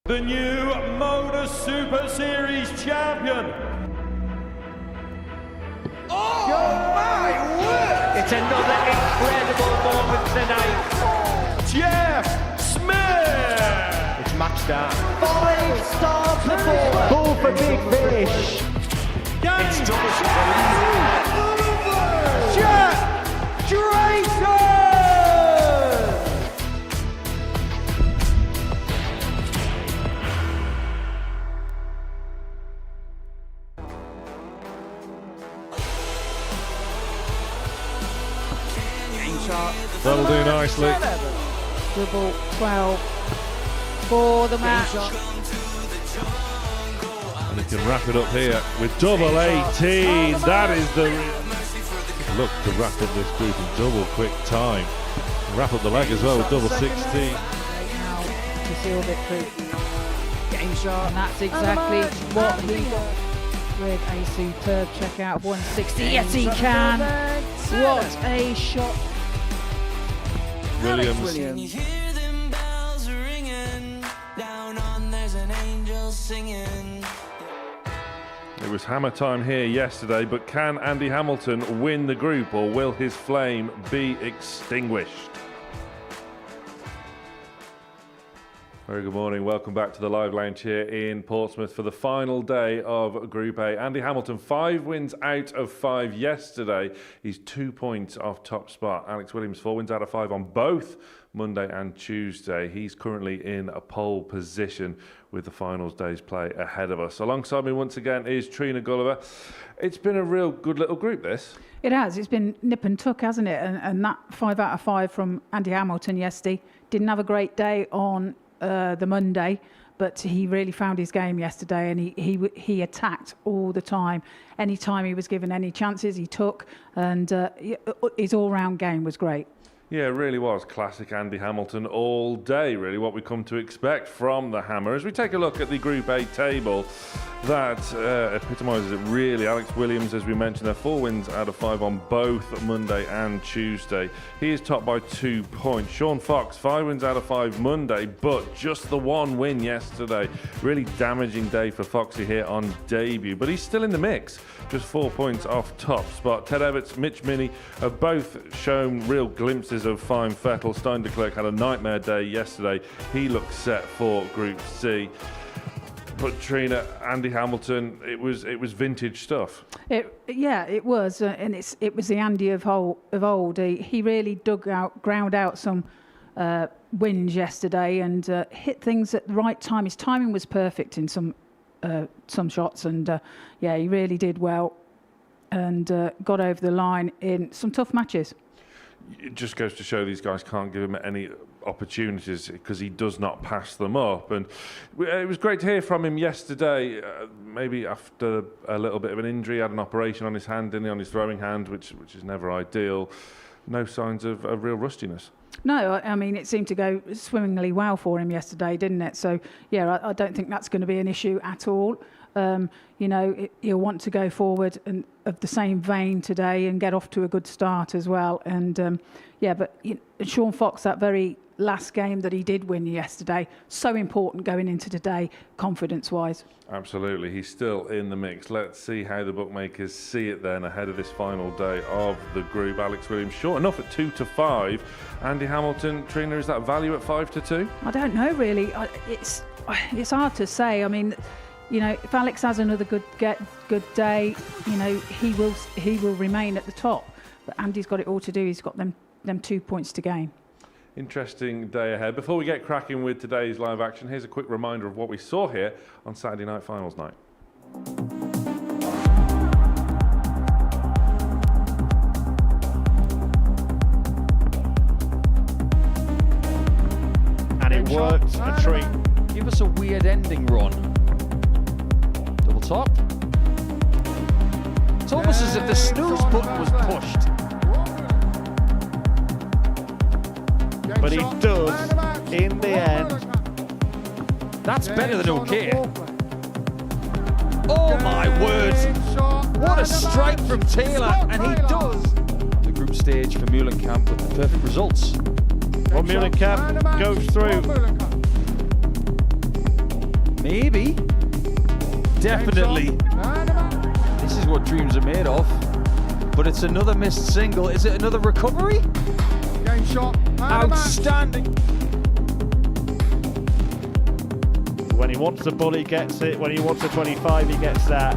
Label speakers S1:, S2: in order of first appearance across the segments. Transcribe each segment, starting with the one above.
S1: The new Modus Super Series champion.
S2: Oh my word!
S3: It's another incredible moment tonight.
S1: Jeff Smith.
S3: It's match down.
S2: 5-star performance.
S3: Ball for big fish.
S1: It's
S2: Jeff Drayton!
S1: That'll do nicely.
S4: Double 12 for the match.
S1: And he can wrap it up here with double 18. That is the look to wrap up this group in double quick time. Wrap up the leg as well with double 16.
S4: Now to seal victory.
S2: Game shot.
S4: And that's exactly what he got with a superb checkout of 160. Yes, he can. What a shot.
S1: Williams.
S5: Can you hear them bells ringing? Down on there's an angel singing.
S1: It was hammer time here yesterday, but can Andy Hamilton win the group, or will his flame be extinguished? Very good morning. Welcome back to the live lounge here in Portsmouth for the final day of Group A. Andy Hamilton, 5 wins out of 5 yesterday. He's 2 points off top spot. Alex Williams, 4 wins out of 5 on both Monday and Tuesday. He's currently in a pole position with the finals day's play ahead of us. Alongside me once again is Trina Gulliver. It's been a real good little group, this.
S4: It has. It's been nip and tuck, hasn't it? And that 5 out of 5 from Andy Hamilton yesterday. Didn't have a great day on the Monday, but he really found his game yesterday, and he attacked all the time. Any time he was given any chances, he took, and his all-round game was great.
S1: Yeah, it really was classic Andy Hamilton all day, really, what we come to expect from the Hammer. As we take a look at the Group A table, that epitomises it really. Alex Williams, as we mentioned, there 4 wins out of 5 on both Monday and Tuesday. He is topped by 2 points. Sean Fox, 5 wins out of 5 Monday, but just the 1 win yesterday. Really damaging day for Foxy here on debut, but he's still in the mix. Just 4 points off top spot. Ted Everts, Mitch Minney have both shown real glimpses of fine fettle. Stein de Klerk had a nightmare day yesterday. He looks set for Group C. But Trina, Andy Hamilton, it was vintage stuff.
S4: It was, and it was the Andy of old. He really ground out some wins yesterday, and hit things at the right time. His timing was perfect in some shots, and he really did well, and got over the line in some tough matches.
S1: It just goes to show these guys can't give him any opportunities because he does not pass them up. And it was great to hear from him yesterday, maybe after a little bit of an injury. He had an operation on his hand, didn't he, on his throwing hand, which is never ideal. No signs of real rustiness. No,
S4: I mean, it seemed to go swimmingly well for him yesterday, didn't it? So, yeah, I don't think that's going to be an issue at all. He'll want to go forward and of the same vein today and get off to a good start as well. And, Sean Fox, that very last game that he did win yesterday, so important going into today, confidence-wise.
S1: Absolutely. He's still in the mix. Let's see how the bookmakers see it then ahead of this final day of the group. Alex Williams short enough at 2-5. Andy Hamilton, Trina, is that value at 5-2?
S4: I don't know, really. It's hard to say. I mean, if Alex has another good day, he will remain at the top. But Andy's got it all to do. He's got them 2 points to gain.
S1: Interesting day ahead. Before we get cracking with today's live action, here's a quick reminder of what we saw here on Saturday night finals night.
S6: And it worked a treat.
S2: Give us a weird ending, Ron. Double top. It's almost as if the snooze button was pushed.
S6: But he does, in the end.
S2: That's better than okay. Oh my word! What a strike from Taylor, and he does. The group stage for Muhlenkamp with the perfect results.
S6: Well, Muhlenkamp goes through.
S2: Maybe. Definitely. This is what dreams are made of. But it's another missed single. Is it another recovery?
S6: Game shot.
S2: Outstanding.
S6: When he wants the ball, he gets it. When he wants a 25, he gets that.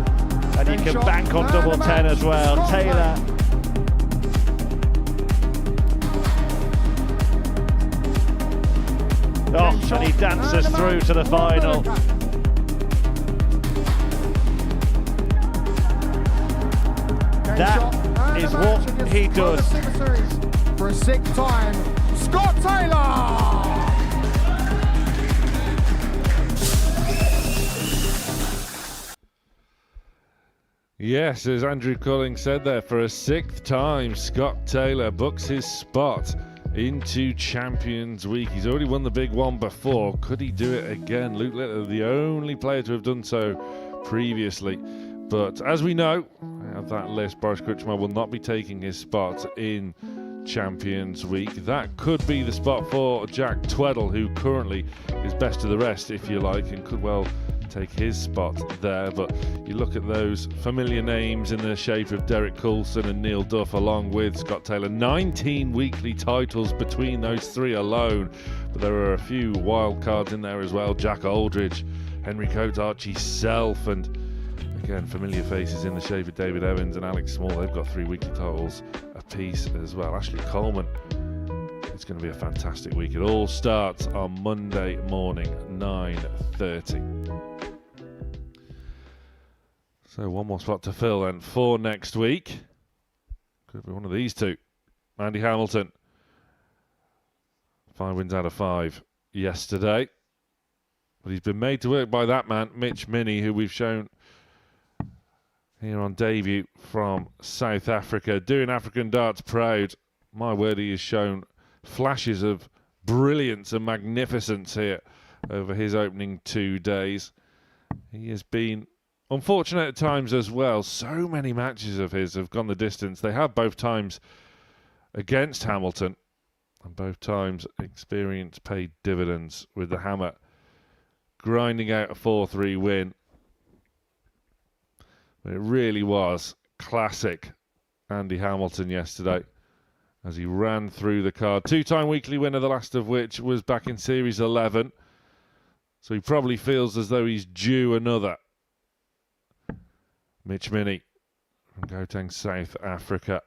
S6: And you Game can shot.
S2: bank on double 10 as well.
S6: Scott
S2: Taylor.
S6: Oh, and he dances through to the final. That is what he does. For a sixth time, Scott Taylor!
S1: Yes, as Andrew Culling said there, for a sixth time, Scott Taylor books his spot into Champions Week. He's already won the big one before. Could he do it again? Luke Littler, the only player to have done so previously. But as we know, out of that list, Boris Kritschmer will not be taking his spot in Champions Week. That could be the spot for Jack Tweddle, who currently is best of the rest, if you like, and could well take his spot there. But you look at those familiar names in the shape of Derek Coulson and Neil Duff, along with Scott Taylor. 19 weekly titles between those three alone. But there are a few wild cards in there as well. Jack Aldridge, Henry Coates, Archie Self, and again, familiar faces in the shape of David Evans and Alex Small. They've got 3 weekly titles apiece as well. Ashley Coleman, it's going to be a fantastic week. It all starts on Monday morning, 9:30. So one more spot to fill then for next week. Could be one of these two. Andy Hamilton, 5 wins out of 5 yesterday. But he's been made to work by that man, Mitch Minnie, who we've shown here on debut from South Africa, doing African darts proud. My word, he has shown flashes of brilliance and magnificence here over his opening 2 days. He has been unfortunate at times as well. So many matches of his have gone the distance. They have both times against Hamilton, and both times experience paid dividends, with the hammer grinding out a 4-3 win. But it really was classic Andy Hamilton yesterday as he ran through the card. 2-time weekly winner, the last of which was back in Series 11. So he probably feels as though he's due another. Mitch Minnie from Gauteng, South Africa.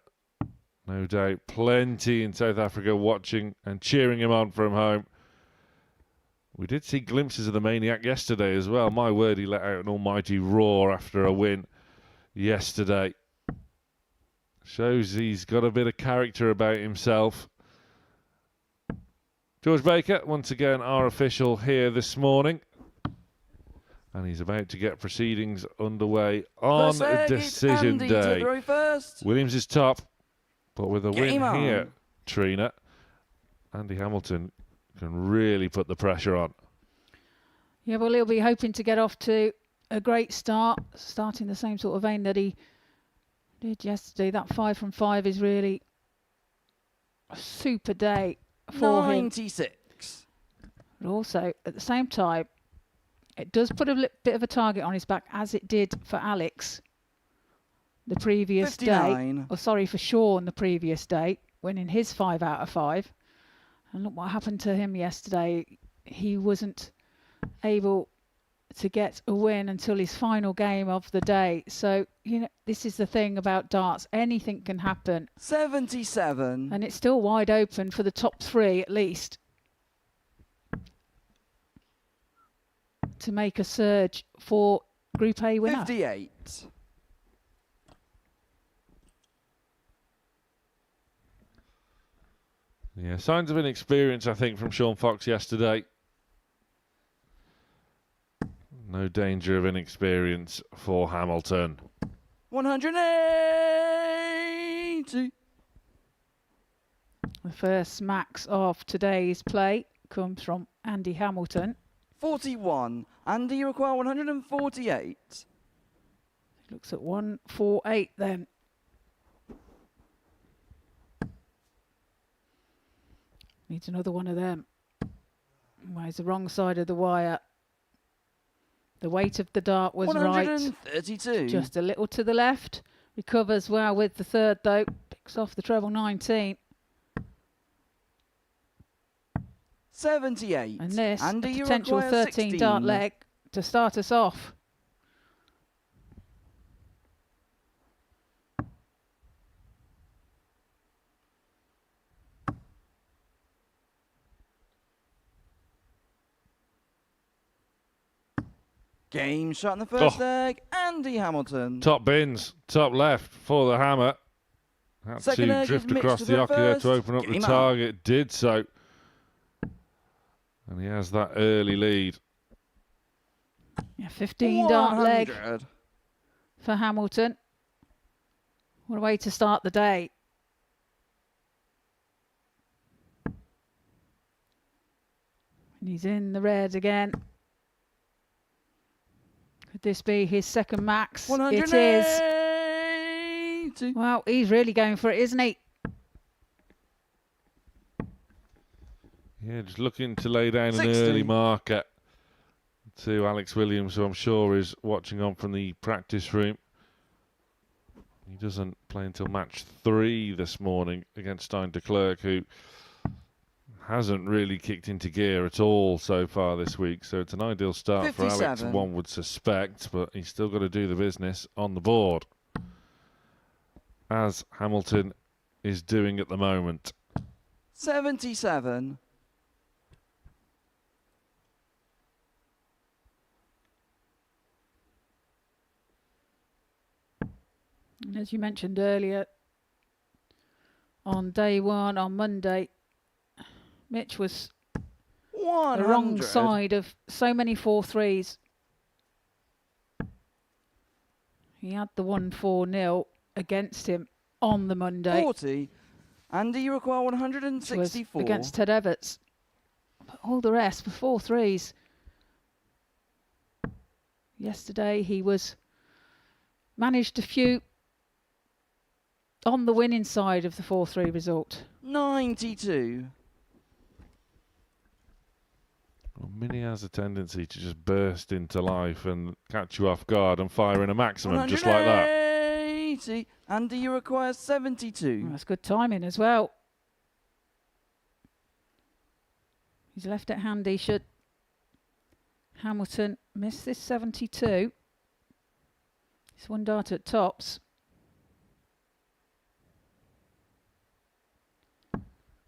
S1: No doubt plenty in South Africa watching and cheering him on from home. We did see glimpses of the Maniac yesterday as well. My word, he let out an almighty roar after a win yesterday. Shows he's got a bit of character about himself. George Baker, once again, our official here this morning. And he's about to get proceedings underway on decision day. Williams is top, but with a win here, Trina, Andy Hamilton can really put the pressure on.
S4: Yeah, well, he'll be hoping to get off to a great start, starting the same sort of vein that he did yesterday. That 5 from 5 is really a super day for
S7: 96.
S4: him. But also, at the same time, it does put a bit of a target on his back, as it did for Alex the previous
S7: 59.
S4: day. Or sorry, for Sean the previous day, winning his 5 out of 5. And look what happened to him yesterday. He wasn't able to get a win until his final game of the day. So, you know, this is the thing about darts. Anything can happen.
S7: 77.
S4: And it's still wide open for the top 3 at least to make a surge for Group A winner.
S7: 58.
S1: Yeah, signs of inexperience, I think, from Sean Fox yesterday. No danger of inexperience for Hamilton.
S7: 180.
S4: The first smacks of today's play comes from Andy Hamilton.
S7: 41. Andy, you require 148.
S4: Looks at 148 then. Needs another one of them. Well, he's the wrong side of the wire. The weight of the dart was right.
S7: 132.
S4: Just a little to the left. Recovers well with the third though. Picks off the treble 19.
S7: 78.
S4: And this,
S7: Andy,
S4: a
S7: you
S4: potential
S7: require
S4: 13
S7: 16.
S4: dart leg to start us off.
S7: Game shot in the first
S1: Oh.
S7: leg. Andy Hamilton.
S1: Top bins, top left for the hammer. Had
S7: Second
S1: to
S7: leg
S1: drift
S7: is Mitch
S1: across
S7: to
S1: the
S7: throw
S1: ocular
S7: first.
S1: to open up the
S7: Game on.
S1: target. Did so. And he has that early lead.
S4: Yeah, 15 dart leg
S7: 100.
S4: for Hamilton. What a way to start the day. And he's in the red again. Could this be his second max? It is.
S7: 180.
S4: Well, he's really going for it, isn't he?
S1: Yeah, just looking to lay down an
S7: 60.
S1: early marker to Alex Williams, who I'm sure is watching on from the practice room. He doesn't play until match 3 this morning against Stein de Klerk, who hasn't really kicked into gear at all so far this week. So it's an ideal start for Alex,
S7: 57.
S1: one would suspect, but he's still got to do the business on the board, as Hamilton is doing at the moment.
S7: 77.
S4: And as you mentioned earlier, on day one, on Monday, Mitch was
S7: 100.
S4: the wrong side of so many 4-3s. He had the 1-4-0 against him on the Monday.
S7: 40. Andy, you require
S4: Which was
S7: 164.
S4: against Ted Everts. But all the rest were 4-3s. Yesterday he was managed a few on the winning side of the 4-3 result.
S7: 92.
S1: Well, Minnie has a tendency to just burst into life and catch you off guard and fire in a maximum, just like that.
S7: 180. Andy, you require 72.
S4: Well, that's good timing as well. He's left it handy. Should Hamilton miss this 72? It's one dart at tops.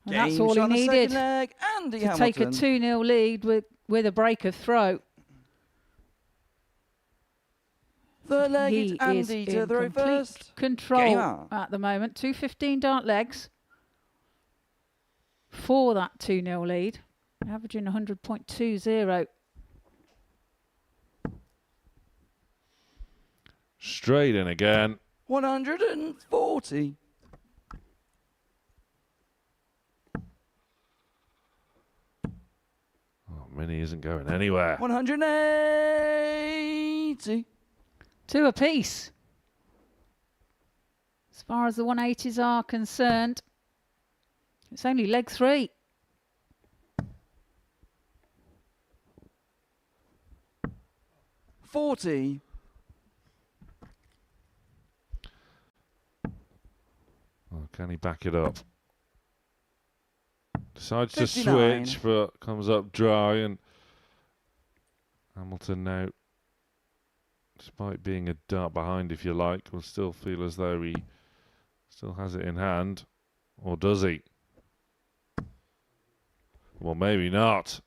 S4: And that's
S7: Game
S4: all
S7: shot
S4: he
S7: on the second
S4: needed
S7: leg. Andy
S4: to
S7: Hamilton.
S4: take a 2-0 lead with a break of throw.
S7: Third leg,
S4: He
S7: it's
S4: is
S7: Andy to
S4: in
S7: throw
S4: complete
S7: first. Game
S4: control
S7: on.
S4: at the moment. 2 15 legs for that 2-0 lead, averaging 100.20.
S1: Straight in again.
S7: 140.
S1: Oh, Minnie isn't going anywhere.
S7: 180.
S4: 2 apiece. As far as the 180s are concerned, it's only leg 3.
S7: $40.
S1: Oh, can he back it up? Decides to
S7: 59.
S1: switch, but comes up dry, and Hamilton now, despite being a dart behind, if you like, will still feel as though he still has it in hand. Or does he? Well, maybe not.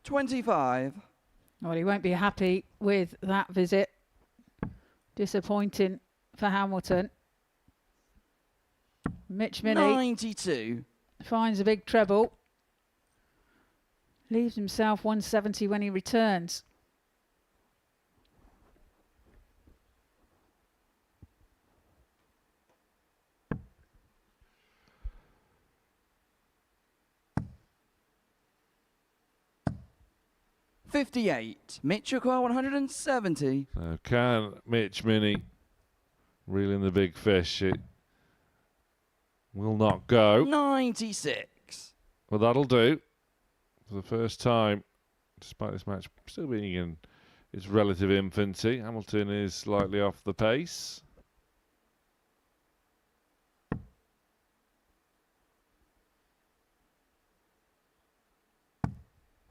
S7: 25.
S4: Well, he won't be happy with that visit. Disappointing for Hamilton. Mitch Minnie
S7: 92.
S4: finds a big treble. Leaves himself 170 when he returns.
S7: $58. Mitch require 170.
S1: So can Mitch Minnie reel in the big fish? It will not go.
S7: 96.
S1: Well, that'll do. For the first time Despite this match still being in its relative infancy, Hamilton is slightly off the pace.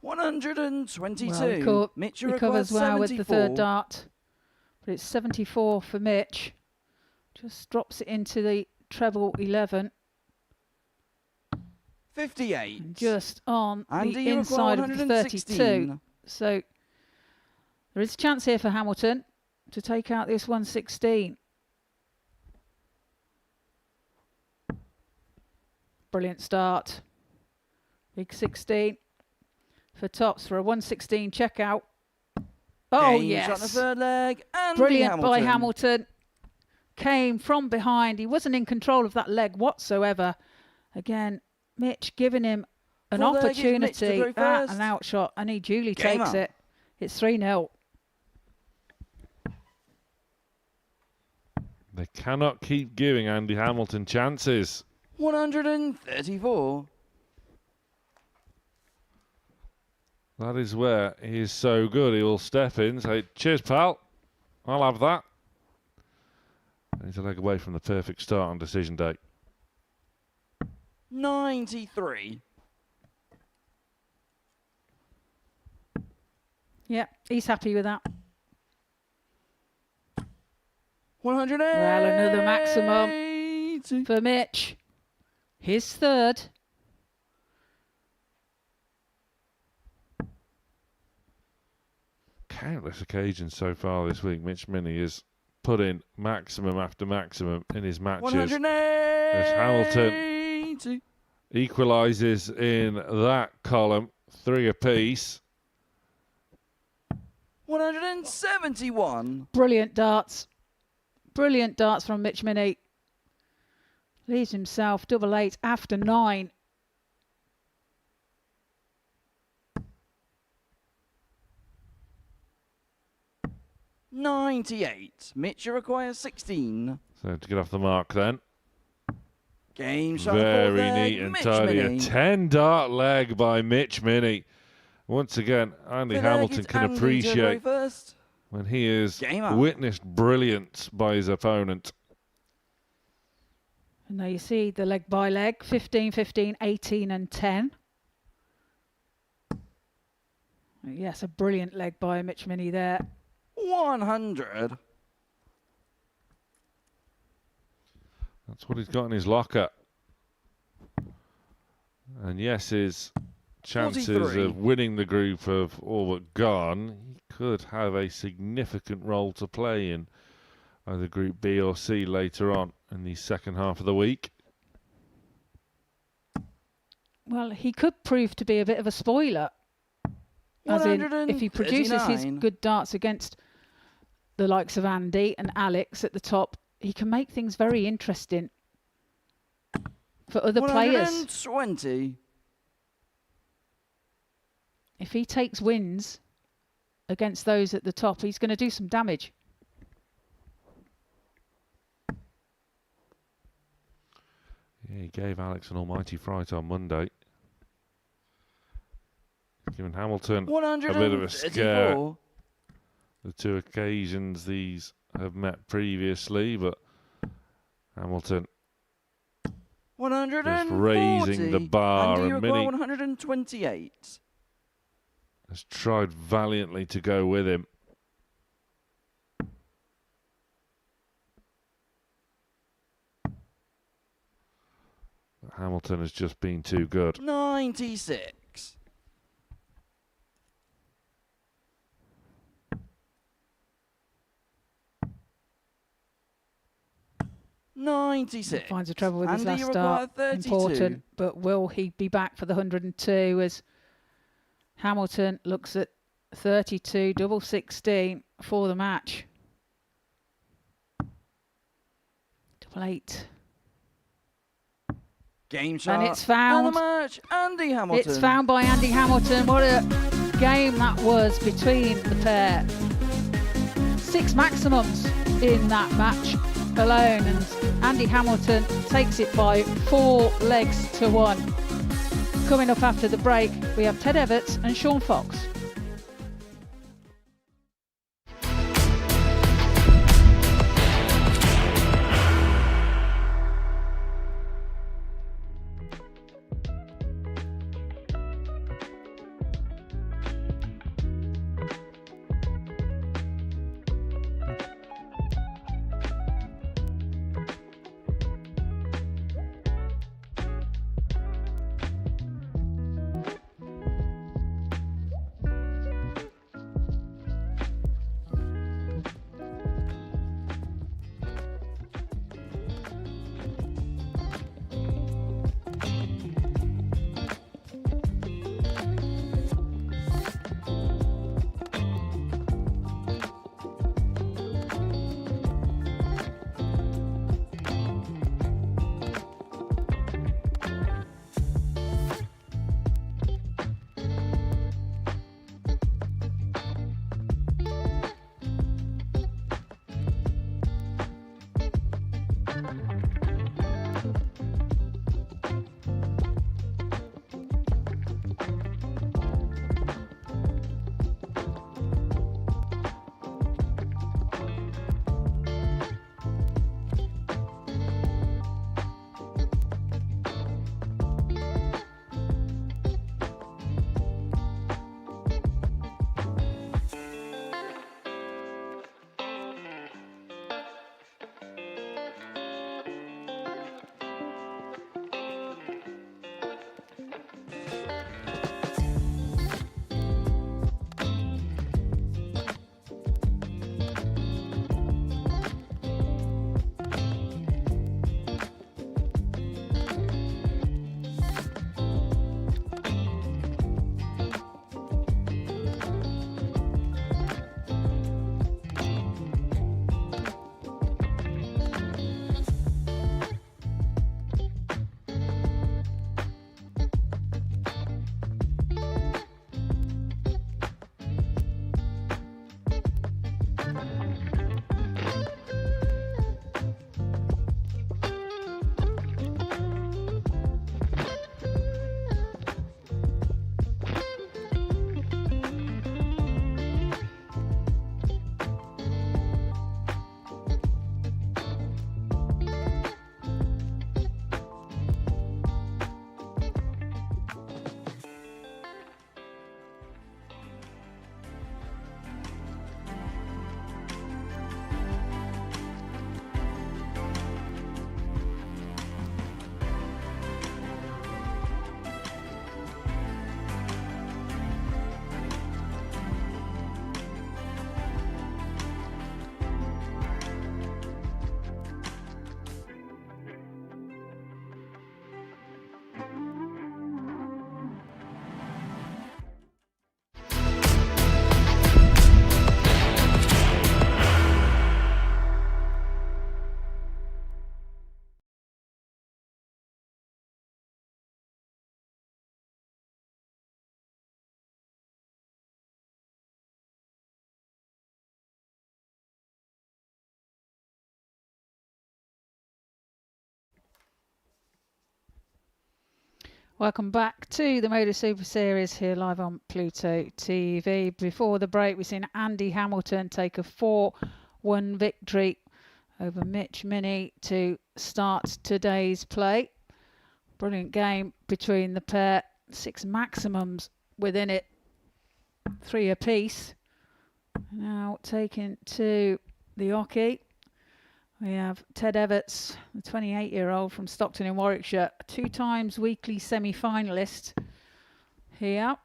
S7: $122.
S4: Well,
S7: Mitch
S4: recovers well with the
S7: 74.
S4: third dart, but it's 74 for Mitch. Just drops it into the treble 11.
S7: 58.
S4: And just on
S7: Andy,
S4: the
S7: you require
S4: inside of the 32.
S7: 116.
S4: So there is a chance here for Hamilton to take out this 116. Brilliant start. Big 16 for tops for a 116 checkout. Oh,
S7: Game shot in the
S4: yes.
S7: third leg. Andy
S4: Brilliant by Hamilton. Came from behind. He wasn't in control of that leg whatsoever. Again, Mitch giving him an
S7: Full leg is Mitch to
S4: opportunity
S7: go
S4: at
S7: first.
S4: an outshot, and he duly
S7: Game
S4: takes
S7: up.
S4: it. It's 3-0.
S1: They cannot keep giving Andy Hamilton chances.
S7: 134.
S1: That is where he is so good. He will step in, say, cheers, pal. I'll have that. And he's a leg away from the perfect start on decision day.
S7: 93.
S4: Yeah, he's happy with that.
S7: 180.
S4: Well, another maximum for Mitch. His third.
S1: Countless occasions so far this week, Mitch Minnie has put in maximum after maximum in his matches.
S7: 180.
S1: As Hamilton equalises in that column, 3 apiece.
S7: 171.
S4: Brilliant darts. Brilliant darts from Mitch Minnie. Leaves himself double 8 after 9.
S7: $98. Mitch, you require 16.
S1: So to get off the mark then.
S7: Game shot in the fourth
S1: Very
S7: leg,
S1: neat and
S7: Mitch
S1: tidy. A
S7: Minnie.
S1: 10-dart leg by Mitch Minnie. Once again, Andy
S7: Fifth leg,
S1: Hamilton
S7: it's
S1: can
S7: Andy to
S1: appreciate
S7: go first.
S1: when he is
S7: Game up.
S1: witnessed brilliance by his opponent.
S4: And there you see the leg by leg. 15, 15, 18 and 10. Yes, a brilliant leg by Mitch Minnie there.
S7: 100.
S1: That's what he's got in his locker. And yes, his chances
S7: 43.
S1: of winning the group have all but gone. He could have a significant role to play in either Group B or C later on in the second half of the week.
S4: Well, he could prove to be a bit of a spoiler. As in, if he produces his
S7: 139.
S4: good darts against the likes of Andy and Alex at the top, he can make things very interesting for other players.
S7: 120.
S4: If he takes wins against those at the top, he's going to do some damage.
S1: Yeah, he gave Alex an almighty fright on Monday. Giving Hamilton a bit of a scare.
S7: 134.
S1: The 2 occasions these have met previously, but Hamilton just
S7: 140.
S1: raising the bar,
S7: Andy, you
S1: and
S7: require
S1: Minnie
S7: 128.
S1: has tried valiantly to go with him. But Hamilton has just been too good.
S7: 96. 96.
S4: Finds a trouble with his
S7: Andy,
S4: last
S7: you
S4: start.
S7: require 32.
S4: Important, but will he be back for the 102 as Hamilton looks at 32, double 16 for the match. Double 8.
S7: Game shot.
S4: And it's found.
S7: And the match, Andy Hamilton.
S4: It's found by Andy Hamilton. What a game that was between the pair. 6 maximums in that match alone, and Andy Hamilton takes it by 4 legs to 1. Coming up after the break, we have Ted Everts and Sean Fox. Welcome back to the Modus Super Series here live on Pluto TV. Before the break, we've seen Andy Hamilton take a 4-1 victory over Mitch Minnie to start today's play. Brilliant game between the pair. 6 maximums within it, 3 apiece. Now taken to the hockey. We have Ted Everts, the 28-year-old from Stockton in Warwickshire, 2 times weekly semi-finalist here.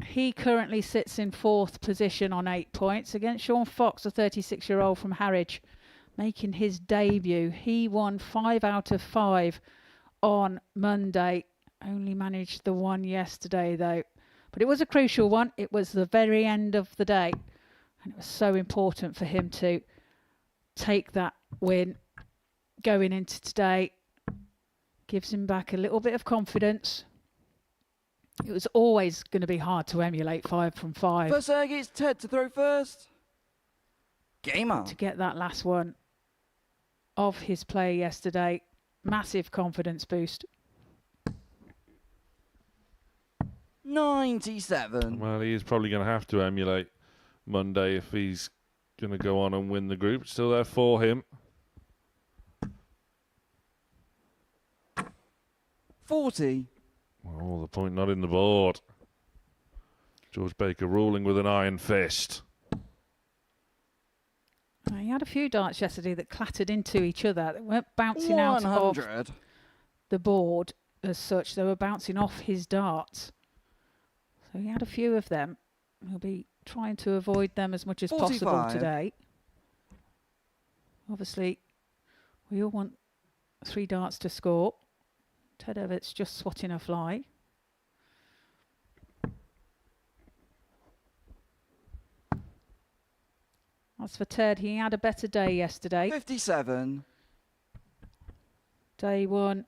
S4: He currently sits in 4th position on 8 points against Sean Fox, a 36-year-old from Harwich, making his debut. He won 5 out of 5 on Monday. Only managed the one yesterday, though. But it was a crucial one. It was the very end of the day. And it was so important for him to take that win going into today. Gives him back a little bit of confidence. It was always going to be hard to emulate 5 from 5.
S7: First egg, it's Ted to throw first. Game on.
S4: To get that last one of his play yesterday. Massive confidence boost.
S7: 97.
S1: Well, he is probably going to have to emulate Monday if he's going to go on and win the group. It's still there for him.
S7: 40.
S1: Oh, the point not in the board. George Baker ruling with an iron fist.
S4: He had a few darts yesterday that clattered into each other. They weren't bouncing out
S7: 100.
S4: of the board as such. They were bouncing off his darts. So he had a few of them. He'll be trying to avoid them as much as possible
S7: 45.
S4: today. Obviously, we all want 3 darts to score. Ted Everts just swatting a fly. As for Ted, he had a better day yesterday.
S7: 57.
S4: Day 1.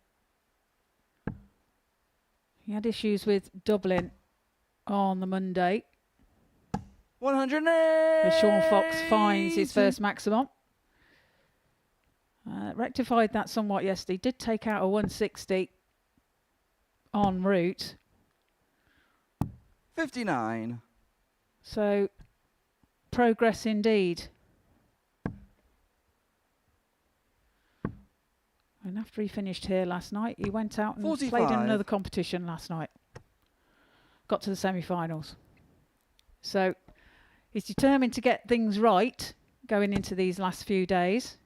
S4: He had issues with doubling on the Monday.
S7: 108.
S4: As Sean Fox finds his first maximum. Rectified that somewhat yesterday. Did take out a 160 en route.
S7: 59.
S4: So, progress indeed. And after he finished here last night, he went out and
S7: 45.
S4: played in another competition last night. Got to the semi-finals. So, he's determined to get things right going into these last few days.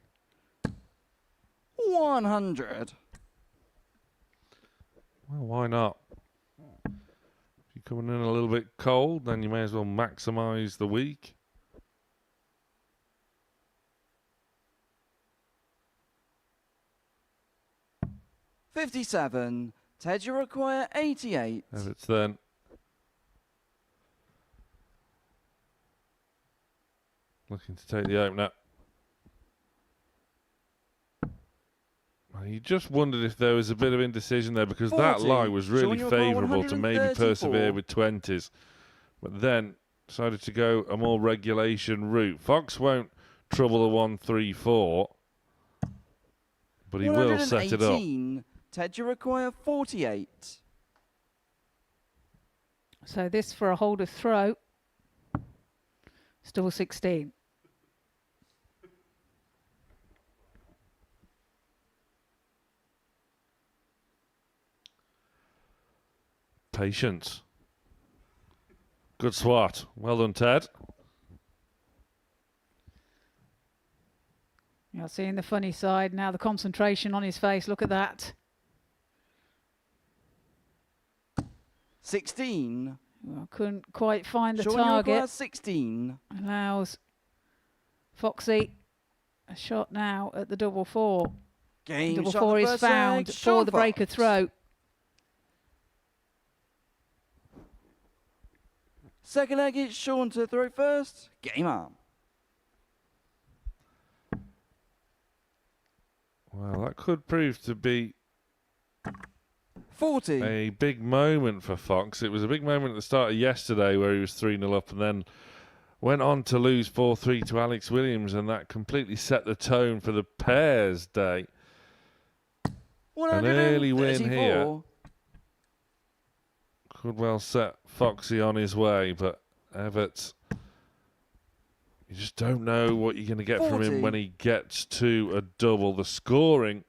S7: 100.
S1: Well, why not? If you're coming in a little bit cold, then you may as well maximise the week.
S7: $57. Ted, you require 88.
S1: Everts then. Looking to take the opener. You just wondered if there was a bit of indecision there because that
S7: 40.
S1: lie was really
S7: Showing you a call
S1: favourable to maybe
S7: 134.
S1: persevere with 20s. But then decided to go a more regulation route. Fox won't trouble a 1-3-4, but he will set it up.
S7: 118. Ted, you require 48.
S4: So this for a hold of throw. Still 16.
S1: Patience. Good swat. Well done, Ted.
S4: You're seeing the funny side now, the concentration on his face. Look at that.
S7: 16.
S4: Well, couldn't quite find the
S7: Sean, you require
S4: target.
S7: 16.
S4: Allows Foxy a shot now at the double 4.
S7: Game
S4: Double
S7: shot
S4: 4
S7: the
S4: is
S7: first
S4: found
S7: leg.
S4: for
S7: Sean
S4: the breaker
S7: Fox.
S4: throw.
S7: Second leg, it's Sean to throw first. Game on.
S1: Well, that could prove to be
S7: 40.
S1: a big moment for Fox. It was a big moment at the start of yesterday where he was 3-0 up and then went on to lose 4-3 to Alex Williams, and that completely set the tone for the pairs day. An early win here. could well set Foxy on his way, but Everts, you just don't know what you're going to get from him
S7: 40.
S1: when he gets to a double. The scoring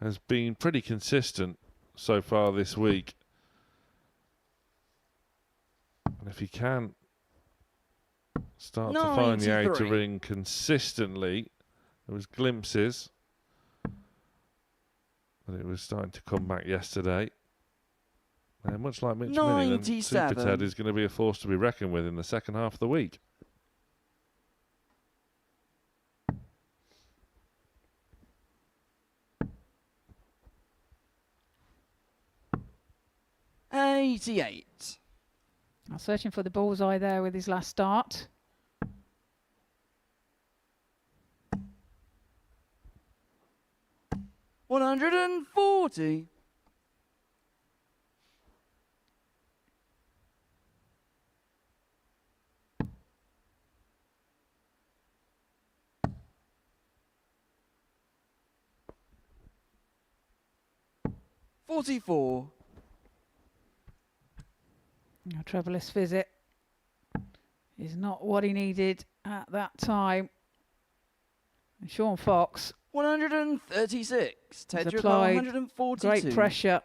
S1: has been pretty consistent so far this week. And if he can start to find the outer
S7: 93.
S1: ring consistently, there was glimpses, but it was starting to come back yesterday. And much like Mitch Minnigan, Super
S7: 97.
S1: Ted is going to be a force to be reckoned with in the second half of the week.
S7: $88.
S4: Now searching for the bullseye there with his last start.
S7: $140. $44.
S4: A trebleless visit is not what he needed at that time. And Sean Fox
S7: 136. Ted
S4: has
S7: Dribble,
S4: applied
S7: 142.
S4: great pressure.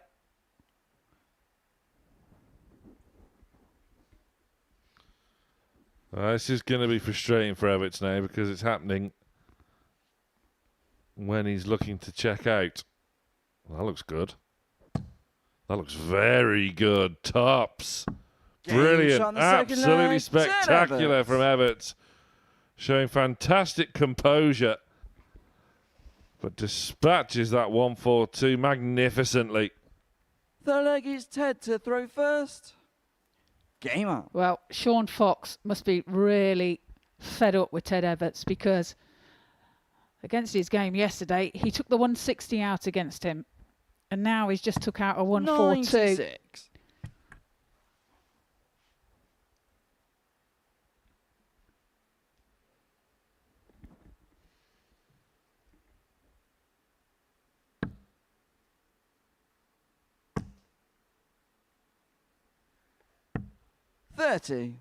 S1: This is going to be frustrating for Everts now because it's happening when he's looking to check out. Well, that looks good. That looks very good. Tops.
S7: Game
S1: Brilliant.
S7: shot in the second
S1: Absolutely
S7: leg.
S1: spectacular
S7: Ted
S1: from Everts. Showing fantastic composure. But dispatches that 142 magnificently.
S7: Third leg is Ted to throw first. Game up.
S4: Well, Sean Fox must be really fed up with Ted Everts because against his game yesterday, he took the 160 out against him. And now he's just took out a 142.
S7: 96. $30.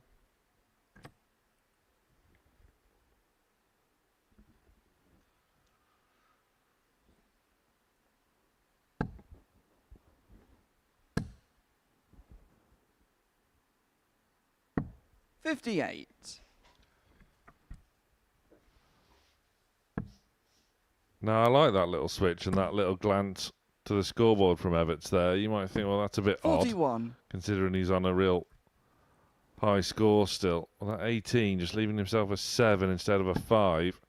S7: $58.
S1: Now, I like that little switch and that little glance to the scoreboard from Everts there. You might think, well, that's a bit odd,
S7: 41.
S1: considering he's on a real high score still. Well, that 18, just leaving himself a 7 instead of a 5.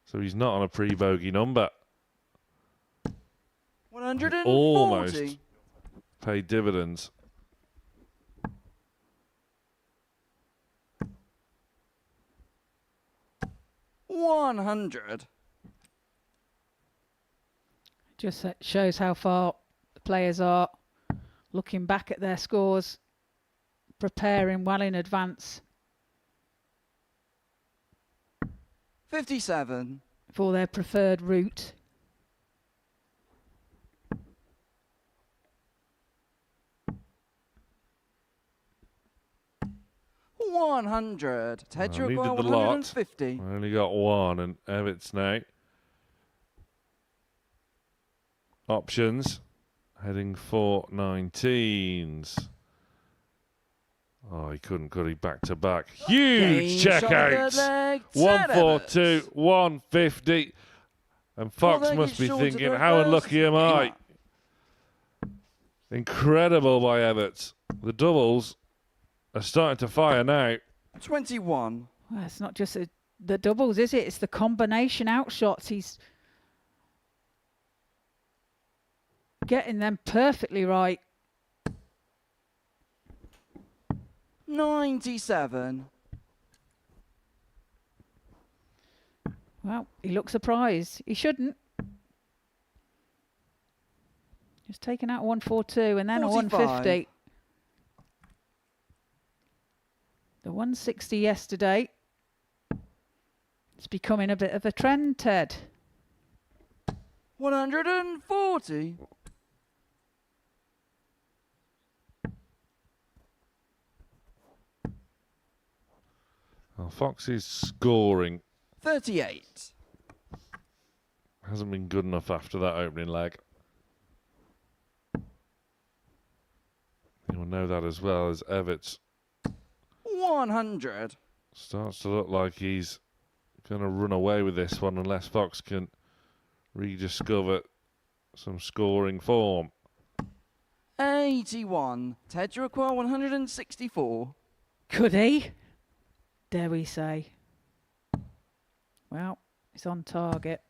S1: So he's not on a pre-bogey number.
S7: 140.
S1: Almost paid dividends.
S7: $100.
S4: Just shows how far the players are looking back at their scores, preparing well in advance
S7: 57.
S4: for their preferred route.
S7: $100. Ted
S1: I
S7: Dribble,
S1: needed the lot.
S7: 150.
S1: I only got one, and Everts now. Options heading for 19s. Oh, he couldn't, could he? Back to back. Huge checkouts. 142, 150. And Fox
S7: leg
S1: must
S7: is
S1: be
S7: short to
S1: thinking,
S7: throw
S1: how
S7: first.
S1: unlucky am I?
S7: Game
S1: Incredible by Everts. The doubles are starting to fire now.
S7: 21.
S4: Well, it's not just the doubles, is it? It's the combination outshots. He's getting them perfectly right.
S7: 97.
S4: Well, he looks surprised. He shouldn't. Just taking out a 142 and then
S7: 45.
S4: a 150. The 160 yesterday. It's becoming a bit of a trend, Ted.
S7: 140.
S1: Well, Fox's scoring
S7: 38.
S1: hasn't been good enough after that opening leg. You'll know that as well as Everts
S7: 100.
S1: starts to look like he's going to run away with this one unless Fox can rediscover some scoring form.
S7: 81. Ted, you require 164.
S4: Could he? Dare we say? Well, it's on target.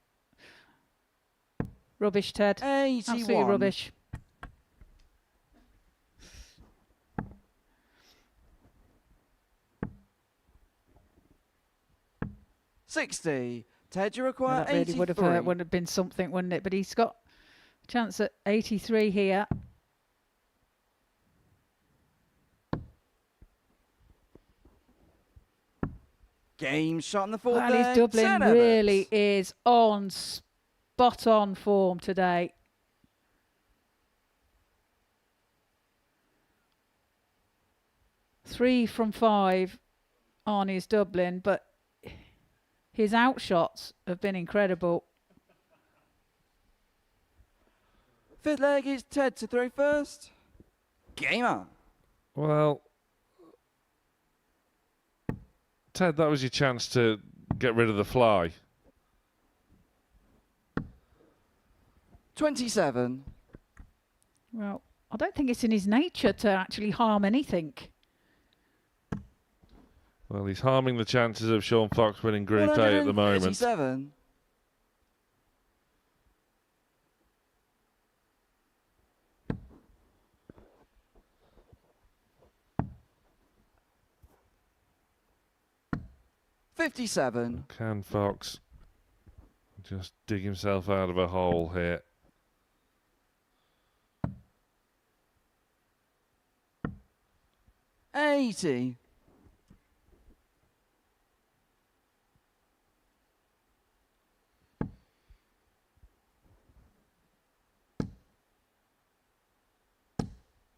S4: Rubbish, Ted.
S7: 81.
S4: Absolutely rubbish.
S7: $60. Ted, you require
S4: Well, that really
S7: 83.
S4: would have been something, wouldn't it? But he's got a chance at 83 here.
S7: Game shot in the fourth.
S4: Well, his Dublin really is on spot on form today. Three from 5 on his Dublin, but his outshots have been incredible.
S7: Fifth leg is Ted to throw first. Game on.
S1: Well, Ted, that was your chance to get rid of the fly.
S7: 27.
S4: Well, I don't think it's in his nature to actually harm anything.
S1: Well, he's harming the chances of Sean Fox winning Group A at the moment.
S7: 137. $57.
S1: Can Fox just dig himself out of a hole here?
S7: $80.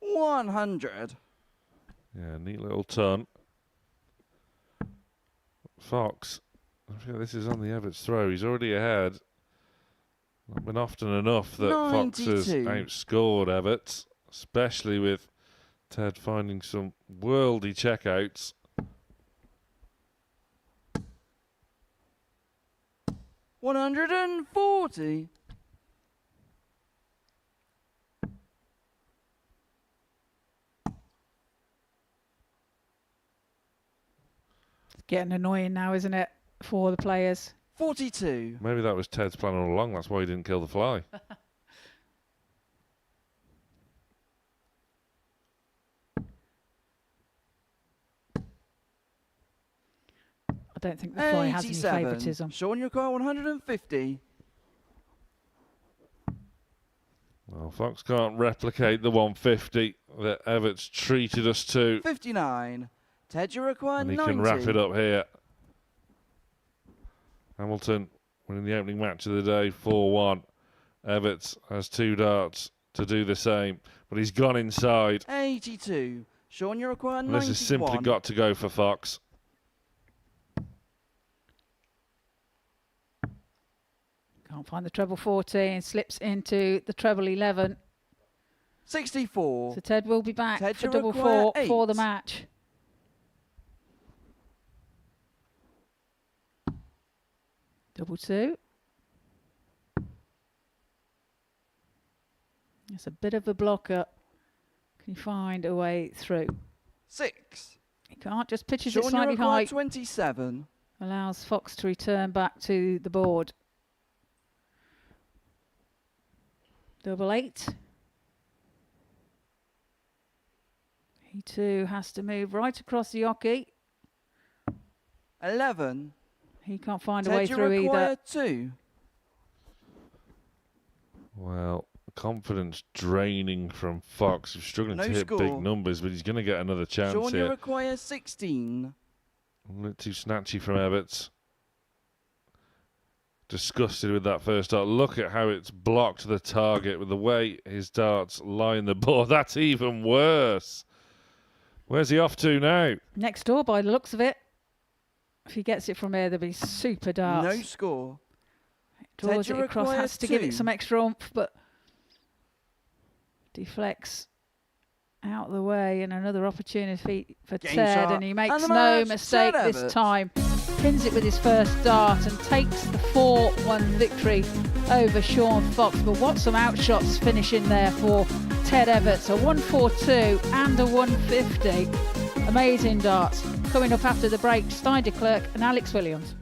S7: $100.
S1: Yeah, neat little ton. Fox, I feel this is on the Everts throw. He's already ahead. Not been often enough that Fox has
S7: 92.
S1: outscored Everts, especially with Ted finding some worldy checkouts.
S7: $140.
S4: Getting annoying now, isn't it, for the players?
S7: 42.
S1: Maybe that was Ted's plan all along. That's why he didn't kill the fly.
S4: I don't think the fly has any
S7: 87.
S4: favouritism.
S7: Sean, you require 150.
S1: Well, Fox can't replicate the 150 that Everts treated us to.
S7: 59. Ted, you require
S1: And he
S7: 90.
S1: can wrap it up here. Hamilton winning the opening match of the day 4-1. Everts has 2 darts to do the same, but he's gone inside.
S7: 82. Sean, you require
S1: And
S7: 91.
S1: this has simply got to go for Fox.
S4: Can't find the treble 14, slips into the treble 11.
S7: 64.
S4: So Ted will be back
S7: Ted,
S4: for
S7: you
S4: double
S7: require
S4: 4 for the
S7: 8.
S4: match. Double 2. It's a bit of a blocker. Can you find a way through?
S7: 6.
S4: He can't just pitches
S7: Sean,
S4: it
S7: you
S4: slightly
S7: require
S4: high.
S7: 27.
S4: Allows Fox to return back to the board. Double 8. He too has to move right across the hockey.
S7: 11.
S4: He can't find a
S7: Ted,
S4: way
S7: you
S4: through
S7: require
S4: either.
S7: 2.
S1: Well, confidence draining from Fox. He's struggling
S7: No
S1: to hit
S7: score.
S1: big numbers, but he's going to get another chance
S7: Sean, you
S1: here.
S7: require 16.
S1: A bit too snatchy from Everts. Disgusted with that first dart. Look at how it's blocked the target with the way his darts line the board. That's even worse. Where's he off to now?
S4: Next door by the looks of it. If he gets it from here, there'll be super darts.
S7: No score.
S4: Draws
S7: Ted,
S4: it
S7: you
S4: across,
S7: require
S4: has to give
S7: 2.
S4: it some extra oomph, but deflects out of the way, and another opportunity for
S7: Game
S4: Ted,
S7: shot.
S4: and he makes
S7: And the
S4: no
S7: match,
S4: mistake
S7: Ted
S4: this
S7: Everett.
S4: time. Pins it with his first dart and takes the 4-1 victory over Sean Fox. But what some outshots finishing there for Ted Everett. A 142 and a 150. Amazing darts. Coming up after the break, Stein de Klerk and Alex Williams.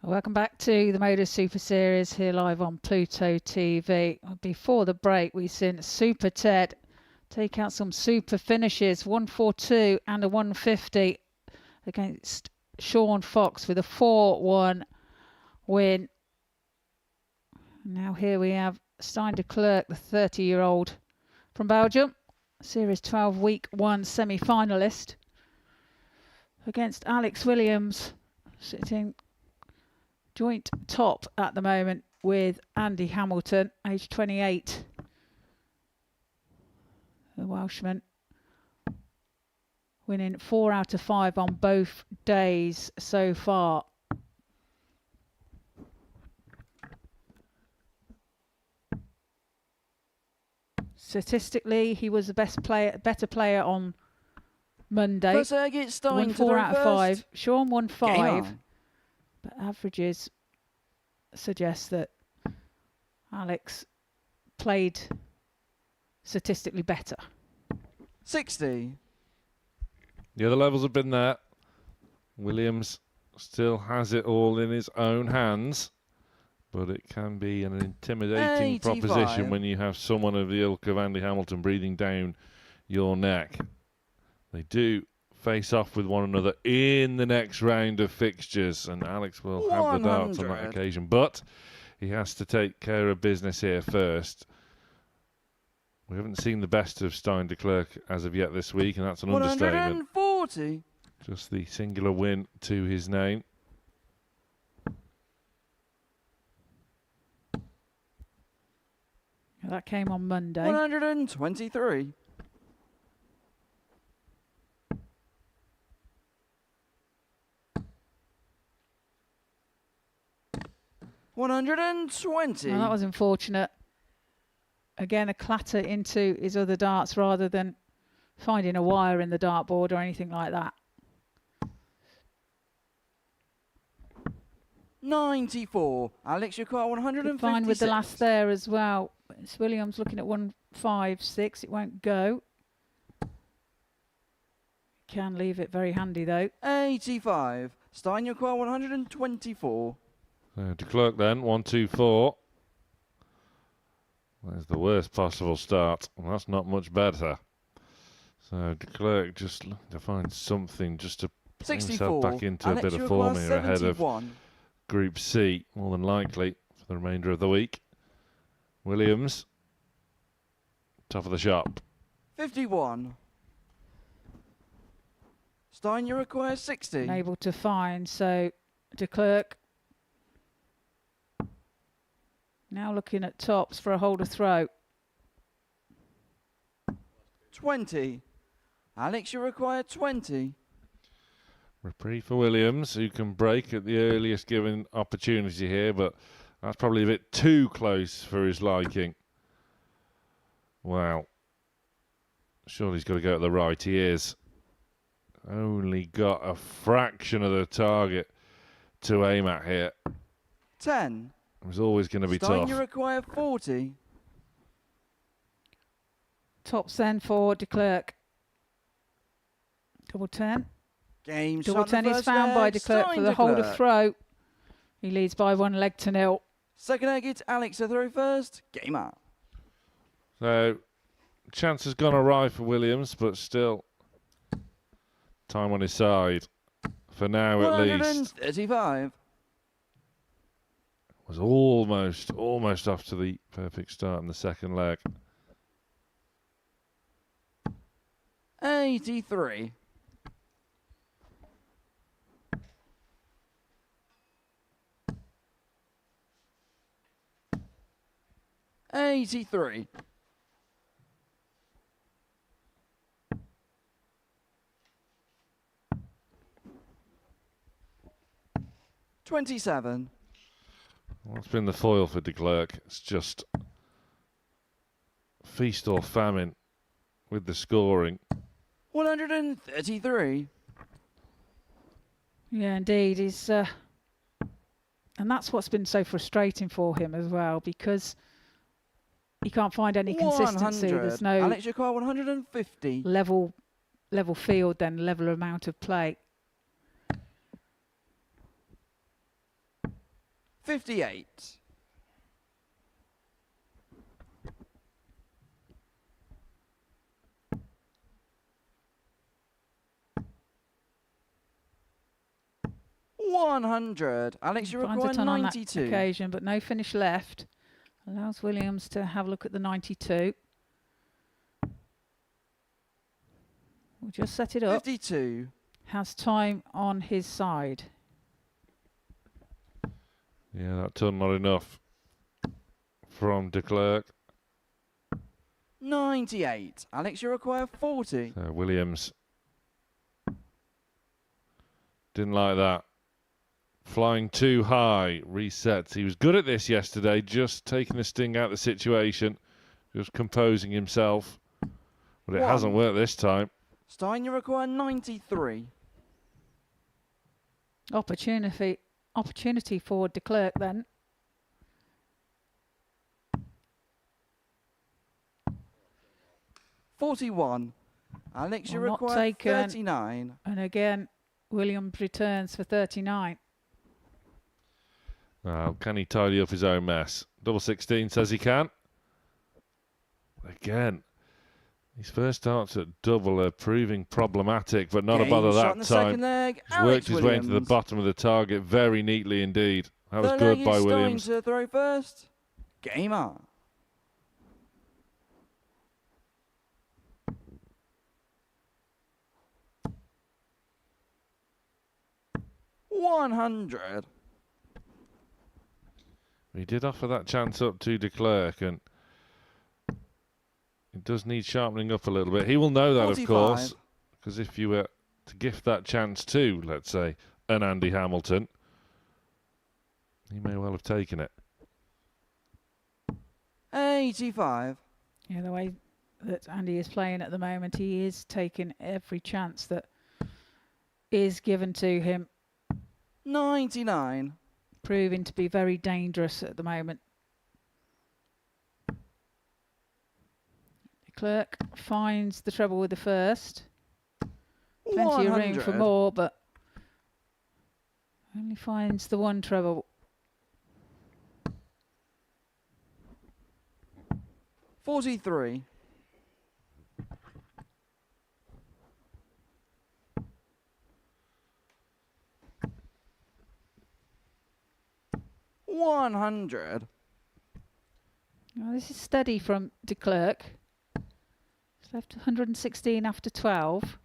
S4: Welcome back to the Modus Super Series here live on Pluto TV. Before the break, we've seen Super Ted take out some super finishes, 142 and a 150 against Sean Fox with a 4-1 win. Now here we have Stein de Klerk, the 30-year-old from Belgium, Series 12 Week 1 semi-finalist, against Alex Williams, sitting joint top at the moment with Andy Hamilton, age 28. The Welshman winning 4 out of 5 on both days so far. Statistically, he was the better player on Monday.
S7: First agate, Stein
S4: Won
S7: to
S4: 4
S7: throw
S4: out of
S7: first.
S4: 5. Sean won
S7: Game
S4: 5.
S7: on.
S4: But averages suggest that Alex played statistically better.
S7: 60.
S1: Yeah, the levels have been there. Williams still has it all in his own hands, but it can be an intimidating
S7: 85.
S1: proposition when you have someone of the ilk of Andy Hamilton breathing down your neck. They do face off with one another in the next round of fixtures, and Alex will have the darts on that
S7: 100.
S1: occasion, but he has to take care of business here first. We haven't seen the best of Stein de Klerk as of yet this week, and that's an understatement.
S7: 140.
S1: Just the singular win to his name.
S4: That came on Monday.
S7: 123. 120.
S4: Well, that was unfortunate. Again, a clatter into his other darts rather than finding a wire in the dartboard or anything like that.
S7: 94. Alex, you got 156.
S4: Fine with the last there as well. It's Williams looking at 156. It won't go. Can leave it very handy though.
S7: 85. Stein, you got 124.
S1: So de Klerk then, 1-2-4. There's the worst possible start. Well, that's not much better. So de Klerk just looking to find something just to put
S7: 64.
S1: himself back into
S7: Alex,
S1: a bit
S7: you
S1: of form
S7: got
S1: here ahead of
S7: 71.
S1: Group C, more than likely, for the remainder of the week. Williams, top of the shop.
S7: 51. Stein, you require 60.
S4: Unable to find. So de Klerk now looking at tops for a holder throw.
S7: 20. Alex, you require 20.
S1: Reprieve for Williams, who can break at the earliest given opportunity here, but that's probably a bit too close for his liking. Well, surely he's got to go at the right. He is. Only got a fraction of the target to aim at here.
S7: 10.
S1: It was always going to be
S7: Stein,
S1: tough.
S7: you require 40.
S4: Tops then for de Klerk. Double 10.
S7: Game
S4: Double
S7: shot
S4: 10
S7: the
S4: is
S7: first
S4: found by
S7: leg.
S4: de Klerk
S7: Stein
S4: for the
S7: de
S4: holder
S7: Klerk.
S4: throw. He leads by 1 leg to 0.
S7: Second leg, it's Alex to throw first. Game up.
S1: So, chance has gone awry for Williams, but still, time on his side. For now, at least.
S7: 135.
S1: Was almost off to the perfect start in the second leg.
S7: 83. 83. 27.
S1: Well, it's been the foil for de Klerk. It's just feast or famine with the scoring.
S7: 133.
S4: Yeah, indeed. He's, and that's what's been so frustrating for him as well, because he can't find any consistency.
S7: 100.
S4: There's no
S7: Alex Jacquard, 150.
S4: level field, then level amount of play.
S7: 58. 100. Alex, you
S4: Finds a
S7: require
S4: ton on that
S7: 92.
S4: occasion, but no finish left. Allows Williams to have a look at the 92. We'll just set it up.
S7: 52.
S4: Has time on his side.
S1: Yeah, that ton not enough from de Klerk.
S7: 98. Alex, you require 40.
S1: So Williams didn't like that. Flying too high, resets. He was good at this yesterday, just taking the sting out of the situation. just composing himself. But it
S7: One.
S1: hasn't worked this time.
S7: Stein, you require 93.
S4: Opportunity for de Klerk then.
S7: $41. Alex, you
S4: Well, not
S7: require
S4: taken.
S7: 39.
S4: And again, Williams returns for 39.
S1: Can he tidy up his own mess? Double 16 says he can. Again, his first starts at double are proving problematic, but not a bother
S7: Shot in
S1: that
S7: the
S1: time.
S7: second leg.
S1: He's
S7: Alex
S1: worked his way into the
S7: Williams.
S1: bottom of the target very neatly indeed. That was
S7: Third
S1: good
S7: leg
S1: by
S7: is
S1: Williams.
S7: Stein to throw first. Game on. $100.
S1: He did offer that chance up to de Klerk, and it does need sharpening up a little bit. He will know that,
S7: 45.
S1: of course, because if you were to gift that chance to, let's say, an Andy Hamilton, he may well have taken it.
S7: 85.
S4: Yeah, the way that Andy is playing at the moment, he is taking every chance that is given to him,
S7: 99.
S4: proving to be very dangerous at the moment. De Klerk finds the treble with the first. Plenty of room for
S7: 100.
S4: more, but only finds the one treble.
S7: 43. $100.
S4: Well, this is steady from de Klerk. He's left 116 after 12.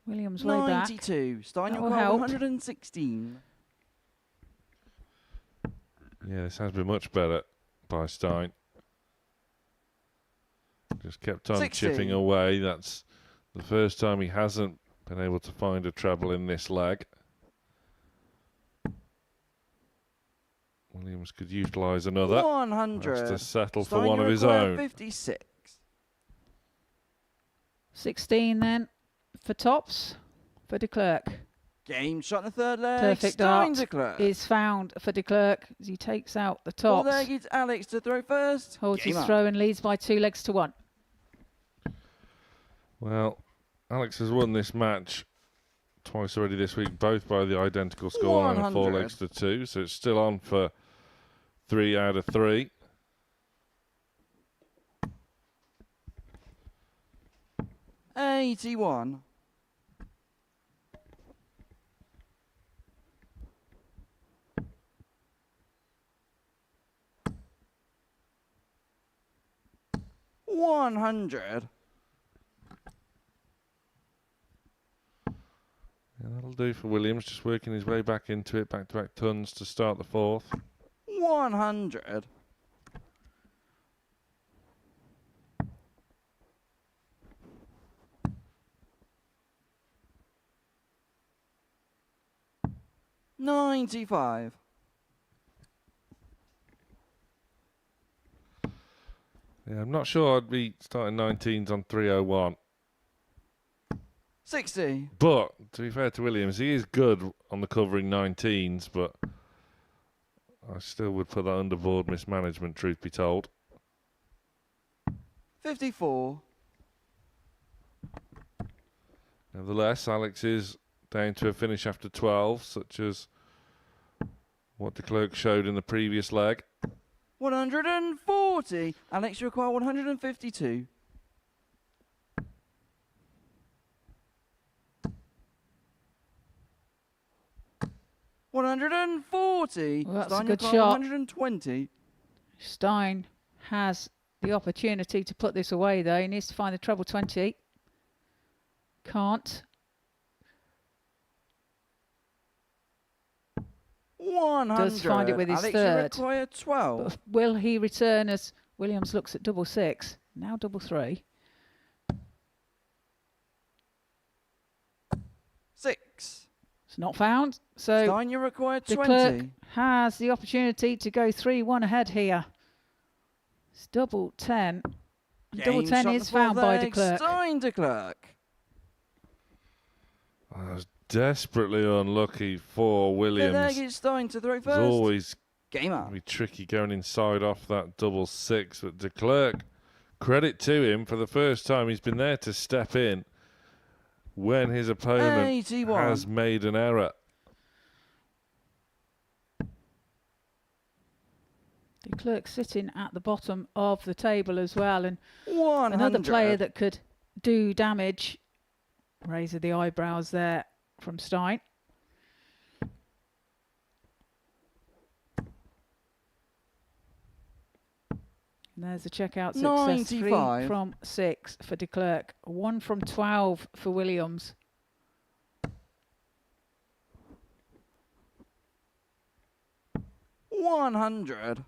S4: Williams way back.
S7: 92. Stein,
S4: That
S7: you
S4: will
S7: require
S4: help.
S7: 116.
S1: Yeah, this has been much better by Stein. Just kept on
S7: 60.
S1: chipping away. That's the first time he hasn't been able to find a treble in this leg. Williams could utilise another.
S7: 100.
S1: Has to settle for
S7: Stein,
S1: one
S7: you
S1: of his
S7: require
S1: own.
S7: 56.
S4: 16 then for tops for de Klerk.
S7: Game shot in the third leg.
S4: Perfect
S7: Stein
S4: dart
S7: to Klerk.
S4: is found for de Klerk as he takes out the
S7: Fourth
S4: tops.
S7: leg, it's Alex to throw first.
S4: Holds
S7: Game
S4: his
S7: on.
S4: throw and leads by 2 legs to 1.
S1: Well, Alex has won this match twice already this week, both by the identical scoreline of 4
S7: 100.
S1: legs to 2. So it's still on for 3 out of 3.
S7: $81. $100.
S1: Yeah, that'll do for Williams, just working his way back into it, back-to-back tons to start the fourth.
S7: 100. $95.
S1: Yeah, I'm not sure I'd be starting 19s on 301.
S7: 60.
S1: But, to be fair to Williams, he is good on the covering 19s, but I still would put that under board mismanagement, truth be told.
S7: 54.
S1: Nevertheless, Alex is down to a finish after 12, such as what de Klerk showed in the previous leg.
S7: 140. Alex, you require 152. $140.
S4: Well, that's a
S7: Stein, you
S4: good
S7: require
S4: shot.
S7: 120.
S4: Stein has the opportunity to put this away though. He needs to find the treble 20. Can't.
S7: 100.
S4: Does find it with his
S7: Alex,
S4: third.
S7: you require 12.
S4: But will he return as Williams looks at double 6? Now double 3.
S7: 6.
S4: It's not found. So
S7: Stein, you require
S4: de
S7: 20.
S4: Klerk has the opportunity to go 3-1 ahead here. It's double 10.
S7: Game
S4: Double 10
S7: shot
S4: is
S7: the fourth
S4: found by de
S7: leg,
S4: Klerk.
S7: Stein de Klerk.
S1: I was desperately unlucky for
S7: Fifth
S1: Williams.
S7: leg is Stein to throw
S1: It's
S7: first.
S1: always
S7: Game up.
S1: be tricky going inside off that double 6, but de Klerk, credit to him, for the first time he's been there to step in when his opponent
S7: 81.
S1: has made an error.
S4: De Klerk sitting at the bottom of the table as well, and
S7: 100.
S4: another player that could do damage. Raise of the eyebrows there from Stein. And there's the checkout success.
S7: 95.
S4: 3 from 6 for de Klerk. 1 from 12 for Williams.
S7: $100.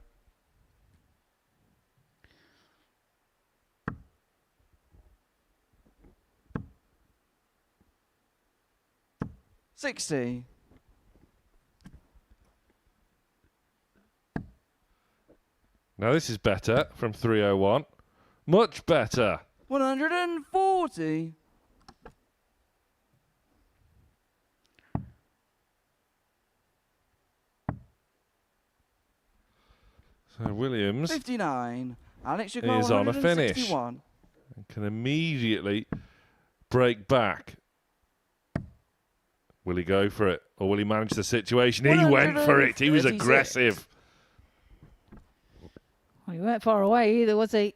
S7: $60.
S1: Now this is better from 301. Much better.
S7: 140.
S1: So Williams
S7: 59. Alex
S1: is
S7: Jaquar,
S1: on a finish
S7: 161.
S1: and can immediately break back. Will he go for it, or will he manage the situation? He went for it. He was
S7: 136.
S1: aggressive.
S4: Well, he weren't far away either, was he?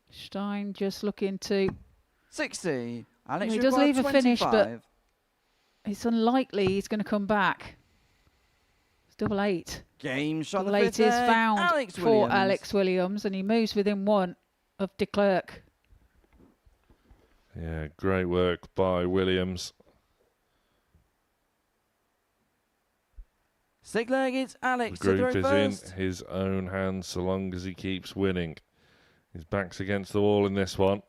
S4: Stein just looking to...
S7: 60. Alex
S4: He does
S7: Jaquar,
S4: leave a finish, but
S7: 25.
S4: it's unlikely he's going to come back. It's double 8.
S7: Game shot
S4: Double
S7: the
S4: 8
S7: fifth
S4: is
S7: leg,
S4: found
S7: Alex
S4: for
S7: Williams.
S4: Alex Williams, and he moves within 1 of de Klerk.
S1: Yeah, great work by Williams.
S7: Sixth leg, it's
S1: The
S7: Alex to
S1: group
S7: throw
S1: is
S7: first.
S1: in his own hands so long as he keeps winning. His back's against the wall in this one.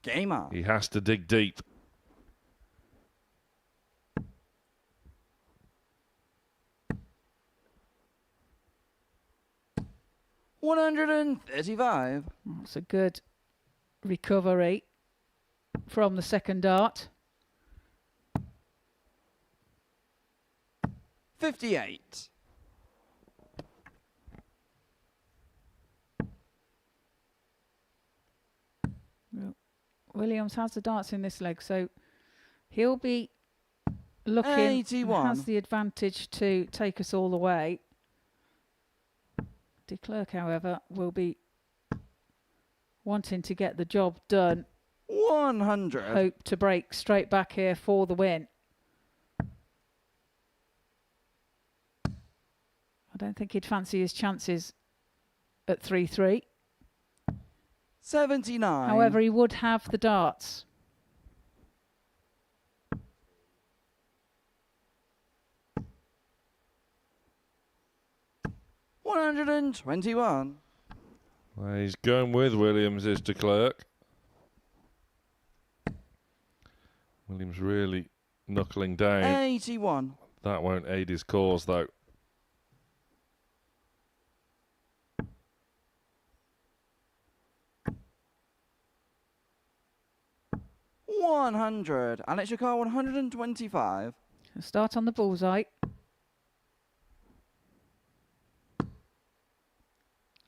S7: Game up.
S1: He has to dig deep.
S7: $135.
S4: That's a good recovery from the second dart.
S7: 58.
S4: Williams has the darts in this leg, so he'll be looking,
S7: 81.
S4: has the advantage to take us all the way. De Klerk, however, will be wanting to get the job done.
S7: 100.
S4: Hope to break straight back here for the win. I don't think he'd fancy his chances at 3-3.
S7: 79.
S4: However, he would have the darts.
S7: $121.
S1: Well, he's going with Williams, is de Klerk. Williams really knuckling down.
S7: 81.
S1: That won't aid his cause, though.
S7: $100. Alex Jaquar, 125.
S4: Start on the bullseye.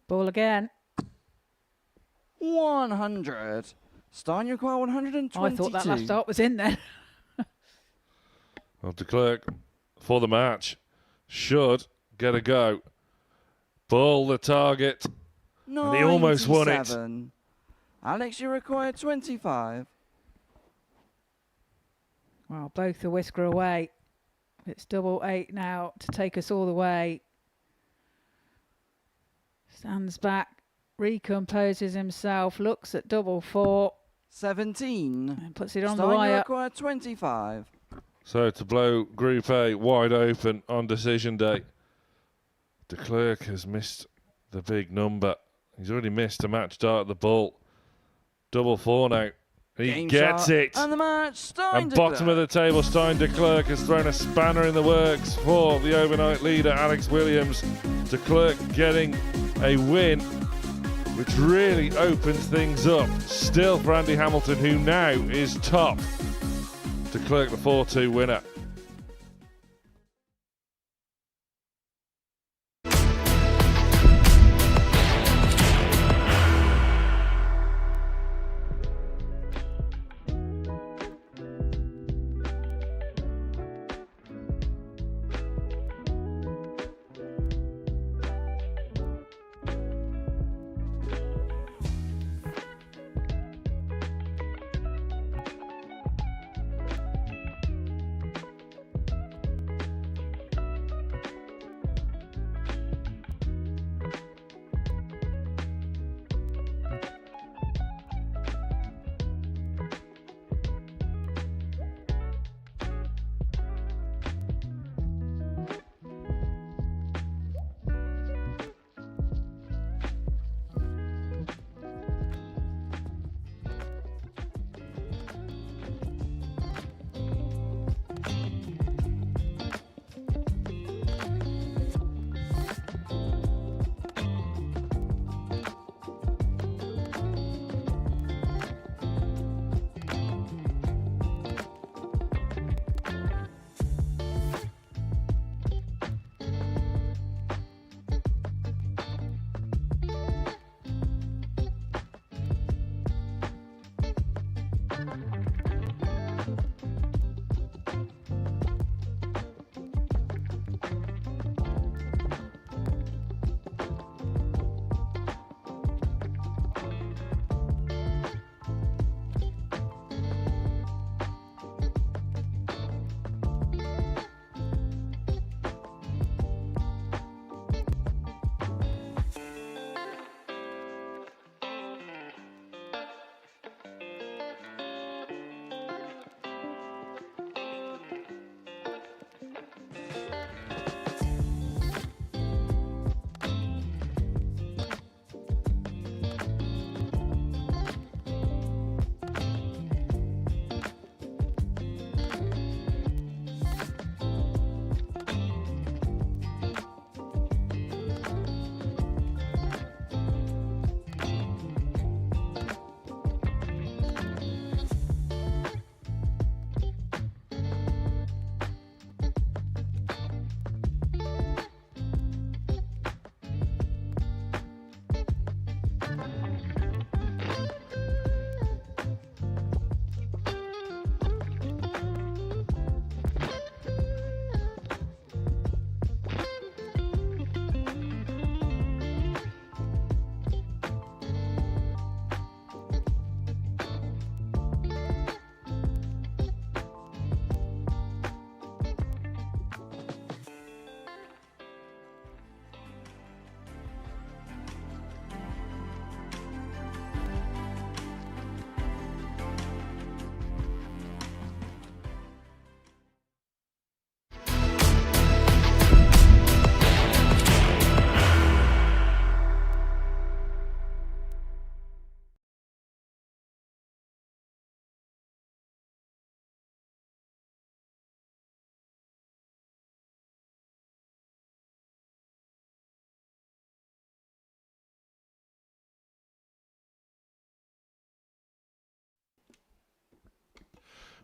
S4: Ball again.
S7: 100. Stein Jaquar, 122.
S4: I thought that last dart was in there.
S1: Well, de Klerk, for the match, should get a go. Ball the target. And he almost won it.
S7: 97. Alex, you require 25.
S4: Well, both the whisker away. It's double 8 now to take us all the way. Stands back, recomposes himself, looks at double 4
S7: 17.
S4: and puts it on
S7: Stein,
S4: the
S7: you
S4: wire.
S7: require 25.
S1: So to blow Group A wide open on decision day, de Klerk has missed the big number. He's already missed a match dart at the ball. Double 4 now. He
S7: Game
S1: gets
S7: shot,
S1: it.
S7: And the match starting
S1: And
S7: to
S1: bottom of the table, Stein de Klerk has thrown a spanner in the works for the overnight leader, Alex Williams. De Klerk getting a win, which really opens things up. Still for Andy Hamilton, who now is top. De Klerk, the 4-2 winner.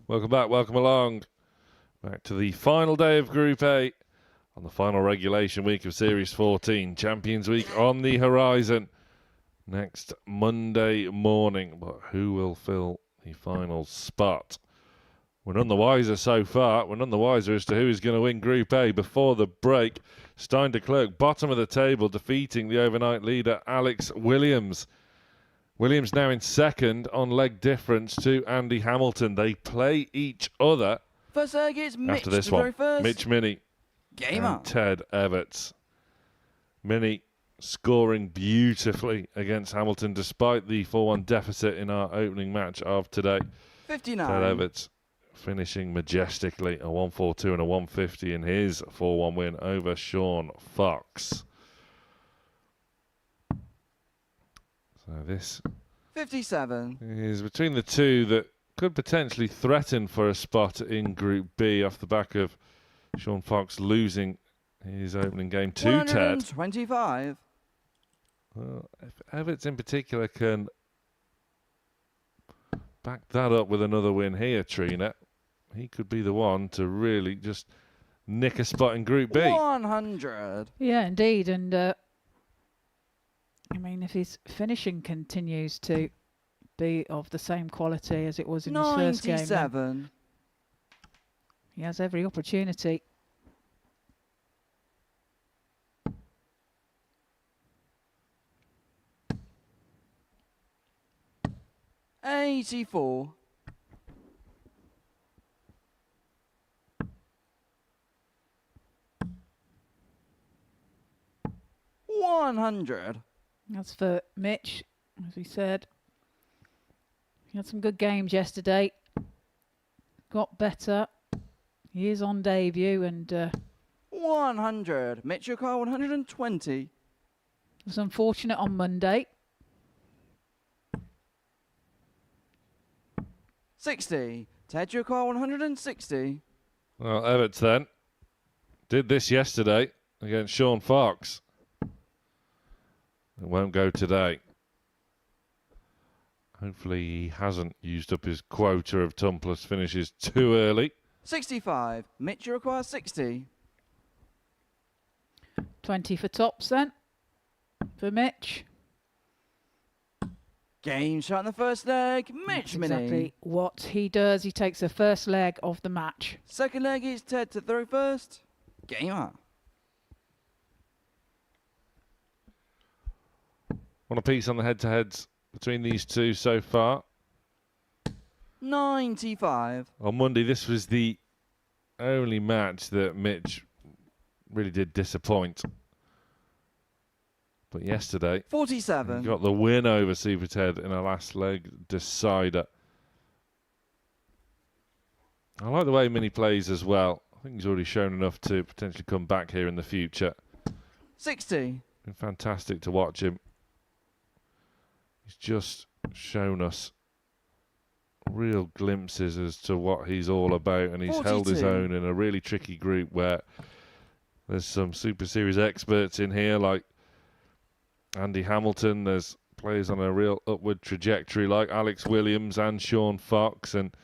S1: Welcome back, welcome along. Back to the final day of Group A on the final regulation week of Series 14. Champions Week on the horizon next Monday morning. But who will fill the final spot? We're none the wiser so far. We're none the wiser as to who is going to win Group A. Before the break, Stein de Klerk, bottom of the table, defeating the overnight leader, Alex Williams. Williams now in second on leg difference to Andy Hamilton. They play each other
S7: First leg is Mitch
S1: after this
S7: to throw
S1: one.
S7: first.
S1: Mitch Minnie
S7: Game
S1: and
S7: on.
S1: Ted Everts. Minnie scoring beautifully against Hamilton despite the 4-1 deficit in our opening match of today.
S7: 59.
S1: Ted Everts finishing majestically, a 142 and a 150 in his 4-1 win over Sean Fox. So this
S7: 57.
S1: Is between the two that could potentially threaten for a spot in Group B off the back of Sean Fox losing his opening game to Ted.
S7: 125.
S1: Well, if Everts in particular can back that up with another win here, Trina, he could be the one to really just nick a spot in Group B.
S7: 100.
S4: Yeah, indeed. And I mean, if his finishing continues to be of the same quality as it was in his first game, then
S7: 97.
S4: he has every opportunity.
S7: $84. 100.
S4: That's for Mitch, as we said. He had some good games yesterday. Got better. He is on debut and
S7: 100. Mitch Yokar 120.
S4: was unfortunate on Monday.
S7: 60. Ted Yokar 160.
S1: Well, Everts then did this yesterday against Sean Fox. It won't go today. Hopefully he hasn't used up his quota of Tumpless finishes too early.
S7: 65. Mitch Yokar 60.
S4: 20 for tops then, for Mitch.
S7: Game shot in the first leg. Mitch
S4: That's
S7: Mini.
S4: exactly what he does. He takes the first leg of the match.
S7: Second leg is Ted to throw first. Game on.
S1: Want a piece on the head-to-heads between these two so far?
S7: 95.
S1: On Monday, this was the only match that Mitch really did disappoint. But yesterday,
S7: 47.
S1: he got the win over Super Ted in a last leg decider. I like the way Mini plays as well. I think he's already shown enough to potentially come back here in the future.
S7: 60.
S1: Been fantastic to watch him. He's just shown us real glimpses as to what he's all about, and he's held his
S7: 42.
S1: own in a really tricky group where there's some Super Series experts in here like Andy Hamilton. There's players on a real upward trajectory like Alex Williams and Sean Fox, and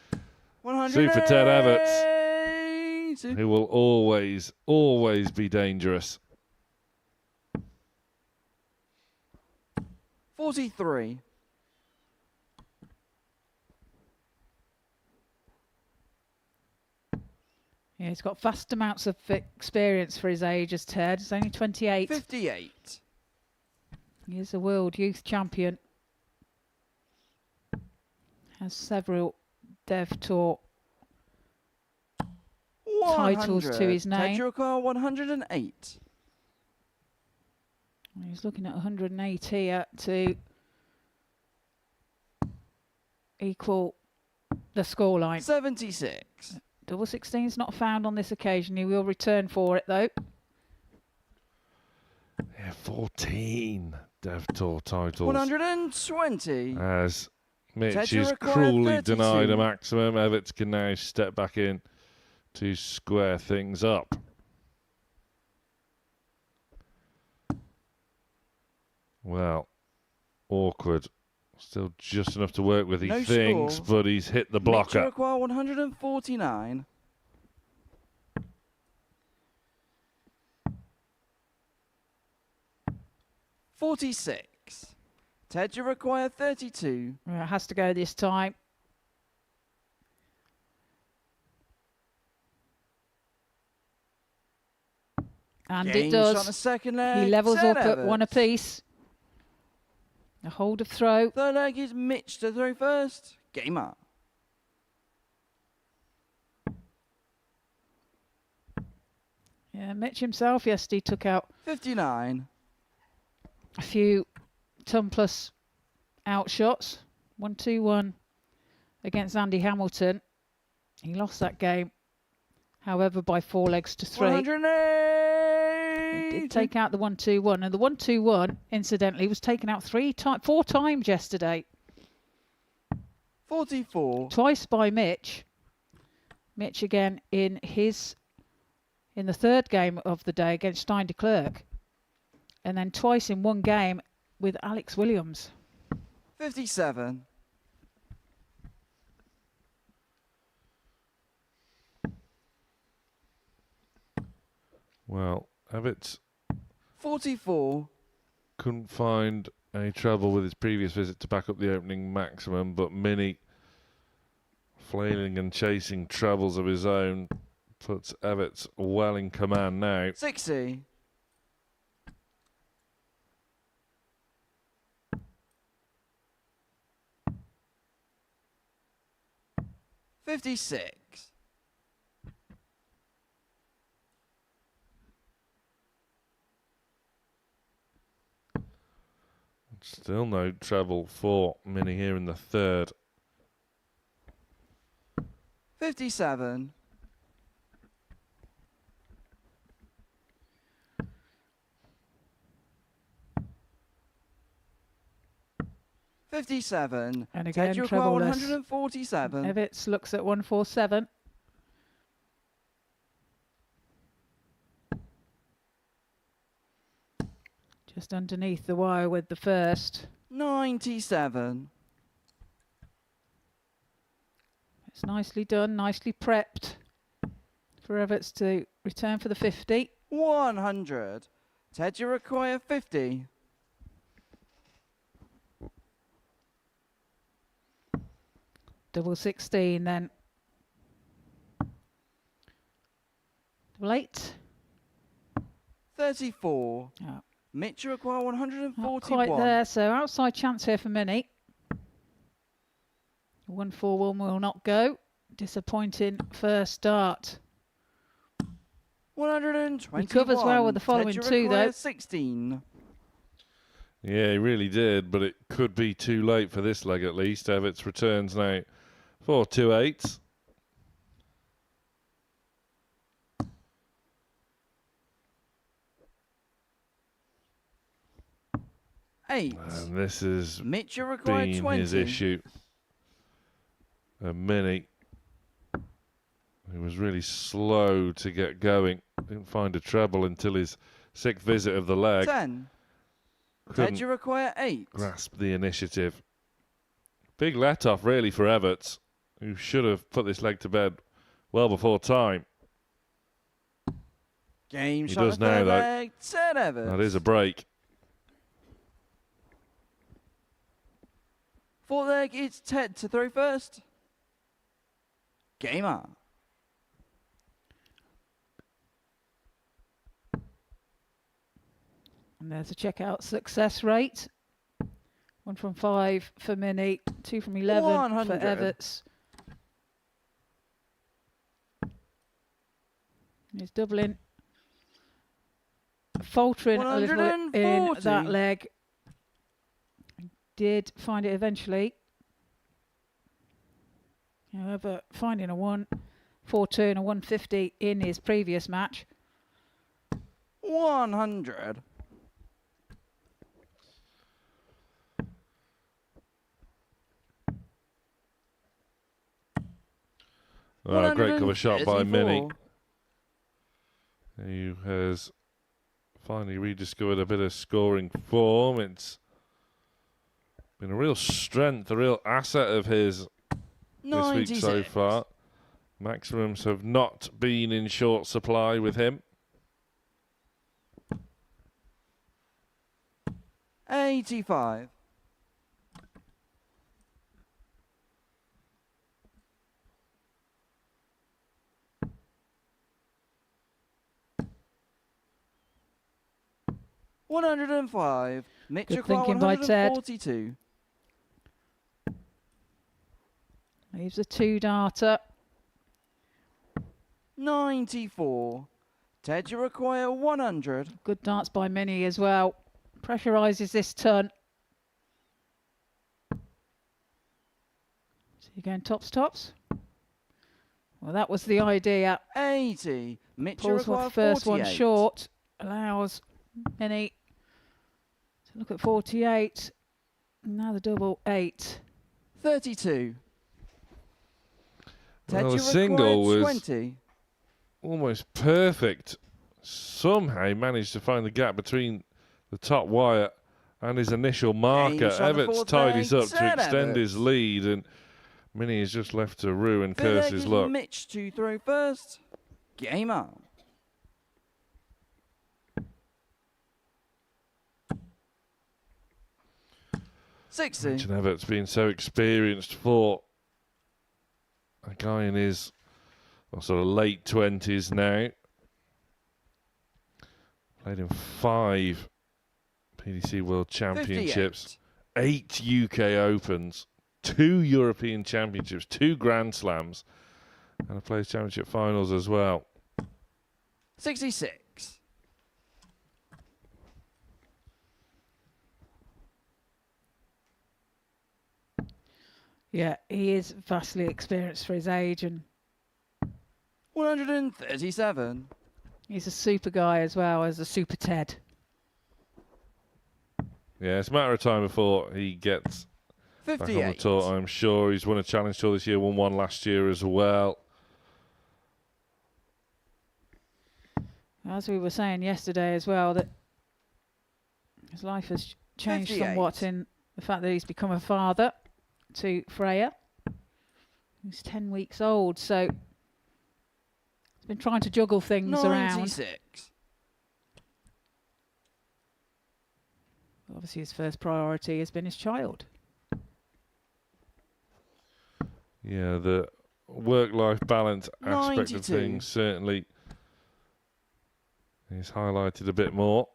S7: 100.
S1: Super Ted Everts, who will always be dangerous.
S7: 43.
S4: Yeah, he's got vast amounts of experience for his age as Ted. He's only 28.
S7: 58.
S4: He is a world youth champion. Has several Dev Tour titles to his name.
S7: Ted Yokar 108.
S4: He's looking at 108 here to equal the scoreline.
S7: 76.
S4: Double 16 is not found on this occasion. He will return for it though.
S1: Yeah, 14 Dev Tour titles.
S7: 120.
S1: As Mitch
S7: Ted,
S1: is
S7: you require
S1: cruelly
S7: 32.
S1: denied a maximum, Everts can now step back in to square things up. Well, awkward. Still just enough to work with, he
S7: No
S1: thinks,
S7: scores.
S1: but he's hit the
S7: Mitch
S1: blocker.
S7: Yokar 149. $46. Ted, you require 32.
S4: Well, it has to go this time. And
S7: Game
S4: it
S7: shot on the
S4: does.
S7: second leg.
S4: He levels
S7: Ted
S4: up at one
S7: Everts.
S4: apiece. A hold of throw.
S7: Third leg is Mitch to throw first. Game on.
S4: Yeah, Mitch himself yesterday took out
S7: 59.
S4: a few Tumpless outshots. 1-2-1 against Andy Hamilton. He lost that game, however, by 4 legs to 3.
S7: 108.
S4: He did take out the 1-2-1, and the 1-2-1, incidentally, was taken out 4 times yesterday.
S7: 44.
S4: Twice by Mitch. Mitch again in the third game of the day against Stein de Klerk. And then twice in one game with Alex Williams.
S7: 57.
S1: Well, Evans
S7: 44.
S1: couldn't find any trouble with his previous visit to back up the opening maximum, but Mini, flailing and chasing troubles of his own, puts Evans well in command now.
S7: 60. $56.
S1: Still no trouble for Mini here in the third.
S7: 57. $57.
S4: And again,
S7: Ted, you require
S4: treble-less.
S7: 147.
S4: Evans looks at 147. Just underneath the wire with the first.
S7: 97.
S4: It's nicely done, nicely prepped for Evans to return for the 50.
S7: 100. Ted, you require 50.
S4: Double 16 then. Double 8.
S7: 34.
S4: Oh,
S7: Mitch, you require 141.
S4: not quite there, so outside chance here for Mini. 141 will not go. Disappointing first start.
S7: 121.
S4: He covers well with the following
S7: Ted, you
S4: two,
S7: require
S4: though.
S7: 16.
S1: Yeah, he really did, but it could be too late for this leg at least. Evans returns now for 2-8.
S7: Eight.
S1: And this has
S7: Mitch, you require
S1: been
S7: 20.
S1: his issue. Mini, he was really slow to get going. Didn't find a treble until his sixth visit of the leg.
S7: 10. Ted,
S1: Couldn't
S7: you require 8.
S1: grasp the initiative. Big let-off really for Everts, who should have put this leg to bed well before time.
S7: Game
S1: He
S7: shot
S1: does
S7: the third
S1: now, though.
S7: leg. Ted Evans.
S1: That is a break.
S7: Fourth leg, it's Ted to throw first. Game on.
S4: And there's a checkout success rate. 1 from 5 for Mini, 2 from 11 for
S7: 100.
S4: Everts. He's doubling. Faltering a little in
S7: 140.
S4: that leg. Did find it eventually. However, finding a 142 and a 150 in his previous match.
S7: 100.
S1: Great cover shot by Mini,
S7: 134.
S1: who has finally rediscovered a bit of scoring form. It's been a real strength, a real asset of his this week so
S7: 96.
S1: far. Maximums have not been in short supply with him.
S7: 85. $105. Mitch
S4: Good
S7: require
S4: thinking by Ted.
S7: 142.
S4: Leaves a 2-darter.
S7: 94. Ted, you require 100.
S4: Good darts by Mini as well. Pressurises this turn. So you're going tops. Well, that was the idea.
S7: 80. Mitch, you
S4: Pulls with
S7: require
S4: the first
S7: 48.
S4: one short. Allows Mini to look at 48. Now the double 8.
S7: 32. Ted,
S1: Well,
S7: you
S1: the single
S7: required
S1: was
S7: 20.
S1: almost perfect. Somehow he managed to find the gap between the top wire and his initial marker.
S7: Games on the
S1: Everts
S7: fourth
S1: tied
S7: leg,
S1: this up to
S7: Ted
S1: extend his
S7: Everts.
S1: lead, and Minnie is just left to rue and
S7: Fifth
S1: curse
S7: leg
S1: his
S7: is
S1: luck.
S7: Mitch to throw first. Game on.
S1: Imagine Everts being so experienced for a guy in his sort of late 20s now. Played in 5 PDC World Championships, 8 UK Opens, 2 European Championships, 2 Grand Slams, and a Players Championship finals as well.
S7: 66.
S4: Yeah, he is vastly experienced for his age, and
S7: 137.
S4: he's a super guy as well as a super Ted.
S1: Yeah, it's a matter of time before he gets back on the
S7: 58.
S1: tour, I'm sure. He's won a Challenge Tour this year, won one last year as well.
S4: As we were saying yesterday as well, that his life has changed
S7: 58.
S4: somewhat in the fact that he's become a father to Freya, who's 10 weeks old. So he's been trying to juggle things around.
S7: 96.
S4: Obviously, his first priority has been his child.
S1: Yeah, the work-life balance aspect
S7: 92.
S1: of things certainly is highlighted a bit more.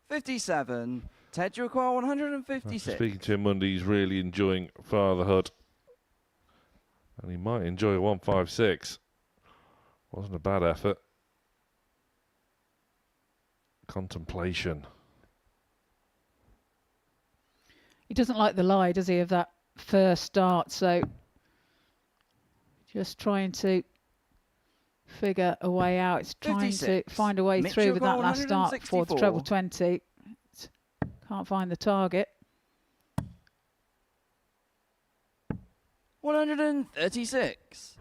S7: $57. Ted, you require
S1: After
S7: 156.
S1: speaking to him Monday, he's really enjoying fatherhood. And he might enjoy a 156. Wasn't a bad effort. Contemplation.
S4: He doesn't like the lie, does he, of that first start? So just trying to figure a way out. It's trying to
S7: 56.
S4: find a way
S7: Mitch,
S4: through
S7: you've
S4: with
S7: got
S4: that last start for the treble
S7: 164.
S4: 20. Can't find the target.
S7: 136.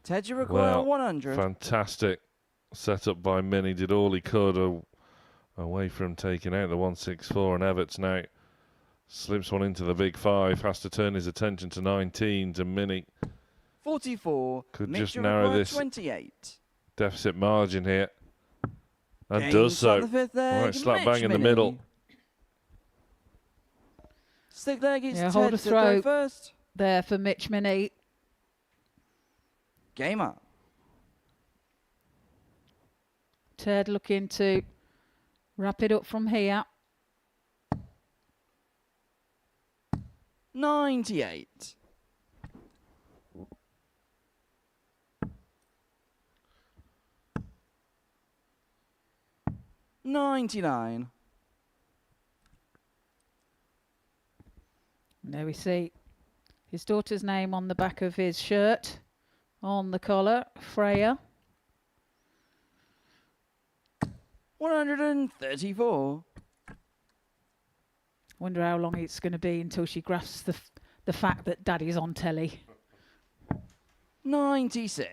S7: Ted, you require
S1: Well,
S7: 100.
S1: fantastic setup by Minnie. Did all he could away from taking out the 164, and Everts now slips one into the big 5. Has to turn his attention to 19s, and Minnie
S7: 44.
S1: could
S7: Mitch,
S1: just
S7: you
S1: narrow
S7: require
S1: this
S7: 28.
S1: deficit margin here. And
S7: Games
S1: does so.
S7: on the fifth leg,
S1: Right, slap
S7: Mitch
S1: bang in the
S7: Minnie.
S1: middle.
S7: Stick leg is
S4: Yeah, hold
S7: Ted
S4: a
S7: to throw
S4: throw.
S7: first.
S4: There for Mitch Minnie.
S7: Game up.
S4: Ted looking to wrap it up from here.
S7: 98. $99.
S4: And there we see his daughter's name on the back of his shirt, on the collar, Freya.
S7: 134.
S4: Wonder how long it's going to be until she grasps the fact that Daddy's on telly.
S7: 96.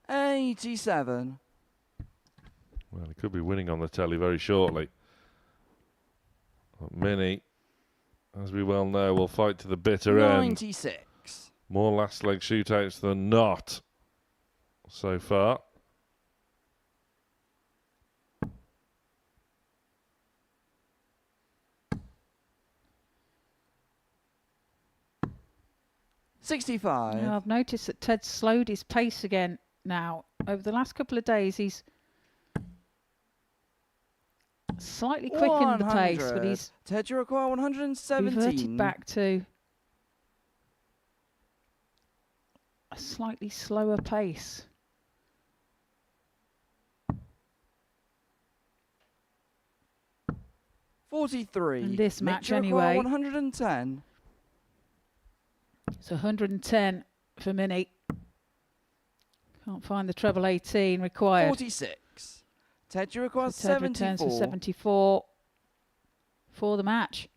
S7: $87.
S1: Well, he could be winning on the telly very shortly. But Minnie, as we well know, will fight to the bitter end.
S7: 96.
S1: More last leg shootouts than not so far.
S7: $65.
S4: I've noticed that Ted's slowed his pace again now. Over the last couple of days, he's slightly quickened the pace, but he's
S7: Ted, you require 117.
S4: reverted back to a slightly slower pace.
S7: 43.
S4: In this
S7: Mitch,
S4: match
S7: you require
S4: anyway.
S7: 110.
S4: It's 110 for Mini. Can't find the treble 18 required.
S7: 46. Ted, you require
S4: So Ted returns
S7: 74.
S4: for 74 for the match.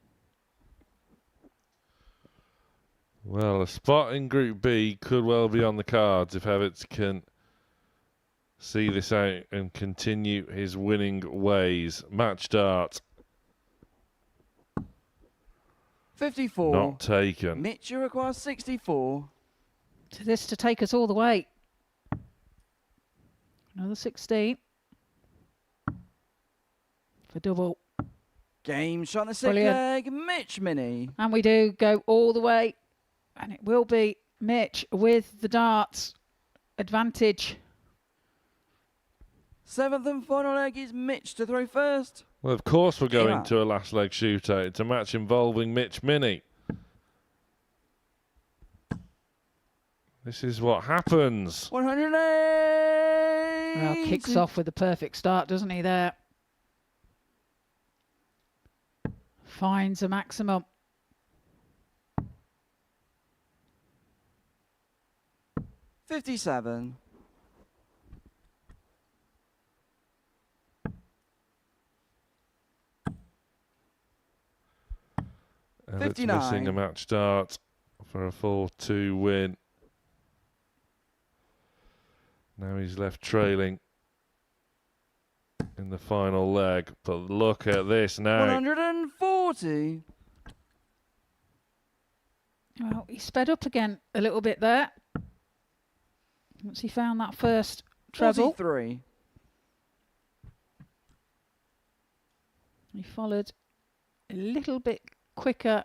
S1: Well, a spot in Group B could well be on the cards if Evarts can see this out and continue his winning ways. Match start.
S7: 54.
S1: Not taken.
S7: Mitch, you require 64.
S4: So this to take us all the way. Another 16 for double.
S7: Game shot on the sick
S4: Brilliant.
S7: leg. Mitch Mini.
S4: And we do go all the way. And it will be Mitch with the darts advantage.
S7: 7th and final leg is Mitch to throw first.
S1: Well, of course we're going
S7: Yeah.
S1: to a last leg shootout. It's a match involving Mitch Mini. This is what happens.
S7: 108.
S4: Well, kicks off with the perfect start, doesn't he, there? Finds a maximum.
S7: $57.
S1: And it's
S7: 59.
S1: missing a match start for a 4-2 win. Now he's left trailing in the final leg. But look at this now.
S7: 140.
S4: Well, he sped up again a little bit there. Once he found that first treble,
S7: 43.
S4: he followed a little bit quicker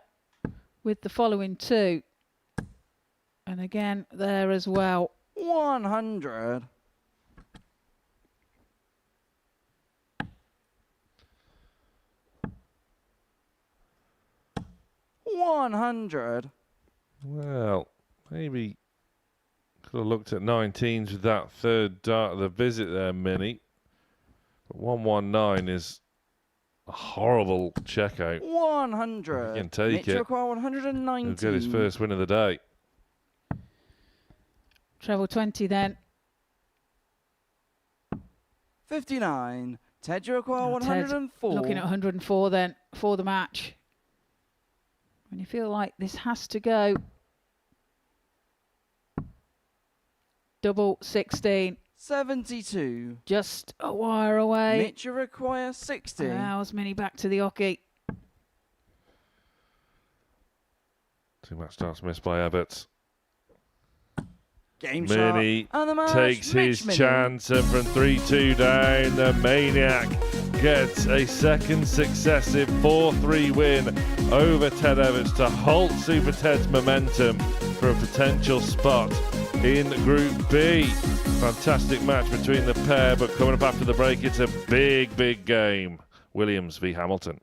S4: with the following two. And again, there as well.
S7: 100.
S1: Well, maybe could have looked at 19s with that third dart of the visit there, Mini. But 119 is a horrible checkout.
S7: 100.
S1: He can take
S7: Mitch
S1: it.
S7: require 190.
S1: He'll get his first win of the day.
S4: Treble 20 then.
S7: 59. Ted, you require
S4: Now Ted
S7: 104.
S4: looking at 104 then for the match. When you feel like this has to go. Double 16.
S7: 72.
S4: Just a wire away.
S7: Mitch, you require 60.
S4: Allows Mini back to the hockey.
S1: Two match starts missed by Evarts.
S7: Game
S1: Mini
S7: shot. And the match,
S1: takes
S7: Mitch
S1: his
S7: Mini.
S1: chance, and from 3-2 down, the Maniac gets a second successive 4-3 win over Ted Evarts to halt Super Ted's momentum for a potential spot in Group B. Fantastic match between the pair, but coming up after the break, it's a big, big game. Williams v Hamilton.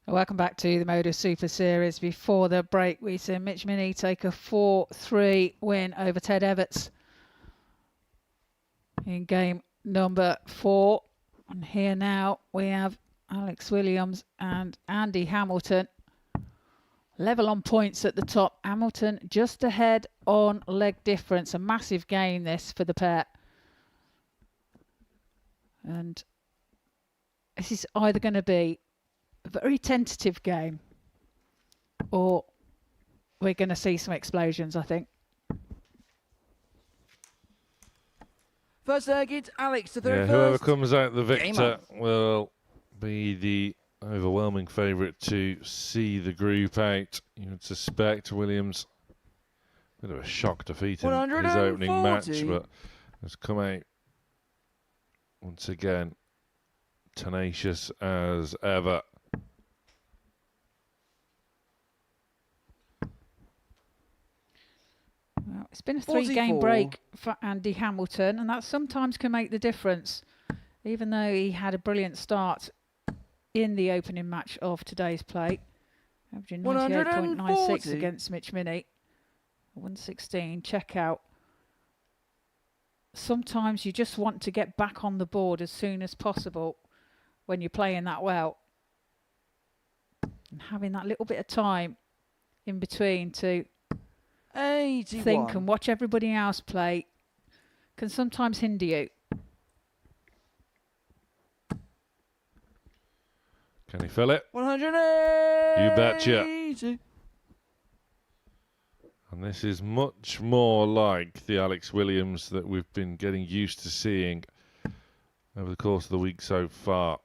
S4: Welcome back to the Modus Super Series. Before the break, we saw Mitch Minnie take a 4-3 win over Ted Everts in game number 4. And here now we have Alex Williams and Andy Hamilton level on points at the top. Hamilton just ahead on leg difference. A massive gain this for the pair. And this is either going to be a very tentative game or we're going to see some explosions, I think.
S7: First leg, it's Alex to throw first.
S1: Whoever comes out the
S7: Game
S1: victor
S7: on.
S1: will be the overwhelming favourite to see the group out. You would suspect Williams, a bit of a shock defeat in his opening match,
S7: 140.
S1: but has come out once again tenacious as ever.
S4: Well, it's been a
S7: 44.
S4: 3-game break for Andy Hamilton, and that sometimes can make the difference. Even though he had a brilliant start in the opening match of today's play, averaging 98.96 against Mitch Minnie, 116. Check out. Sometimes you just want to get back on the board as soon as possible when you're playing that well, and having that little bit of time in between to
S7: 81.
S4: think and watch everybody else play can sometimes hinder you.
S1: Can he fill it?
S7: 180.
S1: You betcha. And this is much more like the Alex Williams that we've been getting used to seeing over the course of the week so far.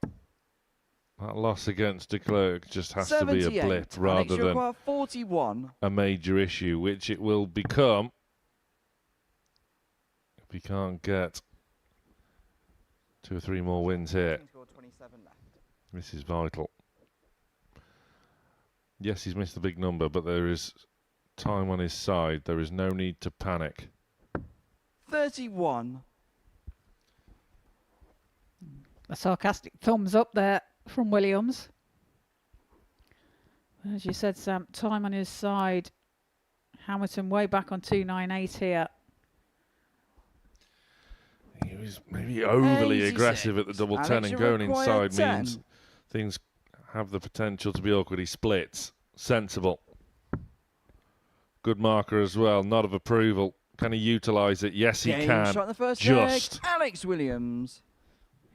S1: That loss against de Klerk just has to be a blip rather than
S7: 41.
S1: a major issue, which it will become if we can't get 2 or 3 more wins here. This is vital. Yes, he's missed the big number, but there is time on his side. There is no need to panic.
S7: 31.
S4: A sarcastic thumbs up there from Williams. As you said, Sam, time on his side. Hamilton way back on 298 here.
S1: He was maybe overly
S7: 86.
S1: aggressive at the double 10,
S7: Alex,
S1: and
S7: you
S1: going
S7: require
S1: inside
S7: 10.
S1: means things have the potential to be awkward. He splits. Sensible. Good marker as well. Nod of approval. Can he utilise it? Yes, he
S7: Game
S1: can.
S7: shot in the first
S1: Just.
S7: leg, Alex Williams.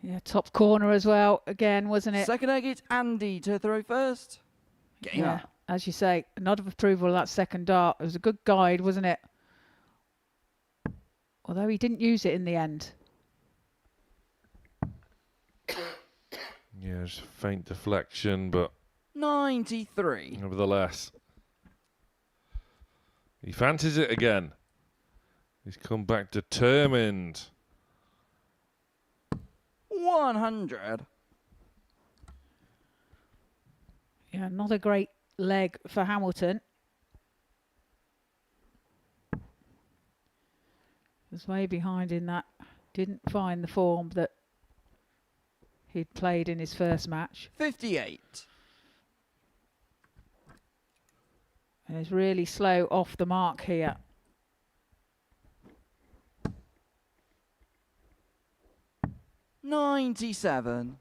S4: Yeah, top corner as well, again, wasn't it?
S7: Second leg, it's Andy to throw first. Game
S4: Yeah,
S7: up.
S4: as you say, a nod of approval of that second dart. It was a good guide, wasn't it? Although he didn't use it in the end.
S1: Yeah, just faint deflection, but
S7: 93.
S1: nevertheless, he fancies it again. He's come back determined.
S7: 100.
S4: Yeah, not a great leg for Hamilton. Was way behind in that. Didn't find the form that he'd played in his first match.
S7: 58.
S4: And is really slow off the mark here.
S7: $97.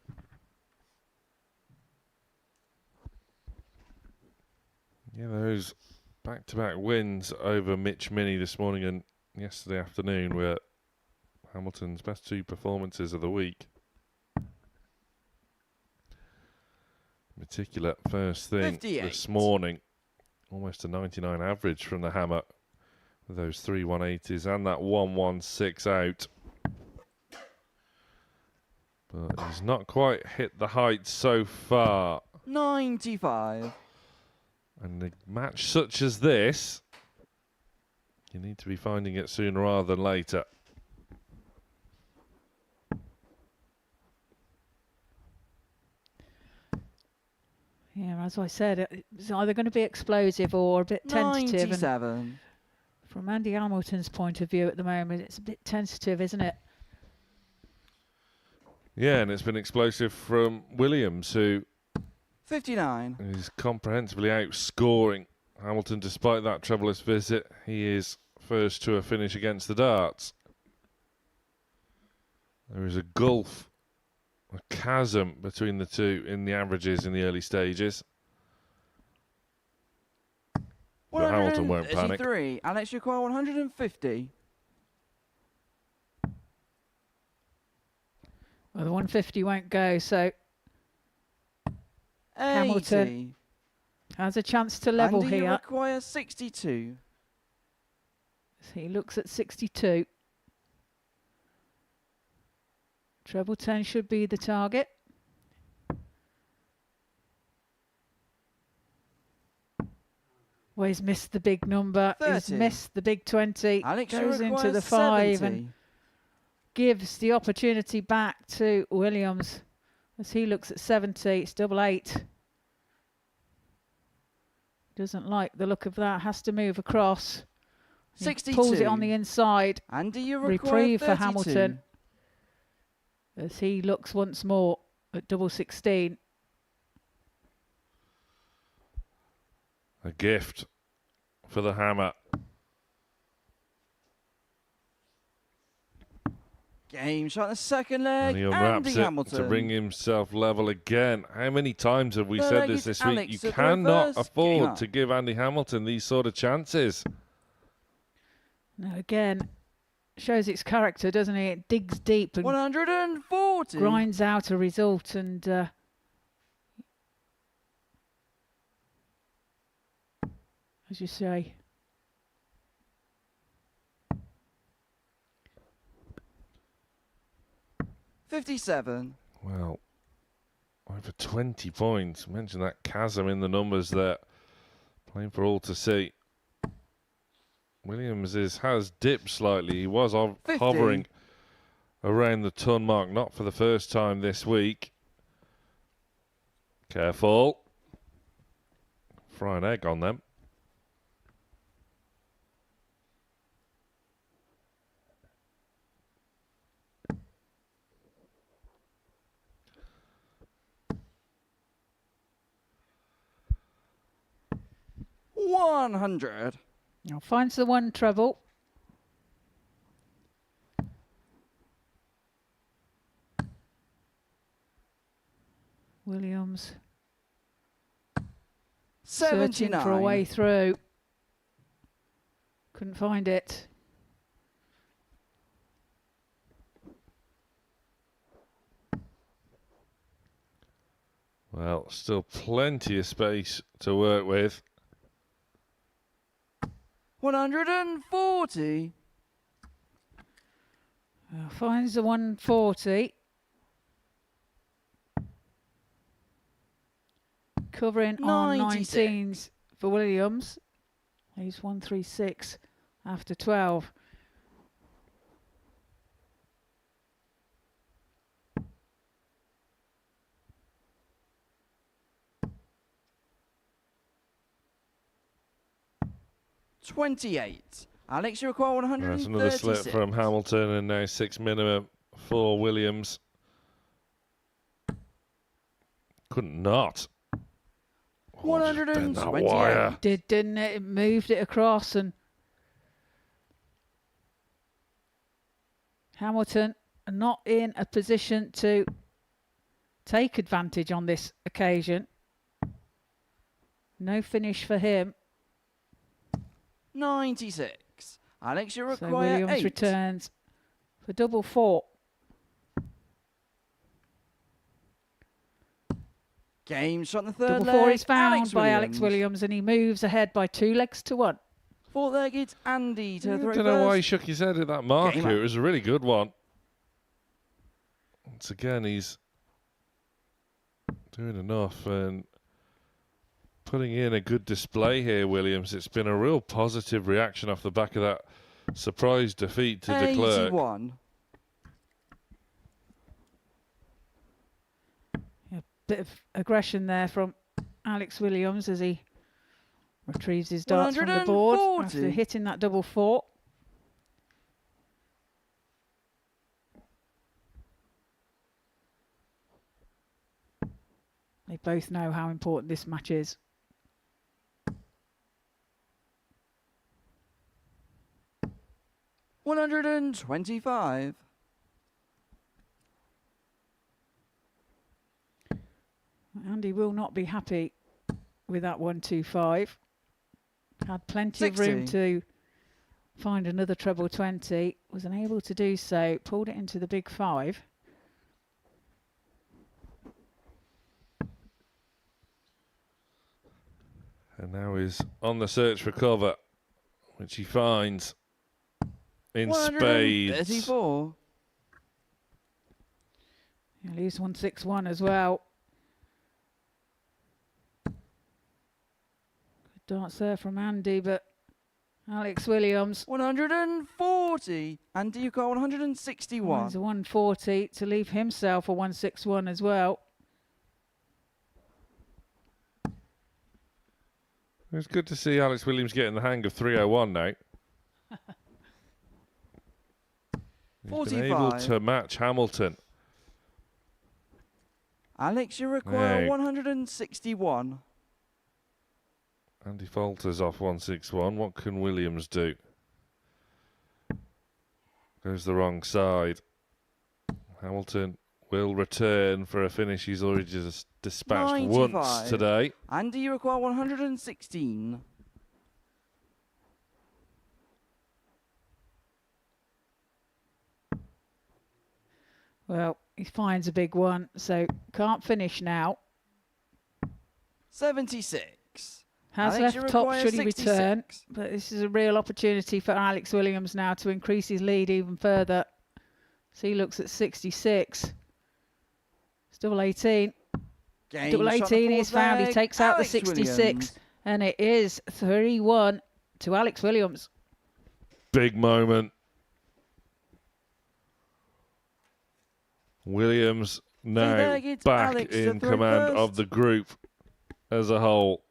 S1: Yeah, those back-to-back wins over Mitch Minnie this morning and yesterday afternoon were Hamilton's best 2 performances of the week. In particular, first thing
S7: 58.
S1: this morning, almost a 99 average from the hammer with those 3 180s and that 116 out. But he's not quite hit the heights so far.
S7: 95.
S1: And a match such as this, you need to be finding it sooner rather than later.
S4: Yeah, as I said, it's either going to be explosive or a bit tentative. And
S7: 97.
S4: from Andy Hamilton's point of view at the moment, it's a bit tentative, isn't it?
S1: Yeah, and it's been explosive from Williams, who
S7: 59.
S1: He's comprehensively outscoring Hamilton despite that troublous visit. He is first to a finish against the darts. There is a gulf, a chasm between the two in the averages in the early stages. But Hamilton won't panic.
S7: 133. Alex, you require 150.
S4: Well, the 150 won't go, so Hamilton
S7: 80.
S4: has a chance to level
S7: Andy, you
S4: here.
S7: require 62.
S4: So he looks at 62. Treble 10 should be the target. Well, he's missed the big number.
S7: 30.
S4: He's missed the big 20.
S7: Alex, you
S4: Goes into
S7: require
S4: the 5
S7: 70.
S4: and gives the opportunity back to Williams as he looks at 70. It's double 8. Doesn't like the look of that. Has to move across. He
S7: 62.
S4: pulls it on the inside.
S7: Andy, you require
S4: Reprieve
S7: 32.
S4: for Hamilton as he looks once more at double 16.
S1: A gift for the hammer.
S7: Game shot in the second leg.
S1: And he unwraps
S7: Andy
S1: it
S7: Hamilton.
S1: to bring himself level again. How many times have we
S7: Third
S1: said
S7: leg
S1: this
S7: is
S1: week?
S7: Alex
S1: You
S7: to the
S1: cannot
S7: reverse. Game
S1: afford
S7: up.
S1: to give Andy Hamilton these sort of chances.
S4: Now again, shows its character, doesn't it? It digs deep and
S7: 140.
S4: grinds out a result, and as you say,
S7: $57.
S1: Well, over 20 points. Mention that chasm in the numbers there. Playing for all to see. Williams has dipped slightly. He was
S7: 50.
S1: hovering around the ton mark, not for the first time this week. Careful. Fry an egg on them.
S7: $100.
S4: now finds the one treble. Williams searching for a
S7: 79.
S4: way through. Couldn't find it.
S1: Well, still plenty of space to work with.
S7: 140.
S4: Finds the 140. Covering on
S7: 96.
S4: 19s for Williams. He's 136 after 12.
S7: $28. Alex, you require
S1: That's another slip
S7: 136.
S1: from Hamilton, and now 6 minimum for Williams. Couldn't not. Oh, just bend that
S7: 128.
S1: wire.
S4: Didn't it? It moved it across, and Hamilton not in a position to take advantage on this occasion. No finish for him.
S7: 96. Alex, you
S4: So
S7: require
S4: Williams
S7: 8.
S4: returns for double 4.
S7: Game shot in the third
S4: Double
S7: leg.
S4: 4 is found
S7: Alex
S4: by Alex Williams, and he moves ahead by 2 legs to 1.
S7: Fourth leg, it's Andy to
S1: I
S7: the
S1: don't know why he
S7: reverse.
S1: shook his head at that marker.
S7: Game up.
S1: It was a really good one. Once again, he's doing enough and putting in a good display here, Williams. It's been a real positive reaction off the back of that surprise defeat to de Klerk.
S7: 81.
S4: Bit of aggression there from Alex Williams as he retrieves his darts from the board
S7: 140.
S4: after hitting that double 4. They both know how important this match is.
S7: $125.
S4: Andy will not be happy with that 125. Had plenty
S7: 60.
S4: of room to find another treble 20. Was unable to do so. Pulled it into the big 5.
S1: And now he's on the search for cover, which he finds in spades.
S7: 134.
S4: He'll lose 161 as well. Good darts there from Andy, but Alex Williams
S7: 140. Andy, you got 161.
S4: finds a 140 to leave himself a 161 as well.
S1: It's good to see Alex Williams getting the hang of 301 now. He's been able
S7: 45.
S1: to match Hamilton.
S7: Alex, you require
S1: Hey.
S7: 161.
S1: Andy falters off 161. What can Williams do? Goes the wrong side. Hamilton will return for a finish he's already just dispatched
S7: 95.
S1: once today.
S7: Andy, you require 116.
S4: Well, he finds a big one, so can't finish now.
S7: 76.
S4: Has
S7: Alex, you
S4: left top
S7: require
S4: should he
S7: 66.
S4: return, but this is a real opportunity for Alex Williams now to increase his lead even further. So he looks at 66. It's double 18.
S7: Game
S4: Double
S7: shot
S4: 18
S7: the
S4: is
S7: fourth
S4: found. He
S7: leg.
S4: takes out
S7: Alex
S4: the 66,
S7: Williams.
S4: and it is 3-1 to Alex Williams.
S1: Big moment. Williams now
S7: leg, it's
S1: back
S7: Alex to
S1: in
S7: throw
S1: command
S7: first.
S1: of the group as a whole.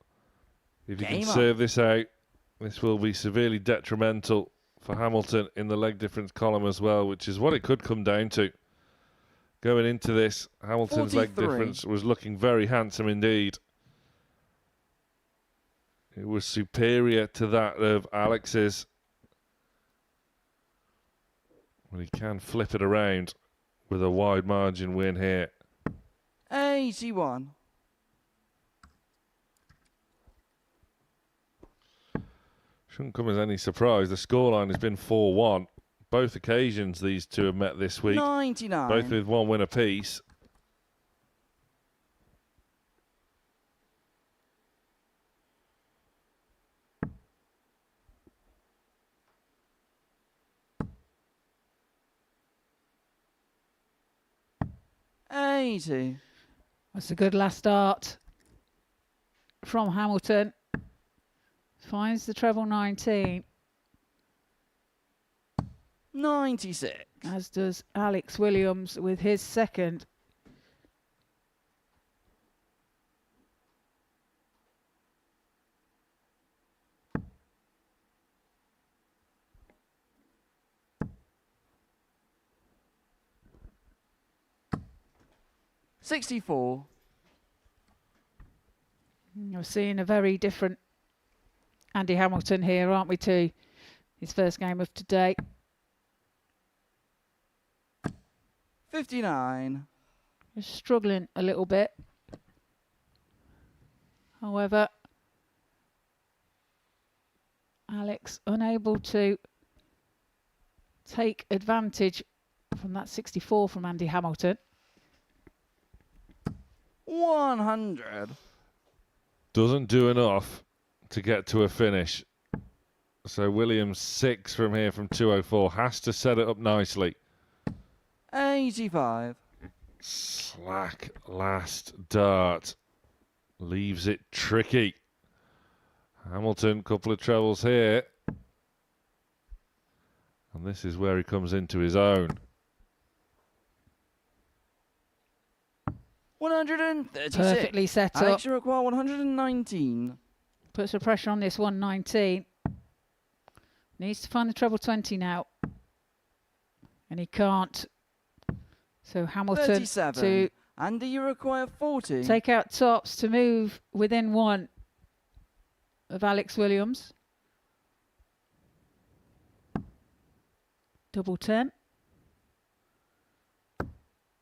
S1: If he can
S7: Game up.
S1: serve this out, this will be severely detrimental for Hamilton in the leg difference column as well, which is what it could come down to. Going into this, Hamilton's leg
S7: 43.
S1: difference was looking very handsome indeed. It was superior to that of Alex's. Well, he can flip it around with a wide margin win here.
S7: 81.
S1: Shouldn't come as any surprise. The scoreline has been 4-1. Both occasions these two have met this week,
S7: 99.
S1: both with one win apiece.
S7: $80.
S4: That's a good last start from Hamilton. Finds the treble 19,
S7: 96.
S4: as does Alex Williams with his second.
S7: $64.
S4: We're seeing a very different Andy Hamilton here, aren't we, to his first game of today.
S7: 59.
S4: Just struggling a little bit. However, Alex unable to take advantage from that 64 from Andy Hamilton.
S7: 100.
S1: Doesn't do enough to get to a finish. So Williams 6 from here from 204 has to set it up nicely.
S7: 85.
S1: Slack last dart. Leaves it tricky. Hamilton, couple of trebles here. And this is where he comes into his own.
S7: 136.
S4: Perfectly set up.
S7: Alex, you require 119.
S4: Puts the pressure on this 119. Needs to find the treble 20 now. And he can't. So Hamilton
S7: 37.
S4: to
S7: Andy, you require 40.
S4: Take out tops to move within 1 of Alex Williams. Double 10.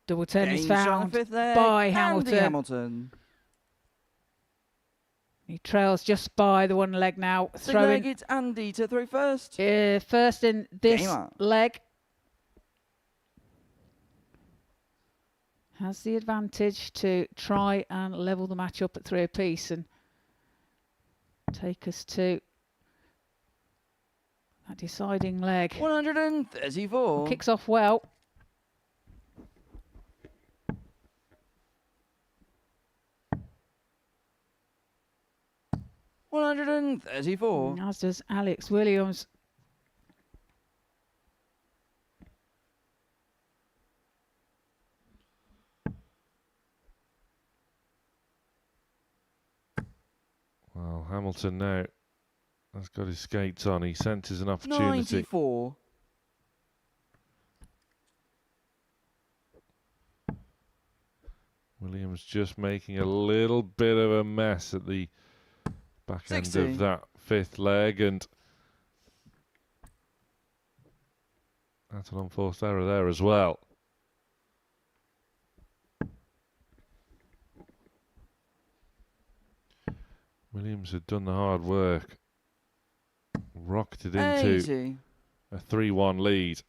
S4: Double 10 is
S7: Gains shot on
S4: found
S7: the 5th leg.
S4: by
S7: Andy
S4: Hamilton.
S7: Hamilton.
S4: He trails just by the 1 leg now.
S7: 6th leg, it's Andy to throw first.
S4: First in this
S7: Game up.
S4: leg. Has the advantage to try and level the match up at 3 apiece and take us to that deciding leg.
S7: 134.
S4: Kicks off well.
S7: $134.
S4: As does Alex Williams.
S1: Well, Hamilton now has got his skates on. He senses an opportunity.
S7: 94.
S1: Williams just making a little bit of a mess at the back
S7: 60.
S1: end of that 5th leg, and that's an unforced error there as well. Williams had done the hard work, rocked it into
S7: 80.
S1: a 3-1 lead.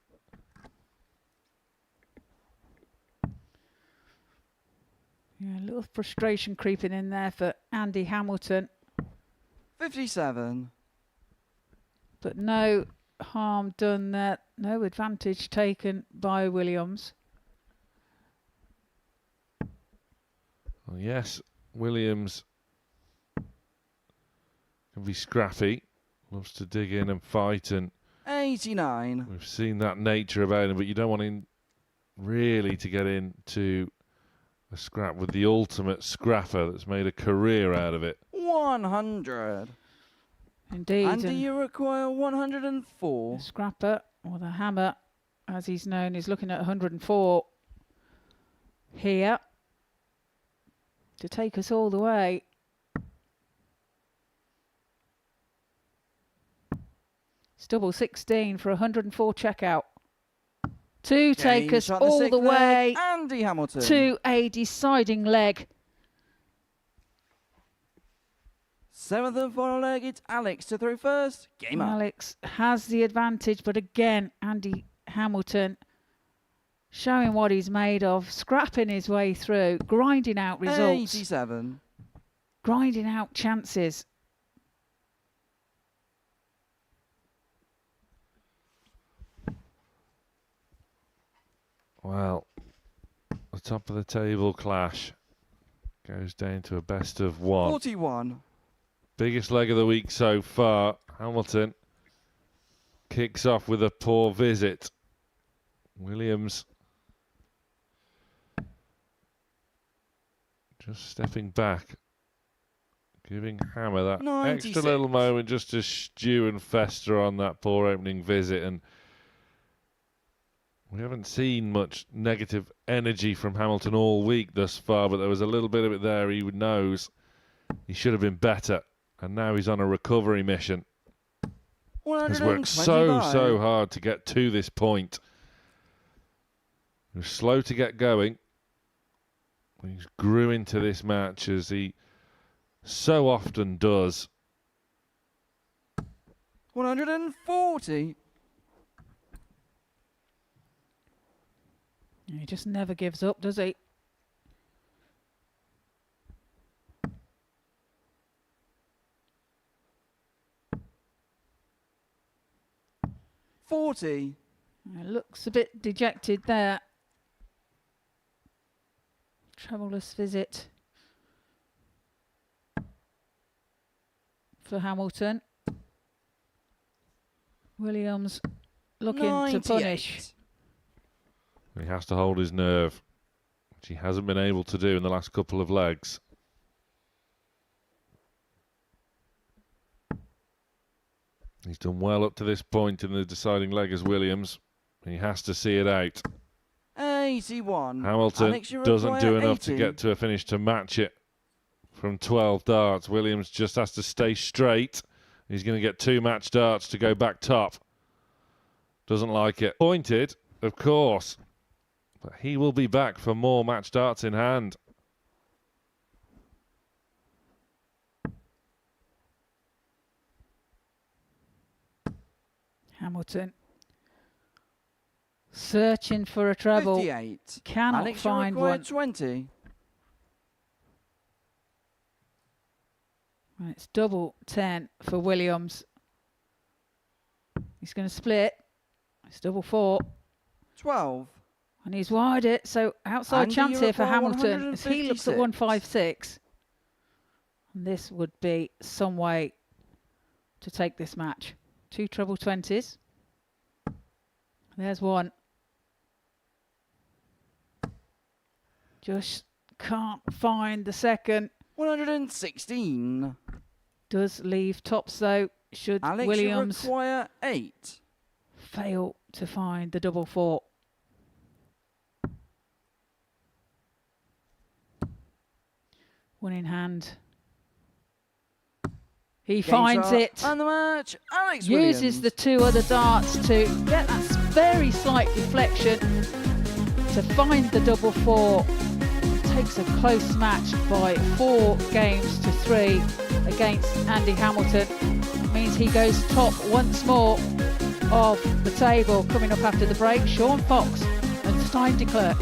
S4: Yeah, a little frustration creeping in there for Andy Hamilton,
S7: 57.
S4: but no harm done there. No advantage taken by Williams.
S1: Well, yes, Williams can be scrappy, loves to dig in and fight, and
S7: 89.
S1: we've seen that nature about him, but you don't want him really to get into a scrap with the ultimate scrapper that's made a career out of it.
S7: 100.
S4: Indeed.
S7: Andy,
S4: and
S7: you require 104.
S4: the scrapper, or the hammer, as he's known, is looking at 104 here to take us all the way. It's double 16 for 104 checkout. To take
S7: Gains
S4: us
S7: shot
S4: all
S7: the
S4: the
S7: 6th leg.
S4: way
S7: Andy Hamilton.
S4: to a deciding leg.
S7: 7th and final leg, it's Alex to throw first. Game up.
S4: Alex has the advantage, but again, Andy Hamilton showing what he's made of, scrapping his way through, grinding out results,
S7: 87.
S4: grinding out chances.
S1: Well, the top of the table clash goes down to a best of 1.
S7: 41.
S1: Biggest leg of the week so far. Hamilton kicks off with a poor visit. Williams just stepping back, giving Hammer that
S7: 96.
S1: extra little moment just to stew and fester on that poor opening visit. And we haven't seen much negative energy from Hamilton all week thus far, but there was a little bit of it there. He knows he should have been better, and now he's on a recovery mission. He's worked so hard to get to this point. He was slow to get going. He grew into this match as he so often does.
S7: 140.
S4: He just never gives up, does he?
S7: $40.
S4: It looks a bit dejected there. Tremulous visit for Hamilton. Williams looking
S7: 98.
S4: to punish.
S1: He has to hold his nerve, which he hasn't been able to do in the last couple of legs. He's done well up to this point in the deciding leg as Williams. He has to see it out.
S7: 181.
S1: Hamilton
S7: Alex, you
S1: doesn't do
S7: require
S1: enough to
S7: 80.
S1: get to a finish to match it from 12 darts. Williams just has to stay straight. He's going to get 2 match darts to go back top. Doesn't like it. Pointed, of course. But he will be back for more match darts in hand.
S4: Hamilton searching for a treble.
S7: 58.
S4: Cannot
S7: Alex,
S4: find
S7: you require
S4: one.
S7: 20.
S4: And it's double 10 for Williams. He's going to split. It's double 4.
S7: 12.
S4: And he's wide it. So outside
S7: Andy,
S4: chance
S7: you
S4: here for
S7: require
S4: Hamilton. As he looks at
S7: 156.
S4: 156. And this would be some way to take this match. 2 treble 20s. There's one. Just can't find the second.
S7: 116.
S4: Does leave tops though. Should
S7: Alex,
S4: Williams
S7: you require 8.
S4: fail to find the double 4. One in hand. He
S7: Game
S4: finds
S7: shot.
S4: it.
S7: And the match, Alex
S4: Uses
S7: Williams.
S4: the 2 other darts to get that very slight deflection to find the double 4. Takes a close match by 4 games to 3 against Andy Hamilton. Means he goes top once more of the table. Coming up after the break, Sean Fox and Stein de Klerk.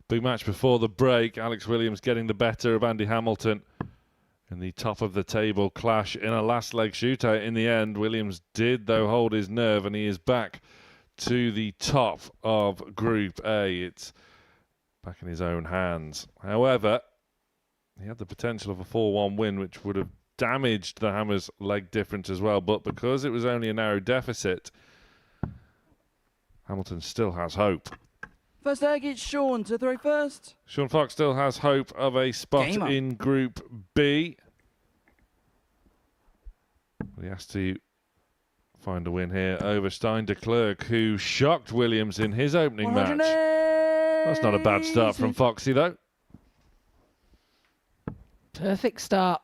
S1: Big match before the break. Alex Williams getting the better of Andy Hamilton in the top of the table clash in a last leg shootout. In the end, Williams did, though, hold his nerve, and he is back to the top of Group A. It's back in his own hands. However, he had the potential of a 4-1 win, which would have damaged the Hammers' leg difference as well. But because it was only a narrow deficit, Hamilton still has hope.
S7: First leg, it's Sean to throw first.
S1: Sean Fox still has hope of a spot
S7: Game on.
S1: in Group B. He has to find a win here over Stein de Klerk, who shocked Williams in his opening match. That's not a bad start from Foxy, though.
S4: Perfect start.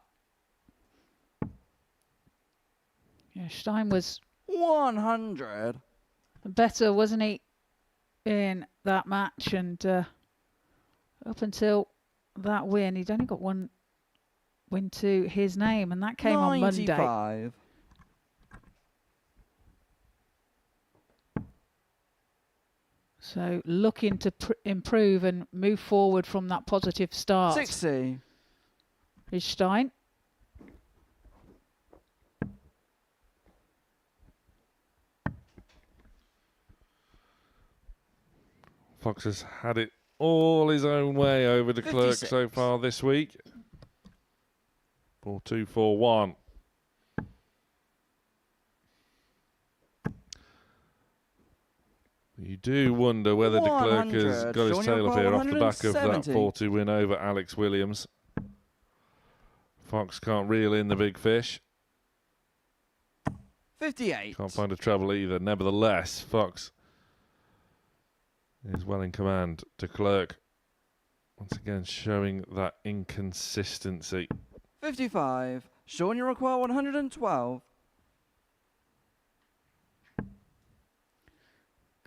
S4: Yeah, Stein was
S7: 100.
S4: better, wasn't he, in that match? And up until that win, he'd only got one win to his name, and that came on Monday.
S7: 95.
S4: So looking to improve and move forward from that positive start.
S7: 60.
S4: Is Stein.
S1: Fox has had it all his own way over de Klerk
S7: 56.
S1: so far this week. 4-2, 4-1. You do wonder whether de Klerk has
S7: 100.
S1: got his
S7: Sean,
S1: tail
S7: you're
S1: up here off the back of that
S7: 170.
S1: 4-2 win over Alex Williams. Fox can't reel in the big fish.
S7: 58.
S1: Can't find a treble either. Nevertheless, Fox is well in command. De Klerk once again showing that inconsistency.
S7: 55. Sean, you require 112.
S4: Can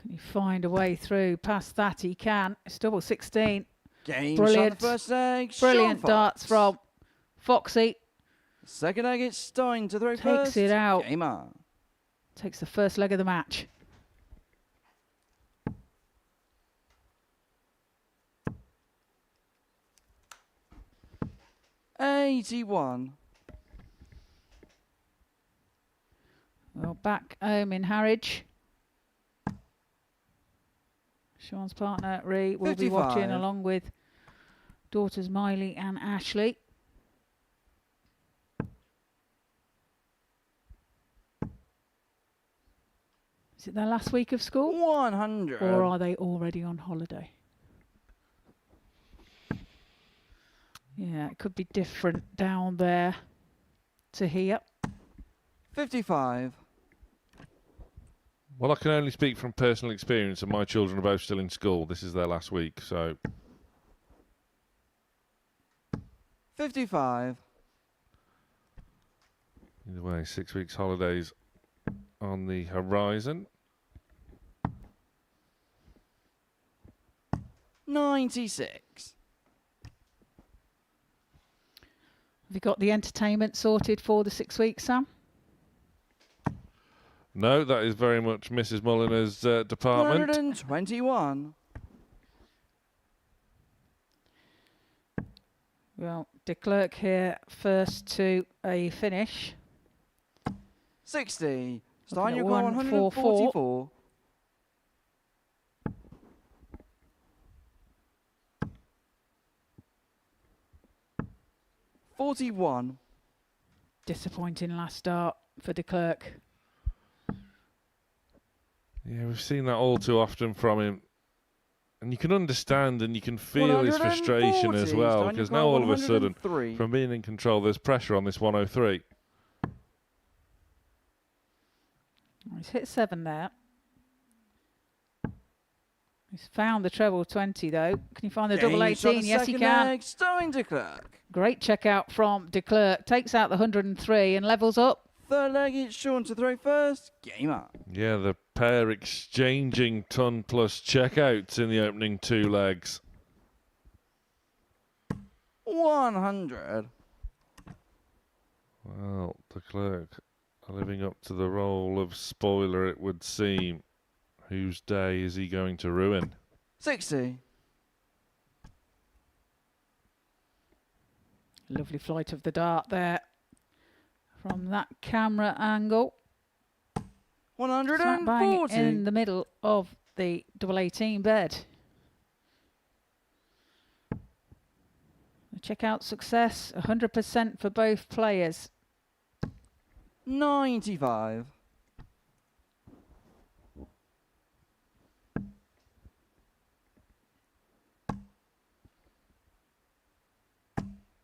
S4: he find a way through? Past that he can. It's double 16.
S7: Game
S4: Brilliant.
S7: shot the first leg.
S4: Brilliant
S7: Sean
S4: darts
S7: Fox.
S4: from Foxy.
S7: Second leg, it's Stein to throw
S4: Takes
S7: first.
S4: it out.
S7: Game on.
S4: Takes the first leg of the match.
S7: $81.
S4: Well, back home in Harwich. Sean's partner, Ree, will be watching
S7: 55.
S4: along with daughters Miley and Ashley. Is it their last week of school?
S7: 100.
S4: Or are they already on holiday? Yeah, it could be different down there to here.
S7: 55.
S1: Well, I can only speak from personal experience, and my children are both still in school. This is their last week, so
S7: 55.
S1: either way, 6 weeks holidays on the horizon.
S7: 96.
S4: Have you got the entertainment sorted for the 6 weeks, Sam?
S1: No, that is very much Mrs. Mulliner's department.
S7: 121.
S4: Well, de Klerk here first to a finish.
S7: 60.
S4: Looking
S7: Stein,
S4: at
S7: you got 144. 41.
S4: Disappointing last start for de Klerk.
S1: Yeah, we've seen that all too often from him. And you can understand and you can feel his frustration as
S7: 140.
S1: well,
S7: Stein, you
S1: because
S7: got
S1: now all of a sudden,
S7: 103.
S1: from being in control, there's pressure on this 103.
S4: He's hit 7 there. He's found the treble 20 though. Can you find the double
S7: Game shot
S4: 18?
S7: the
S4: Yes, he
S7: second
S4: can.
S7: leg. Stein de Klerk.
S4: Great check out from de Klerk. Takes out the 103 and levels up.
S7: Third leg, it's Sean to throw first. Game on.
S1: Yeah, the pair exchanging ton plus checkouts in the opening 2 legs.
S7: 100.
S1: Well, de Klerk living up to the role of spoiler, it would seem. Whose day is he going to ruin?
S7: 60.
S4: Lovely flight of the dart there from that camera angle. Slap bang
S7: 140.
S4: in the middle of the double 18 bed. The checkout success, 100% for both players.
S7: 95.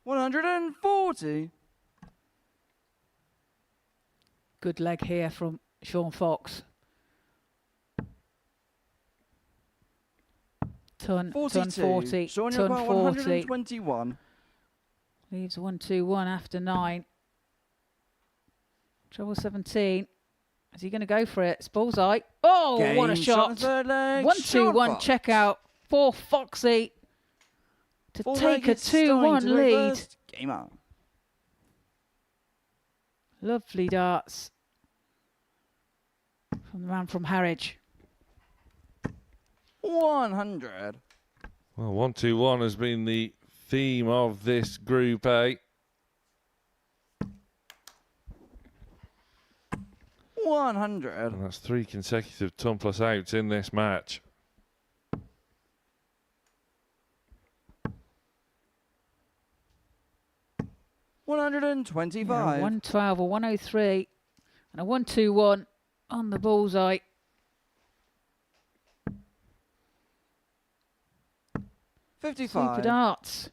S7: $140.
S4: Good leg here from Sean Fox. Ton 40,
S7: Sean,
S4: ton
S7: you're about
S4: 40.
S7: 121.
S4: Leaves 1-2-1 after 9. Treble 17. Is he going to go for it? It's bullseye. Oh, what a
S7: Game
S4: shot.
S7: third leg.
S4: 1-2-1
S7: Fox.
S4: checkout for Foxy to
S7: Full
S4: take
S7: leg,
S4: a
S7: it's starting
S4: 2-1
S7: to
S4: lead.
S7: reverse. Game on.
S4: Lovely darts from the man from Harwich.
S7: 100.
S1: Well, 1-2-1 has been the theme of this Group A.
S7: 100.
S1: And that's 3 consecutive ton plus outs in this match.
S7: $125.
S4: 112 or 103 and a 1-2-1 on the bullseye.
S7: 55.
S4: Super darts.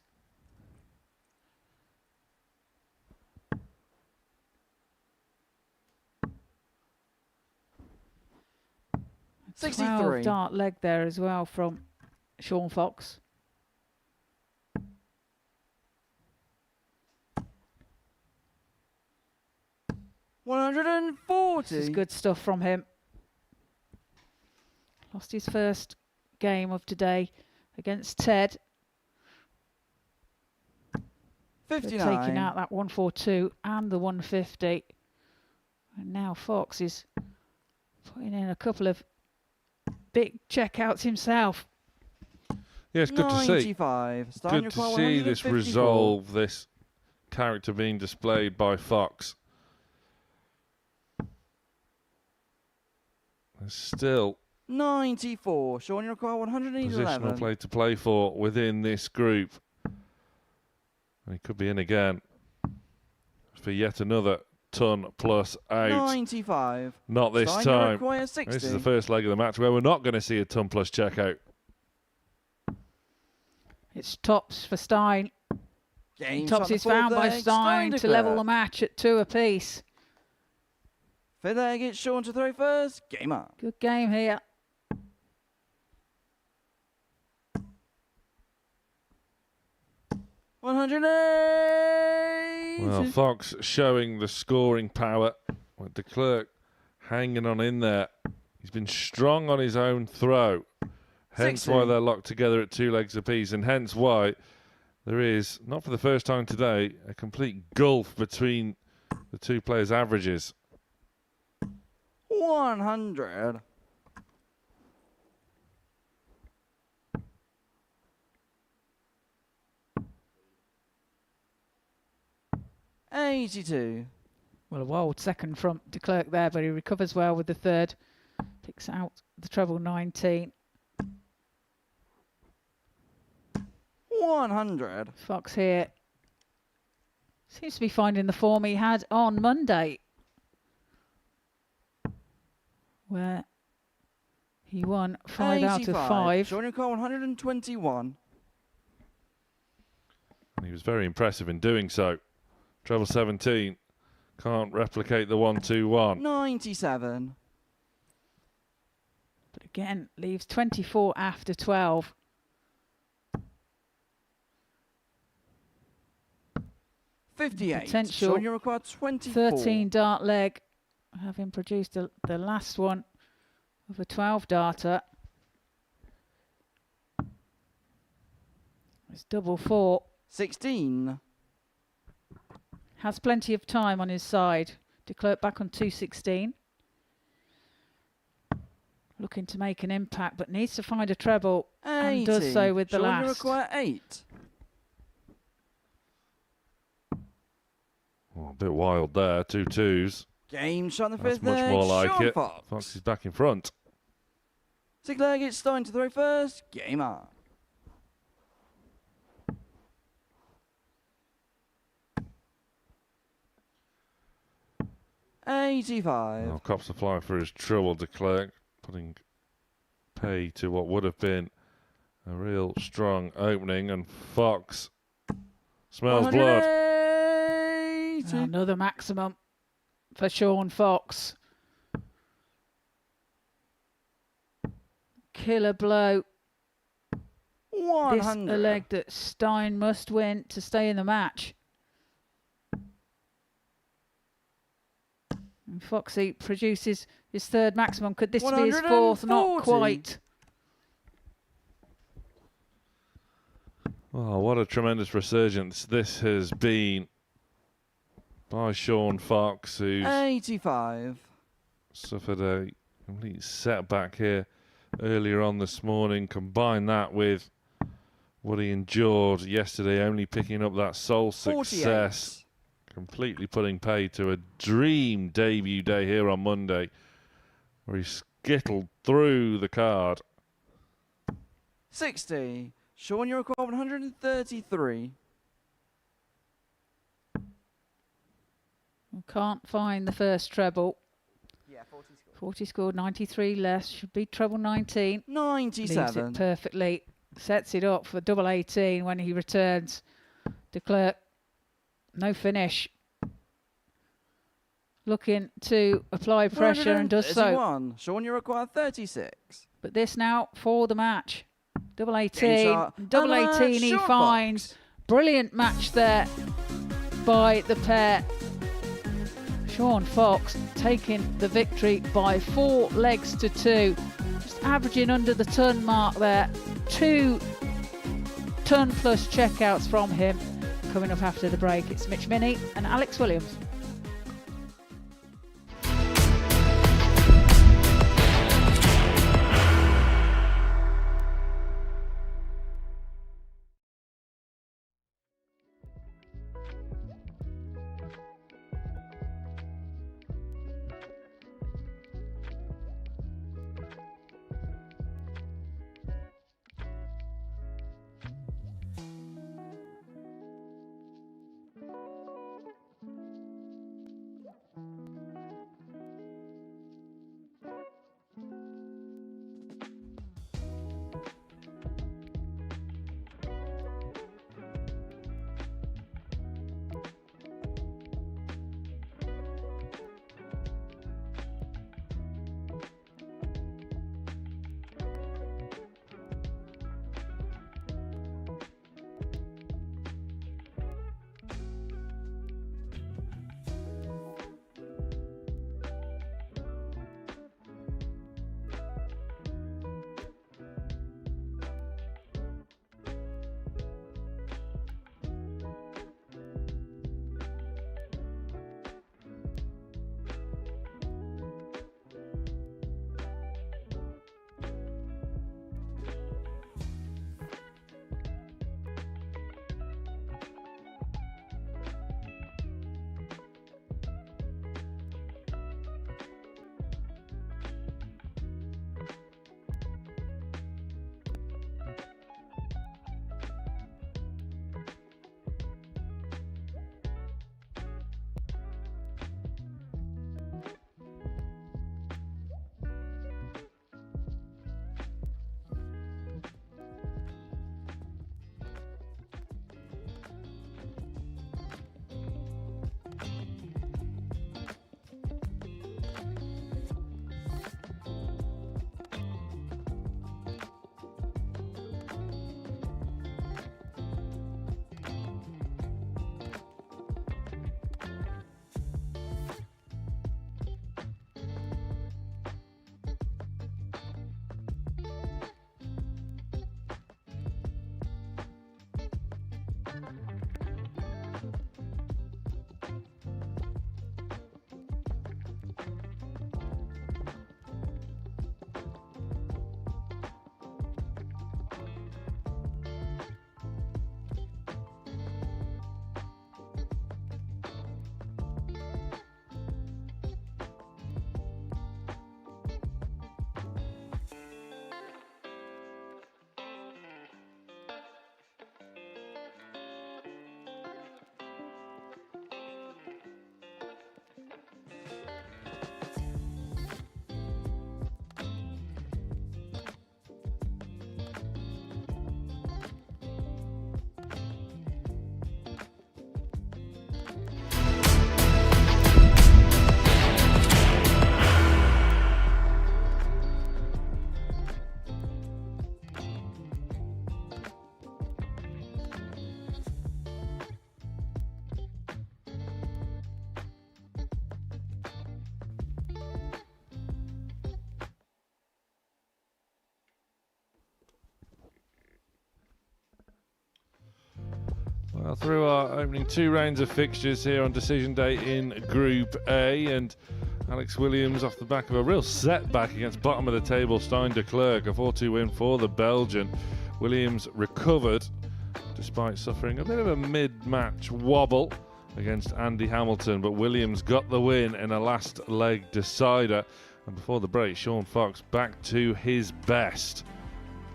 S4: A
S7: 63.
S4: 12 dart leg there as well from Sean Fox. This is
S7: 140.
S4: good stuff from him. Lost his first game of today against Ted. They're
S7: 59.
S4: taking out that 142 and the 150. And now Fox is putting in a couple of big checkouts himself.
S1: Yeah, it's good to see.
S7: 95. Starting
S1: Good
S7: your
S1: to
S7: call,
S1: see this
S7: 154.
S1: resolve, this character being displayed by Fox. There's still
S7: 94. Sean, you require 111.
S1: positional play to play for within this group. And he could be in again for yet another ton plus out.
S7: 95.
S1: Not this
S7: Stein, you
S1: time.
S7: require 60.
S1: This is the first leg of the match where we're not going to see a ton plus checkout.
S4: It's tops for Stein.
S7: Game
S4: Tops
S7: shot
S4: is
S7: the fourth
S4: found by
S7: leg.
S4: Stein to
S7: declare.
S4: level the match at 2 apiece.
S7: Fifth leg, it's Sean to throw first. Game on.
S4: Good game here.
S1: Well, Fox showing the scoring power with de Klerk hanging on in there. He's been strong on his own throw. Hence
S7: 60.
S1: why they're locked together at 2 legs apiece, and hence why there is, not for the first time today, a complete gulf between the two players' averages.
S7: 100. $82.
S4: Well, a wild second from de Klerk there, but he recovers well with the third. Picks out the treble 19.
S7: 100.
S4: Fox here seems to be finding the form he had on Monday, where he won 5 out of 5.
S7: Sean, you call 121.
S1: And he was very impressive in doing so. Treble 17 can't replicate the 1-2-1.
S7: 97.
S4: But again, leaves 24 after 12.
S7: $58.
S4: Potential
S7: Sean, you require 24.
S4: 13 dart leg, having produced the last one of a 12 darter. It's double 4.
S7: 16.
S4: Has plenty of time on his side. De Klerk back on 216. Looking to make an impact, but needs to find a treble
S7: 80.
S4: and does so with the
S7: Sean, you
S4: last.
S7: require 8.
S1: bit wild there. 2 twos.
S7: Game shot in the
S1: That's
S7: fifth
S1: much
S7: leg.
S1: more like
S7: Sean
S1: it.
S7: Fox.
S1: Fox is back in front.
S7: Sixth leg, it's starting to throw first. Game on. $85.
S1: Oh, Cops applying for his trouble to Clerk, putting pay to what would have been a real strong opening, and Fox smells blood.
S7: 180.
S4: Another maximum for Sean Fox. Killer blow. This
S7: 100.
S4: a leg that Stein must win to stay in the match. And Foxy produces his third maximum. Could this be his fourth? Not
S7: 140.
S4: quite.
S1: Oh, what a tremendous resurgence this has been by Sean Fox, who's
S7: 85.
S1: suffered a complete setback here earlier on this morning. Combine that with what he endured yesterday, only picking up that sole
S7: 48.
S1: success, completely putting pay to a dream debut day here on Monday, where he skittled through the card.
S7: 60. Sean, you're required 133.
S4: Can't find the first treble.
S7: Yeah, 40 scored.
S4: 40 scored, 93 less. Should be treble 19. Leaves it
S7: 97.
S4: perfectly. Sets it up for double 18 when he returns. De Klerk, no finish. Looking to apply pressure and does so.
S7: 131. Sean, you're required 36.
S4: But this now for the match. Double
S7: Game
S4: 18.
S7: shot.
S4: Double
S7: And
S4: 18 he
S7: Sean
S4: finds.
S7: Fox.
S4: Brilliant match there by the pair. Sean Fox taking the victory by 4 legs to 2. Just averaging under the ton mark there. 2 ton plus checkouts from him. Coming up after the break, it's Mitch Minney and Alex Williams.
S1: Well, through our opening 2 rounds of fixtures here on decision day in Group A, and Alex Williams off the back of a real setback against bottom of the table Stein de Klerk, a 4-2 win for the Belgian. Williams recovered despite suffering a bit of a mid-match wobble against Andy Hamilton, but Williams got the win in a last leg decider. And before the break, Sean Fox back to his best,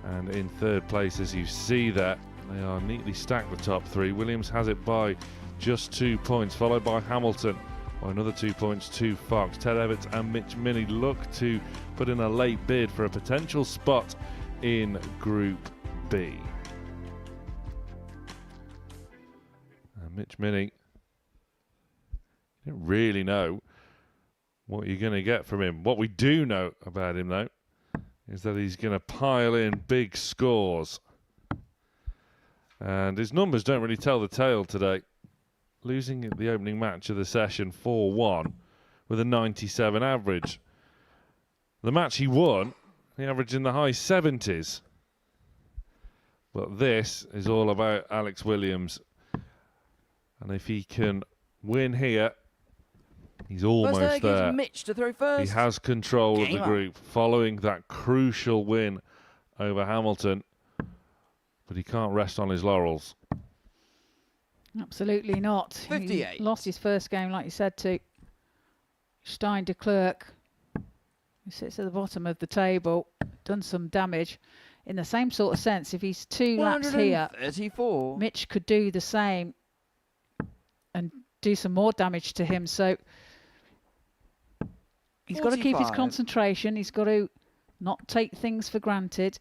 S1: and in 3rd place, as you see there. They are neatly stacked, the top 3. Williams has it by just 2 points, followed by Hamilton by another 2 points to Fox. Ted Everts and Mitch Minney look to put in a late bid for a potential spot in Group B. And Mitch Minney, you don't really know what you're going to get from him. What we do know about him, though, is that he's going to pile in big scores. And his numbers don't really tell the tale today. Losing the opening match of the session 4-1 with a 97 average. The match he won, he averaged in the high 70s. But this is all about Alex Williams. And if he can win here, he's almost there.
S7: Mitch to throw first.
S1: He has control of the group following that crucial win over Hamilton. But he can't rest on his laurels.
S4: Absolutely not.
S7: 58.
S4: He lost his first game, like you said, to Stein de Klerk, who sits at the bottom of the table, done some damage. In the same sort of sense, if he's 2 laps here,
S7: 34.
S4: Mitch could do the same and do some more damage to him. So he's got to keep his
S7: 45.
S4: concentration. He's got to not take things for granted.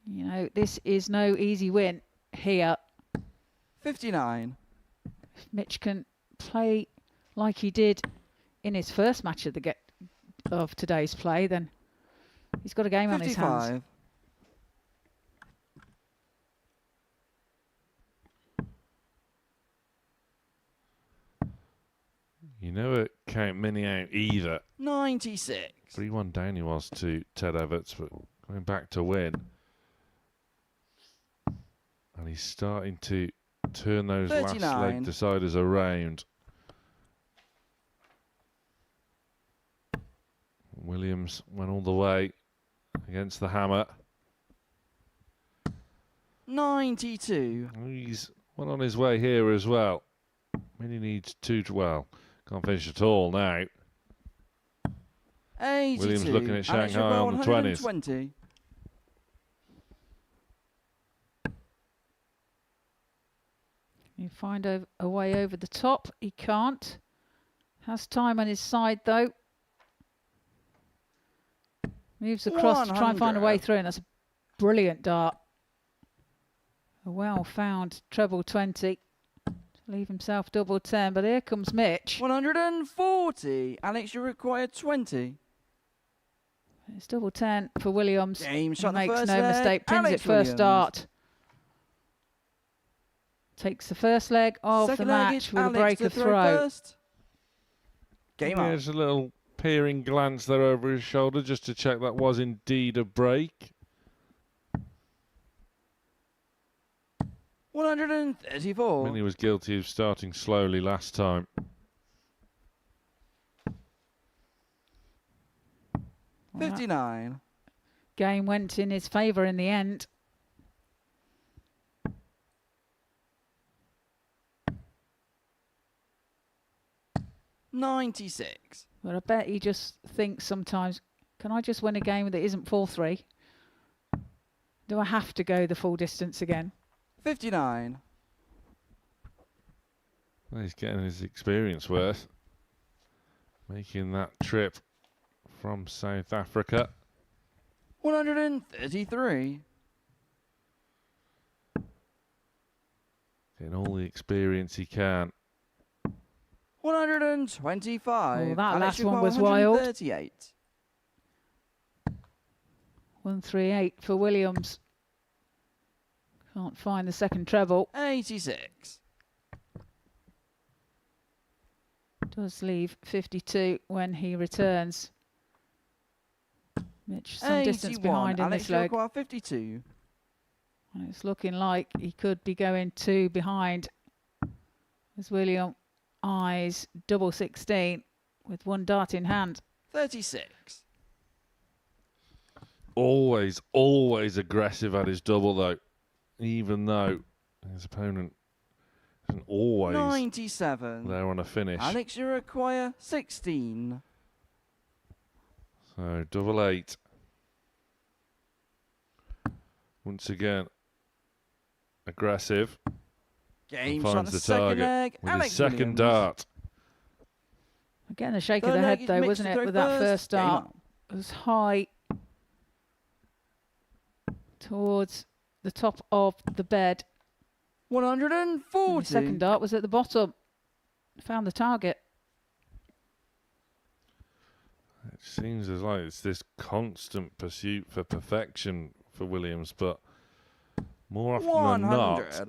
S4: You know, this is no easy win here.
S7: 59.
S4: If Mitch can play like he did in his first match of today's play, then he's got a game on his hands.
S7: 55.
S1: You never count Minnie out either.
S7: 96.
S1: 3-1 down he was to Ted Everts, but going back to win. And he's starting to turn those
S7: 39.
S1: last leg deciders around. Williams went all the way against the hammer.
S7: 92.
S1: He's well on his way here as well. Minnie needs 2 to, well, can't finish at all now.
S7: 82.
S1: Williams looking at Shanghai on the 20s.
S7: 120.
S4: You find a way over the top. He can't. Has time on his side, though. Moves across to try and find a way through, and that's a brilliant dart. A well-found treble 20 to leave himself double 10. But here comes Mitch.
S7: 140. Alex, you require 20.
S4: It's double 10 for Williams.
S7: Game
S4: He
S7: shot the
S4: makes
S7: first
S4: no
S7: leg.
S4: mistake. Pins
S7: Alex
S4: it first
S7: Williams.
S4: dart. Takes the first leg of
S7: Second
S4: the
S7: leg
S4: match
S7: is
S4: with a
S7: Alex
S4: break
S7: to
S4: of
S7: throw
S4: throw.
S7: first. Game on.
S1: There's a little peering glance there over his shoulder just to check that was indeed a break.
S7: 134.
S1: Minnie was guilty of starting slowly last time.
S4: Well,
S7: 59.
S4: game went in his favour in the end.
S7: $96.
S4: But I bet he just thinks sometimes, can I just win a game that isn't 4-3? Do I have to go the full distance again?
S7: 59.
S1: Well, he's getting his experience worth. Making that trip from South Africa.
S7: 133.
S1: Getting all the experience he can.
S7: 125.
S4: Oh, that
S7: Alex
S4: last one was wild.
S7: 138.
S4: 138 for Williams. Can't find the second treble.
S7: 86.
S4: Does leave 52 when he returns. Mitch some distance
S7: 81.
S4: behind in
S7: Alex
S4: this leg.
S7: Jokowa, 52.
S4: And it's looking like he could be going 2 behind as William eyes double 16 with 1 dart in hand.
S7: 36.
S1: Always aggressive at his double, though. Even though his opponent isn't always
S7: 97.
S1: there on a finish.
S7: Alex, you require 16.
S1: So, double 8. Once again, aggressive.
S7: Game
S1: Finds
S7: shot
S1: the
S7: the second
S1: target
S7: leg.
S1: with
S7: Alex
S1: his second
S7: Williams.
S1: dart.
S4: Getting a shake of
S7: Third
S4: the
S7: leg
S4: head
S7: is
S4: though,
S7: mixed
S4: wasn't
S7: to
S4: it,
S7: throw
S4: with that first
S7: Game
S4: dart?
S7: on.
S4: It was high towards the top of the bed.
S7: 140.
S4: And the second dart was at the bottom. Found the target.
S1: It seems as like it's this constant pursuit for perfection for Williams, but more often than
S7: 100.
S1: not,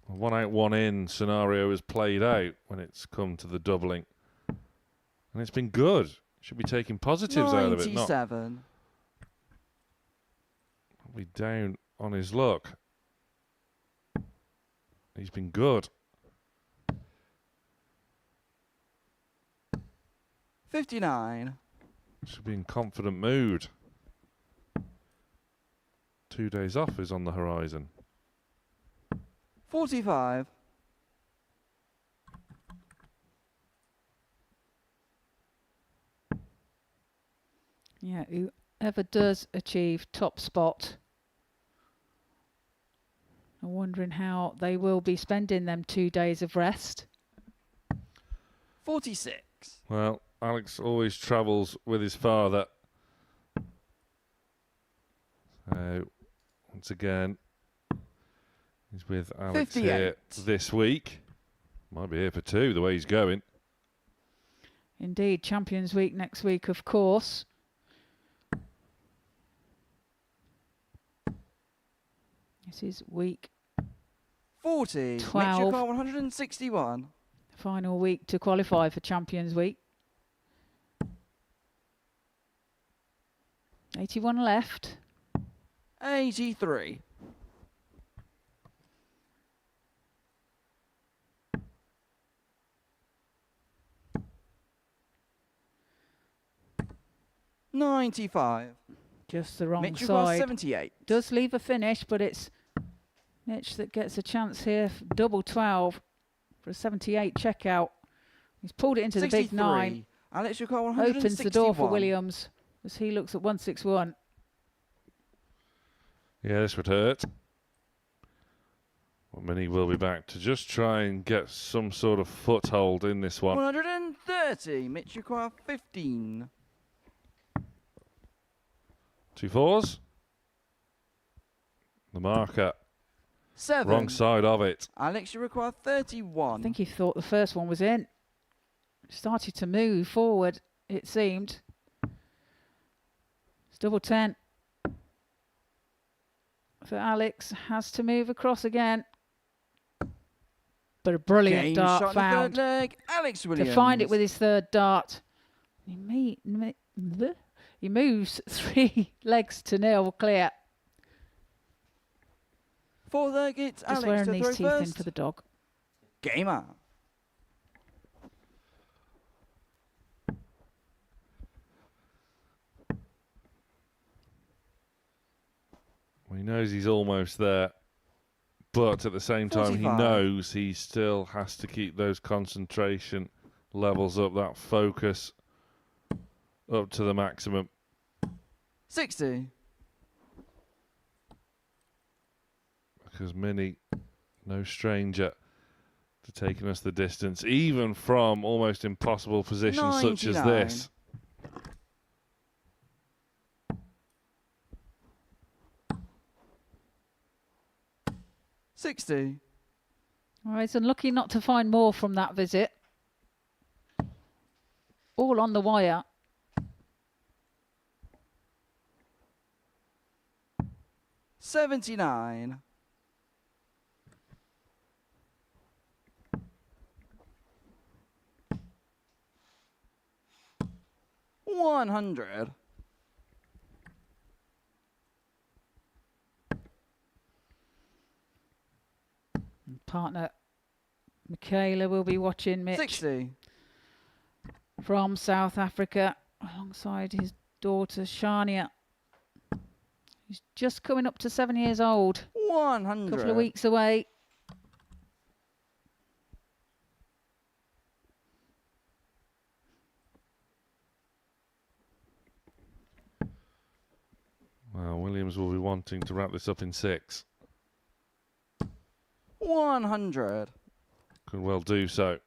S1: a 1 out, 1 in scenario is played out when it's come to the doubling. And it's been good. Should be taking positives out of it, not
S7: 97.
S1: be down on his luck. He's been good.
S7: 59.
S1: Should be in confident mood. 2 days off is on the horizon.
S7: 45.
S4: Yeah, whoever does achieve top spot, I'm wondering how they will be spending them 2 days of rest.
S7: 46.
S1: Well, Alex always travels with his father. So, once again, he's with Alex here
S7: 58.
S1: this week. Might be here for 2, the way he's going.
S4: Indeed, Champions Week next week, of course. This is week
S7: 40.
S4: 12.
S7: Makes your car 161.
S4: final week to qualify for Champions Week. 81 left.
S7: 83. $95.
S4: Just the wrong
S7: Mitch requires
S4: side.
S7: 78.
S4: Does leave a finish, but it's Mitch that gets a chance here. Double 12 for a 78 checkout. He's pulled it into the big 9.
S7: Alex requires 161.
S4: Opens the door for Williams as he looks at 161.
S1: Yeah, this would hurt. Well, Minnie will be back to just try and get some sort of foothold in this one.
S7: 130. Mitch requires 15.
S1: 2 4s. The marker.
S7: 7.
S1: Wrong side of it.
S7: Alex, you require 31.
S4: I think he thought the first one was in. Started to move forward, it seemed. It's double 10. So Alex has to move across again. But a brilliant
S7: Game
S4: dart
S7: shot in the
S4: found
S7: third leg. Alex Williams.
S4: to find it with his third dart. He moves 3 legs to nil clear.
S7: Fourth leg, it's
S4: Just
S7: Alex
S4: wearing
S7: to
S4: these
S7: throw
S4: teeth in
S7: first.
S4: for the dog.
S7: Game on.
S1: Well, he knows he's almost there. But at the same time, he
S7: 45.
S1: knows he still has to keep those concentration levels up, that focus up to the maximum.
S7: 60.
S1: Because Minnie, no stranger to taking us the distance, even from almost impossible positions such as
S7: 99.
S1: this.
S7: $60.
S4: All right, he's unlucky not to find more from that visit. All on the wire.
S7: $79. $100.
S4: partner Michaela will be watching Mitch
S7: 60.
S4: from South Africa alongside his daughter Shania. He's just coming up to 7 years old.
S7: 100.
S4: A couple of weeks away.
S1: Well, Williams will be wanting to wrap this up in 6.
S7: 100.
S1: Could well do so.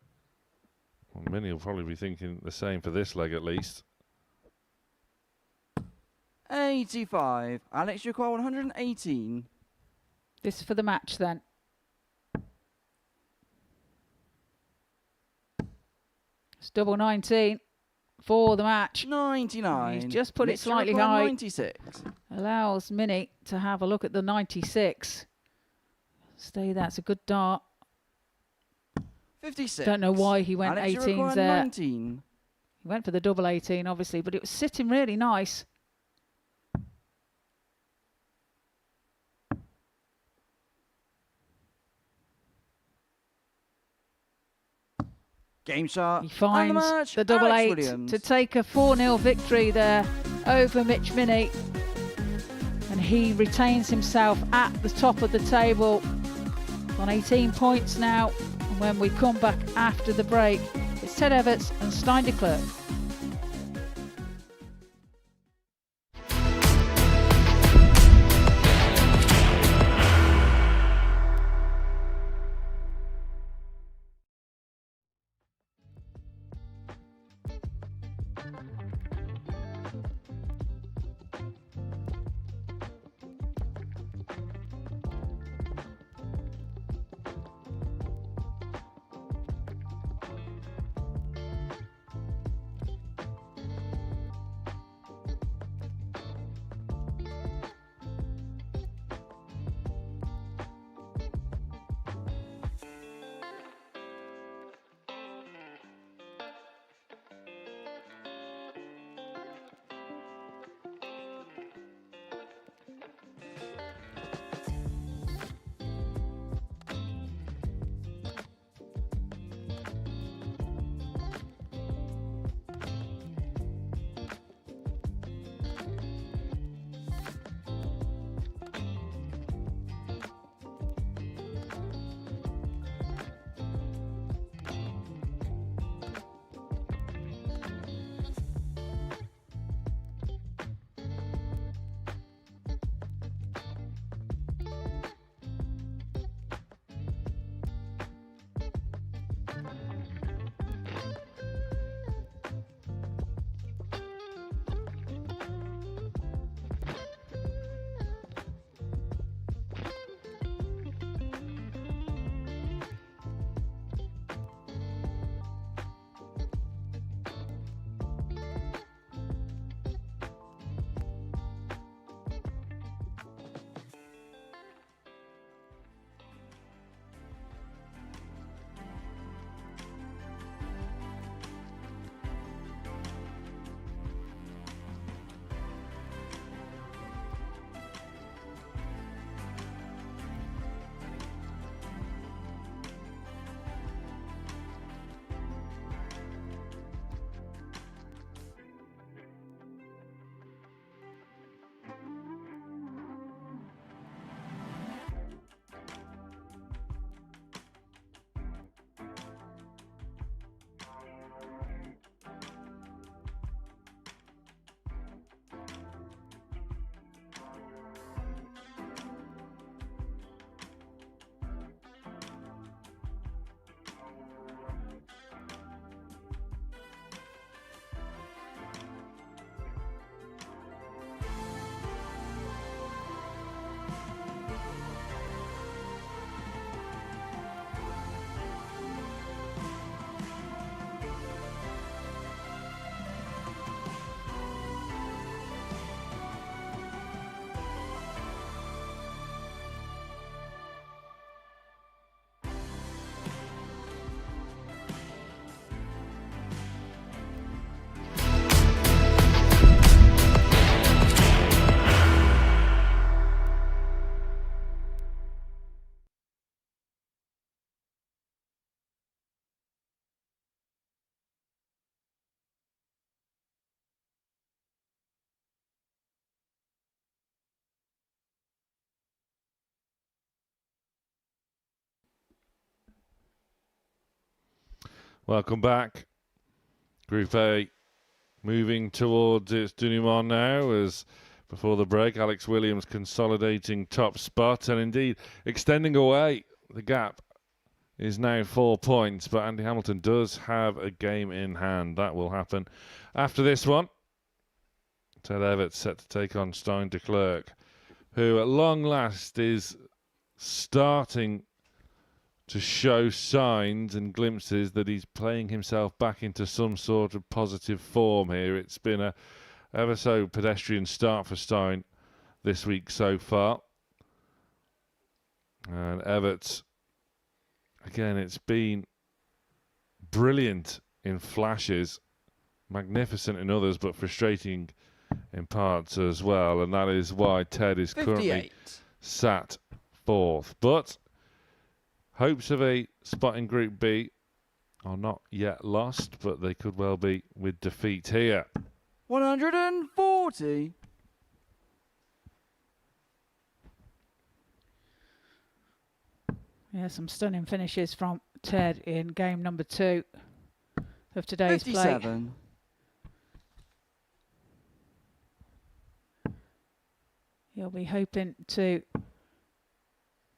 S1: Well, Minnie will probably be thinking the same for this leg at least.
S7: 85. Alex, you require 118.
S4: This is for the match then. It's double 19 for the match.
S7: 99.
S4: He's just put it
S7: Mitch, you
S4: slightly
S7: require
S4: high.
S7: 96.
S4: Allows Minnie to have a look at the 96. Stay there. It's a good dart.
S7: 56.
S4: Don't know why he went
S7: Alex, you
S4: 18s
S7: require
S4: there.
S7: 19.
S4: He went for the double 18, obviously, but it was sitting really nice.
S7: Game shot.
S4: He
S7: and
S4: finds
S7: match,
S4: the double
S7: Alex
S4: 8
S7: Williams.
S4: to take a 4-0 victory there over Mitch Minnie. And he retains himself at the top of the table on 18 points now. And when we come back after the break, it's Ted Everts and Stein de Klerk.
S1: Welcome back. Group A moving towards its denouement now, as before the break, Alex Williams consolidating top spot and indeed extending away. The gap is now 4 points, but Andy Hamilton does have a game in hand. That will happen after this one. Ted Everts set to take on Stein de Klerk, who at long last is starting to show signs and glimpses that he's playing himself back into some sort of positive form here. It's been a ever so pedestrian start for Stein this week so far. And Everts, again, it's been brilliant in flashes, magnificent in others, but frustrating in parts as well. And that is why Ted is currently
S7: 58.
S1: sat fourth. But hopes of a spot in Group B are not yet lost, but they could well be with defeat here.
S7: 140.
S4: Yeah, some stunning finishes from Ted in game number 2 of today's play.
S7: 57.
S4: He'll be hoping to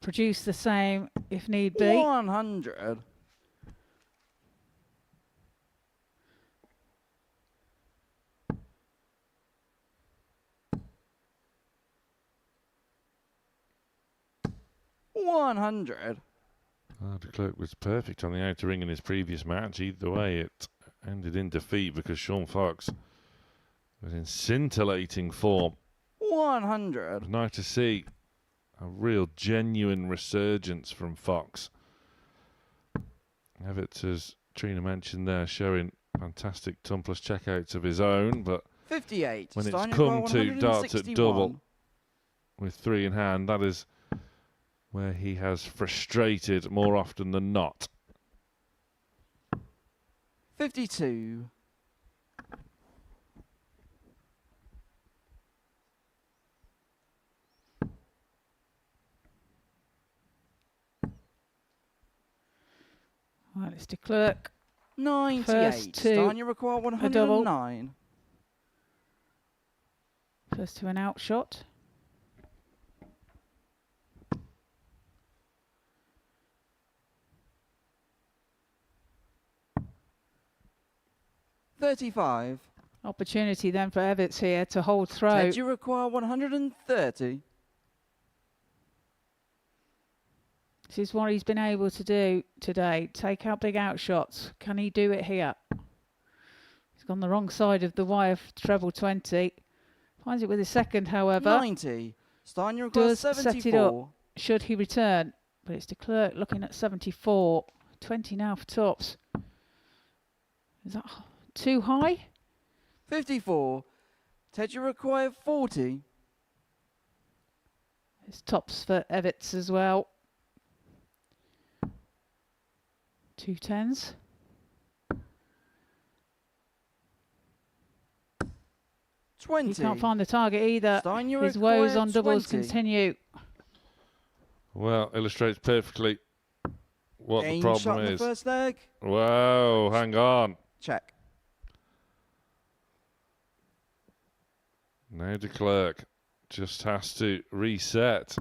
S4: produce the same if need be.
S7: 100.
S1: De Klerk was perfect on the outer ring in his previous match. Either way, it ended in defeat because Sean Fox was in scintillating form.
S7: 100.
S1: Nice to see a real genuine resurgence from Fox. Everts, as Trina mentioned there, showing fantastic tumpless checkouts of his own, but
S7: 58.
S1: when it's
S7: Steiner
S1: come
S7: by
S1: to darts at
S7: 161.
S1: double with 3 in hand, that is where he has frustrated more often than not.
S7: 52.
S4: Well, it's de Klerk.
S7: 98.
S4: First to
S7: Steiner require
S4: a double.
S7: 109.
S4: First to an out shot.
S7: $35.
S4: Opportunity then for Everts here to hold throw.
S7: Ted, you require 130.
S4: This is what he's been able to do today. Take out big out shots. Can he do it here? He's gone the wrong side of the wire for treble 20. Finds it with his second, however.
S7: 90. Steiner requires
S4: Does set it
S7: 74.
S4: up. Should he return? But it's de Klerk looking at 74. 20 now for tops. Is that too high?
S7: 54. Ted, you require 40.
S4: It's tops for Everts as well. 2 10s.
S7: 20.
S4: He can't find the target either.
S7: Steiner
S4: His woes
S7: require
S4: on doubles
S7: 20.
S4: continue.
S1: Well, illustrates perfectly what
S7: Game
S1: the
S7: shot
S1: problem
S7: in
S1: is.
S7: the first leg.
S1: Whoa, hang on.
S7: Check.
S1: Now de Klerk just has to reset.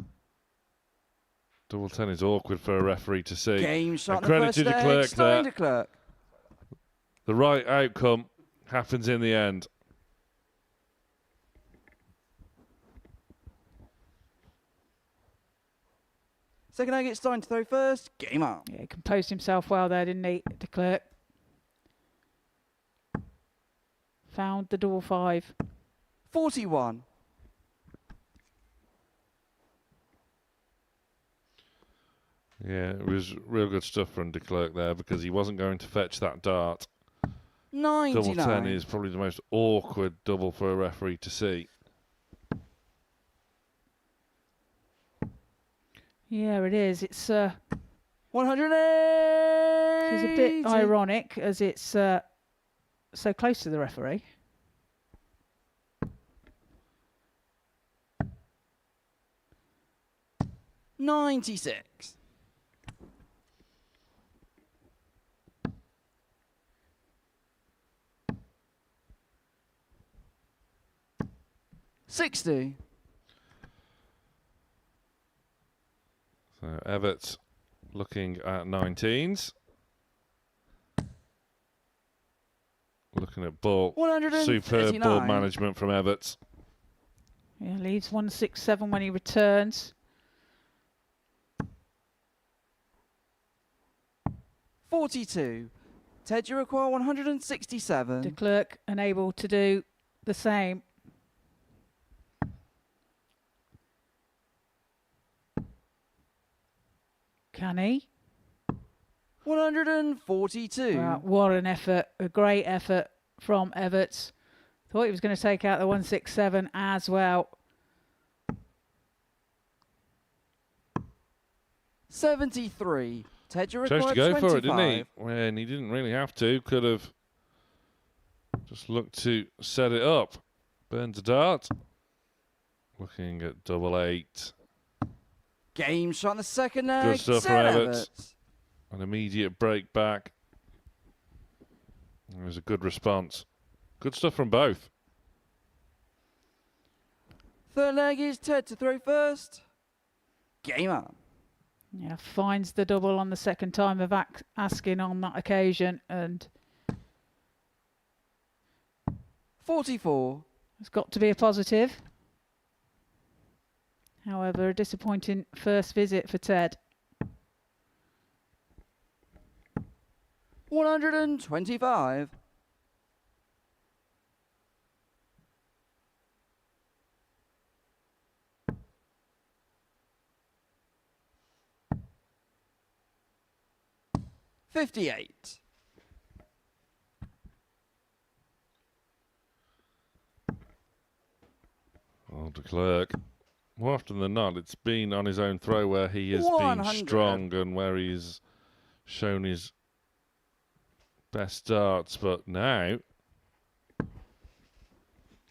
S1: Double 10 is awkward for a referee to see.
S7: Game shot
S1: And
S7: in the
S1: credit
S7: first
S1: to de
S7: leg.
S1: Klerk
S7: Steiner
S1: there.
S7: de Klerk.
S1: The right outcome happens in the end.
S7: Second leg, it's Steiner to throw first. Game up.
S4: Yeah, he composed himself well there, didn't he, de Klerk? Found the double 5.
S7: 41.
S1: Yeah, it was real good stuff from de Klerk there because he wasn't going to fetch that dart.
S7: 99.
S1: Double 10 is probably the most awkward double for a referee to see.
S4: Yeah, it is. It's
S7: 180.
S4: a bit ironic as it's so close to the referee.
S7: $96. 60.
S1: So Everts looking at 19s. Looking at ball. Superb ball
S7: 139.
S1: management from Everts.
S4: Yeah, leaves 167 when he returns.
S7: 42. Ted, you require 167.
S4: De Klerk unable to do the same. Can he?
S7: 142.
S4: What an effort, a great effort from Everts. Thought he was going to take out the 167 as well.
S7: 73. Ted, you require
S1: Chose to go
S7: 25.
S1: for it, didn't he? When he didn't really have to. Could have just looked to set it up. Burns a dart. Looking at double 8.
S7: Game shot in the second leg.
S1: Good stuff from
S7: Set
S1: Everts. An immediate break back. It was a good response. Good stuff from both.
S7: Third leg is Ted to throw first. Game on.
S4: Yeah, finds the double on the second time of asking on that occasion, and
S7: 44.
S4: it's got to be a positive. However, a disappointing first visit for Ted.
S7: 125. 58.
S1: Well, de Klerk, more often than not, it's been on his own throw where he has been
S7: 100.
S1: strong and where he's shown his best darts. But now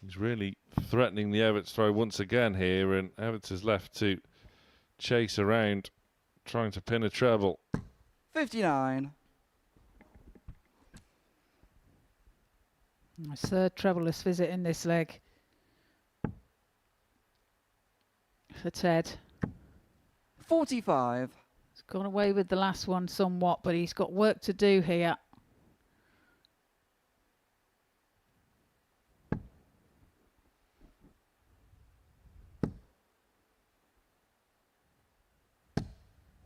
S1: he's really threatening the Everts throw once again here, and Everts is left to chase around, trying to pin a treble.
S7: 59.
S4: His third trebleless visit in this leg for Ted.
S7: 45.
S4: He's gone away with the last one somewhat, but he's got work to do here.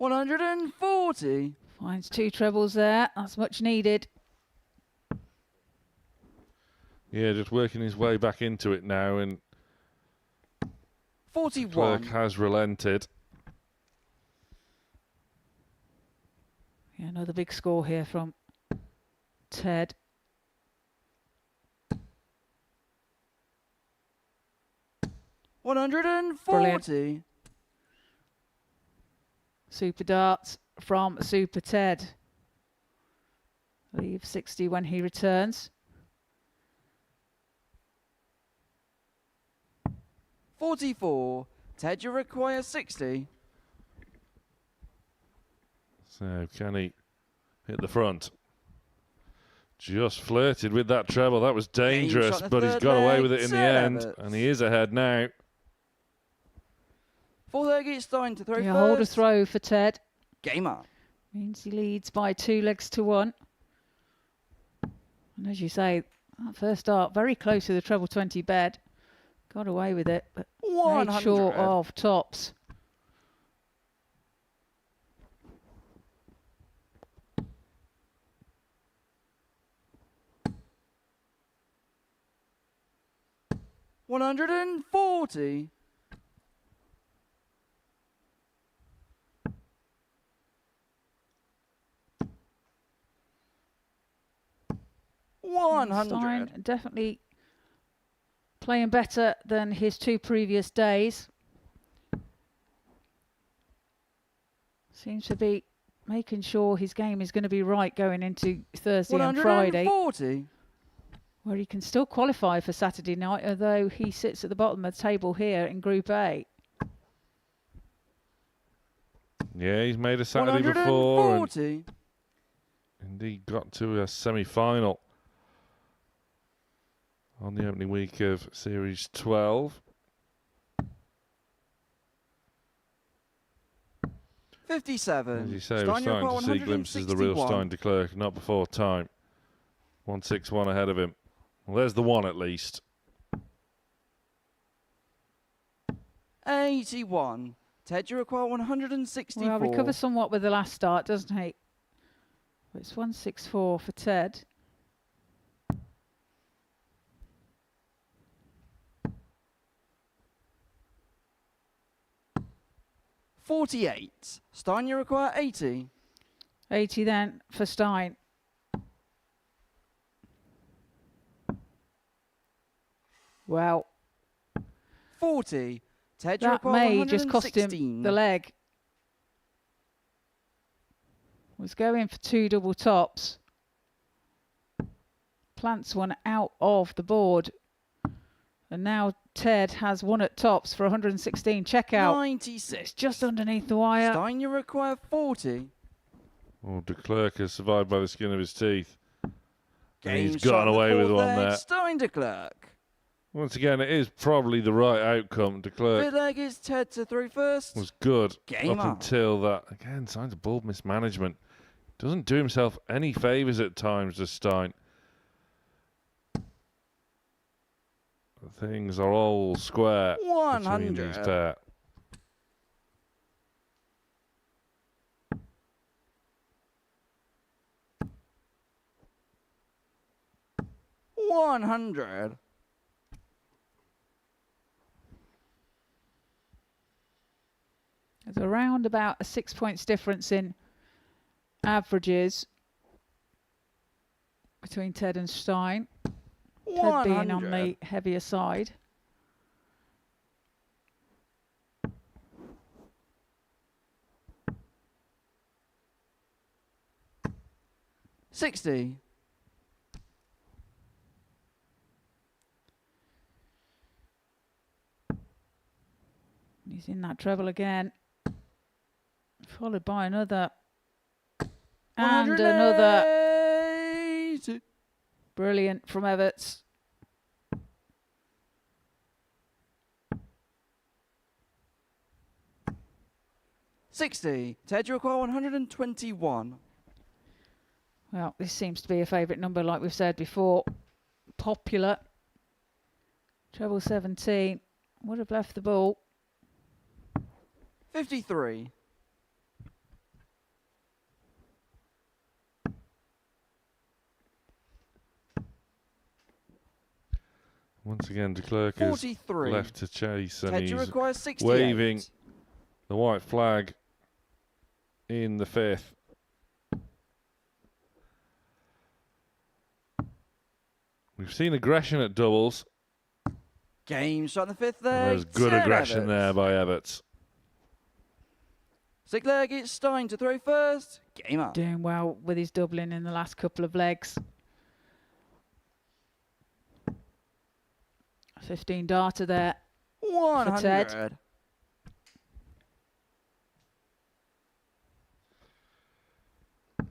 S7: $140.
S4: Finds two trebles there. That's much needed.
S1: Yeah, just working his way back into it now, and
S7: 41.
S1: Klerk has relented.
S4: Yeah, another big score here from Ted.
S7: $140.
S4: Super darts from Super Ted. Leave 60 when he returns.
S7: 44. Ted, you require 60.
S1: So can he hit the front? Just flirted with that treble. That was dangerous,
S7: shot in the
S1: but he's
S7: third
S1: got away
S7: leg.
S1: with it in the
S7: Set
S1: end,
S7: Everts.
S1: and he is ahead now.
S7: Fourth leg is Stein to throw
S4: Yeah,
S7: first.
S4: hold a throw for Ted.
S7: Game on.
S4: Means he leads by 2-1. And as you say, that first dart very close to the treble 20 bed. Got away with it, but made
S7: 100.
S4: short of tops.
S7: $140.
S4: Stein definitely playing better than his two previous days. Seems to be making sure his game is going to be right going into Thursday and Friday,
S7: 140.
S4: where he can still qualify for Saturday night, although he sits at the bottom of the table here in Group A.
S1: Yeah, he's made a Saturday before, and
S7: 140.
S1: indeed got to a semi-final on the opening week of Series 12.
S7: 57.
S1: As you say, we're
S7: Stein, you
S1: starting
S7: require
S1: to see glimpses of the real
S7: 161.
S1: Stein de Klerk, not before time. 161 ahead of him. Well, there's the one at least.
S7: 81. Ted, you require 164.
S4: Well, recovers somewhat with the last start, doesn't he? It's 164 for Ted.
S7: $48. Stein, you require 80.
S4: 80 then for Stein. Well,
S7: 40. Ted, you
S4: that
S7: require
S4: may just cost him
S7: 116.
S4: the leg. Was going for 2 double tops. Plants one out of the board. And now Ted has one at tops for 116. Check out.
S7: 96.
S4: It's just underneath the wire.
S7: Stein, you require 40.
S1: Oh, de Klerk has survived by the skin of his teeth. And
S7: Game
S1: he's
S7: shot
S1: gotten
S7: in the
S1: away with
S7: fourth
S1: one
S7: leg.
S1: there.
S7: Stein de Klerk.
S1: Once again, it is probably the right outcome. De Klerk
S7: Fifth leg is Ted to throw first.
S1: was good
S7: Game
S1: up
S7: up.
S1: until that. Again, signs of bold mismanagement. Doesn't do himself any favours at times, does Stein. Things are all square between these
S7: 100.
S1: pair.
S7: $100.
S4: There's around about a 6 points difference in averages between Ted and Stein. Ted being on the heavier side.
S7: $60.
S4: He's in that treble again. Followed by another. And another.
S7: 180.
S4: Brilliant from Everts.
S7: $60. Ted, you require 121.
S4: Well, this seems to be a favourite number, like we've said before. Popular. Treble 17. Would have left the ball.
S7: 53.
S1: Once again, de Klerk is
S7: 43.
S1: left to chase, and
S7: Ted, you
S1: he's
S7: require 68.
S1: waving the white flag in the fifth. We've seen aggression at doubles.
S7: Game shot in the fifth
S1: And
S7: leg.
S1: there's good
S7: 10
S1: aggression
S7: Everts.
S1: there by Everts.
S7: Sixth leg, it's Stein to throw first. Game up.
S4: Doing well with his doubling in the last couple of legs. 15 darter there.
S7: 100.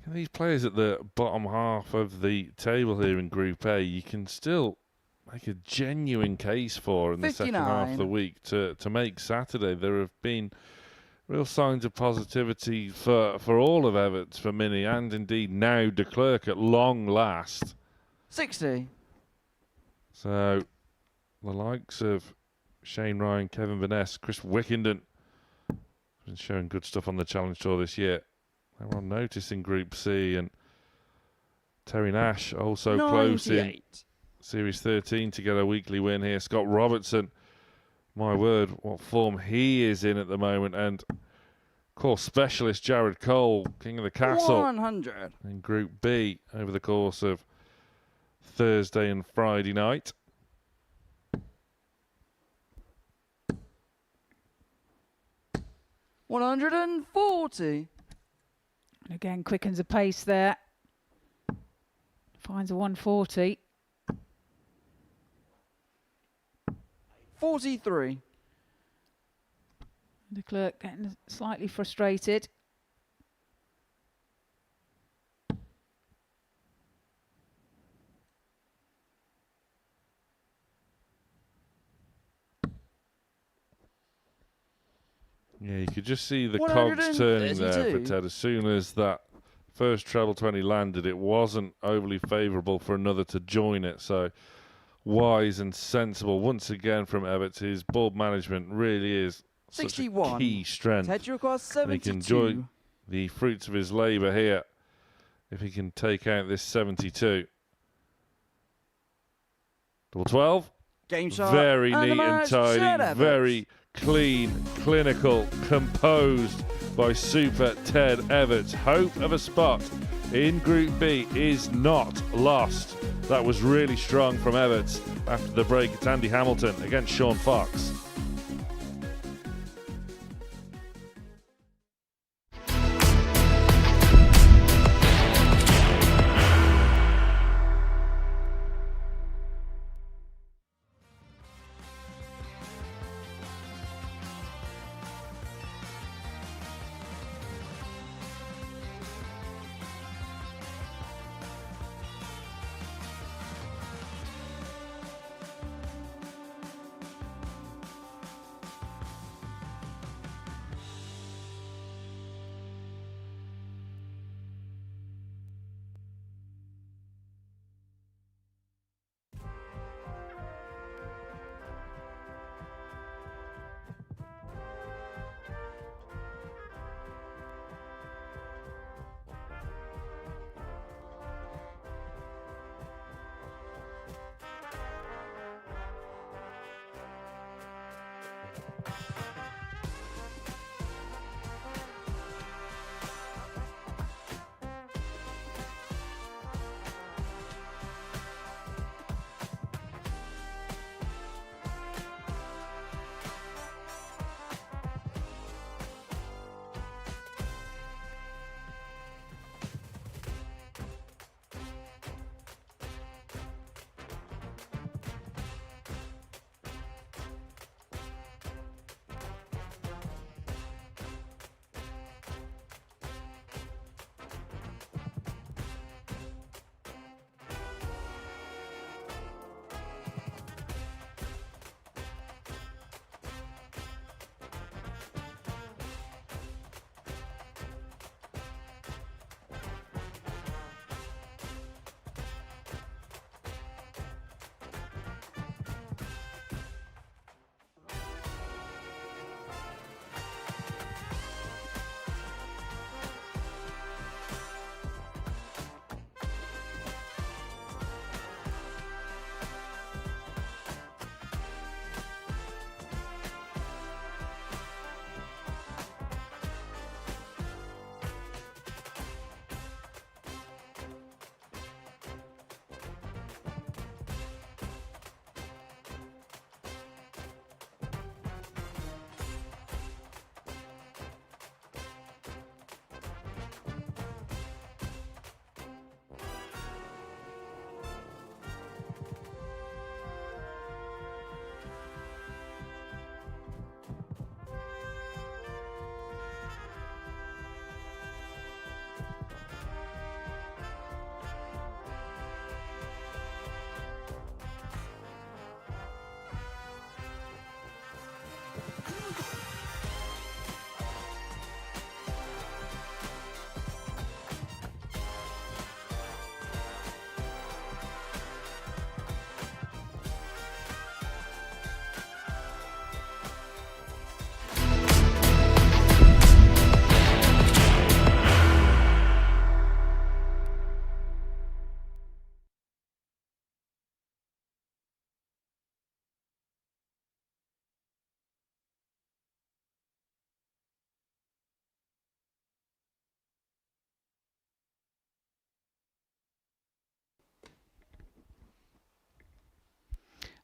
S1: These players at the bottom half of the table here in Group A, you can still make a genuine case for in the second half of the
S7: 59.
S1: week to make Saturday. There have been real signs of positivity for all of Everts, for Mini, and indeed now de Klerk at long last.
S7: 60.
S1: So the likes of Shane Ryan, Kevin Van Ness, Chris Wickenden have been showing good stuff on the Challenge Tour this year. They're on notice in Group C, and Terry Nash also close in
S7: 98.
S1: Series 13 to get a weekly win here. Scott Robertson, my word, what form he is in at the moment. And, of course, specialist Jared Cole, King of the Castle,
S7: 100.
S1: in Group B over the course of Thursday and Friday night.
S7: $140.
S4: And again, quickens the pace there. Finds a 140.
S7: 43.
S4: De Klerk getting slightly frustrated.
S1: Yeah, you could just see the cogs turning there for
S7: 132.
S1: Ted. As soon as that first treble 20 landed, it wasn't overly favourable for another to join it. So wise and sensible once again from Everts. His ball management really is such a
S7: 61.
S1: key strength.
S7: Ted, you require
S1: And he
S7: 72.
S1: can enjoy the fruits of his labour here if he can take out this 72. Double 12.
S7: Game shot.
S1: Very
S7: and the
S1: neat and
S7: match, Ted
S1: tidy.
S7: Everts.
S1: Very clean, clinical, composed by Super Ted Everts. Hope of a spot in Group B is not lost. That was really strong from Everts. After the break, it's Andy Hamilton against Sean Fox.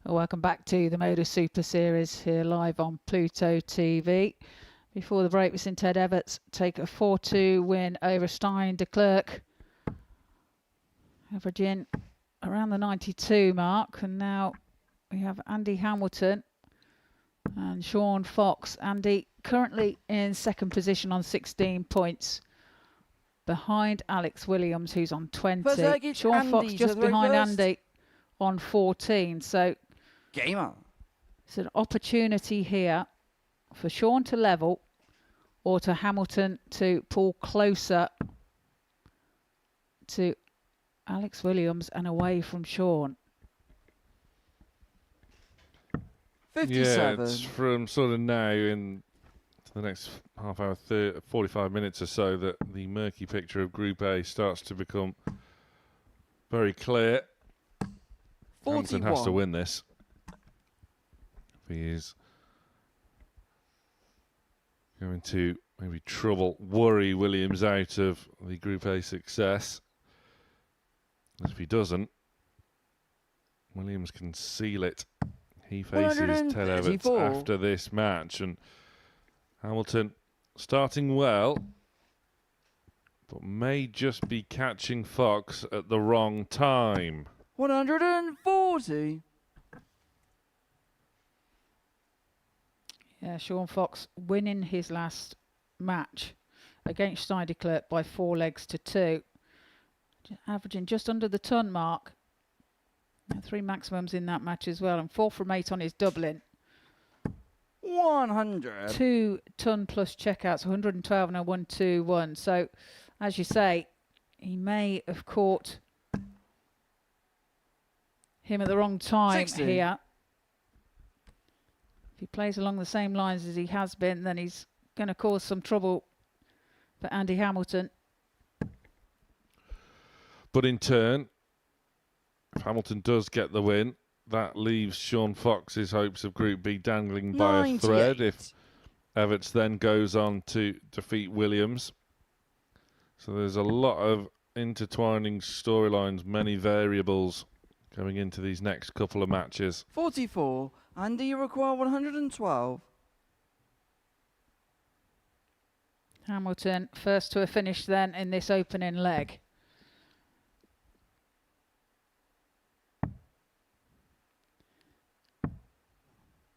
S4: Welcome back to the Modus Super Series here live on Pluto TV. Before the break, we've seen Ted Everts take a 4-2 win over Stein de Klerk, averaging around the 92 mark. And now we have Andy Hamilton and Sean Fox. Andy currently in second position on 16 points, behind Alex Williams, who's on 20. Sean Fox just behind Andy on 14. So
S7: Gamer.
S4: it's an opportunity here for Sean to level or to Hamilton to pull closer to Alex Williams and away from Sean.
S7: 57.
S1: Yeah, it's from sort of now in the next half hour, 45 minutes or so that the murky picture of Group A starts to become very clear. Hamilton has to
S7: 41.
S1: win this. If he is going to maybe worry Williams out of the Group A success. If he doesn't, Williams can seal it. He faces Ted Everts
S7: 134.
S1: after this match, and Hamilton starting well, but may just be catching Fox at the wrong time.
S7: 140.
S4: Yeah, Sean Fox winning his last match against Steideclerc by 4 legs to 2, averaging just under the ton mark. 3 maximums in that match as well, and 4 from 8 on his doubling.
S7: 100.
S4: 2 ton plus checkouts, 112 and a 121. So, as you say, he may have caught him at the wrong time
S7: 60.
S4: here. If he plays along the same lines as he has been, then he's going to cause some trouble for Andy Hamilton.
S1: But in turn, if Hamilton does get the win, that leaves Sean Fox's hopes of Group B dangling by a
S7: 98.
S1: thread if Everts then goes on to defeat Williams. So there's a lot of intertwining storylines, many variables going into these next couple of matches.
S7: 44. Andy, you require 112.
S4: Hamilton first to a finish then in this opening leg.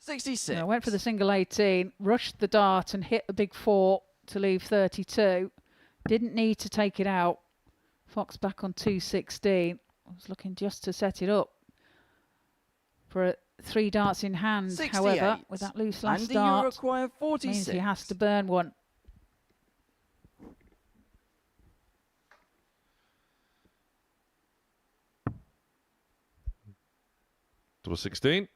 S7: $66.
S4: Went for the single 18, rushed the dart and hit the big 4 to leave 32. Didn't need to take it out. Fox back on 216. Was looking just to set it up for 3 darts in hand.
S7: 68.
S4: However, with that loose last
S7: Andy, you
S4: dart,
S7: require 46.
S4: means he has to burn one.
S1: Double 16.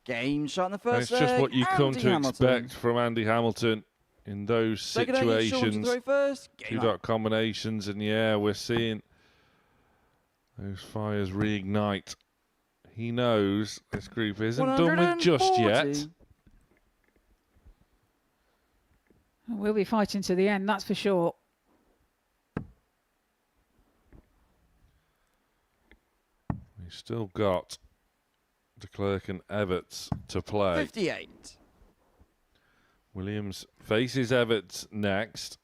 S7: Game shot in the
S1: And
S7: first
S1: it's just
S7: leg.
S1: what you come
S7: Andy
S1: to
S7: Hamilton.
S1: expect from Andy Hamilton in those
S7: Second leg, it's Sean to
S1: situations.
S7: throw first.
S1: Two
S7: Game
S1: dot
S7: up.
S1: combinations, and yeah, we're seeing those fires reignite. He knows this group isn't done with just yet.
S7: 140.
S4: We'll be fighting to the end, that's for sure.
S1: We've still got de Klerk and Everts to play.
S7: 58.
S1: Williams faces Everts next,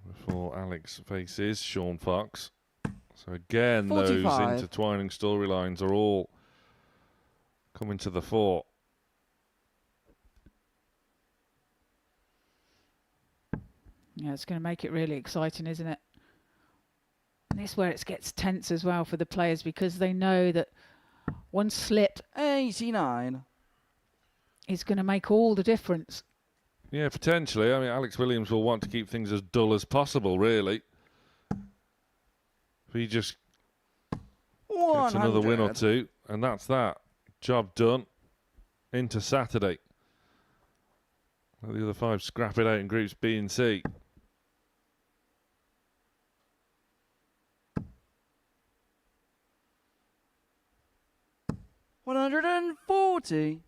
S1: before Alex faces Sean Fox. So again,
S7: 45.
S1: those intertwining storylines are all coming to the fore.
S4: Yeah, it's going to make it really exciting, isn't it? And this is where it gets tense as well for the players, because they know that one slip
S7: 89.
S4: is going to make all the difference.
S1: Yeah, potentially. I mean, Alex Williams will want to keep things as dull as possible, really. If he just gets another win or
S7: 100.
S1: two, and that's that. Job done. Into Saturday. Let the other 5 scrap it out in groups B and C.
S7: $140.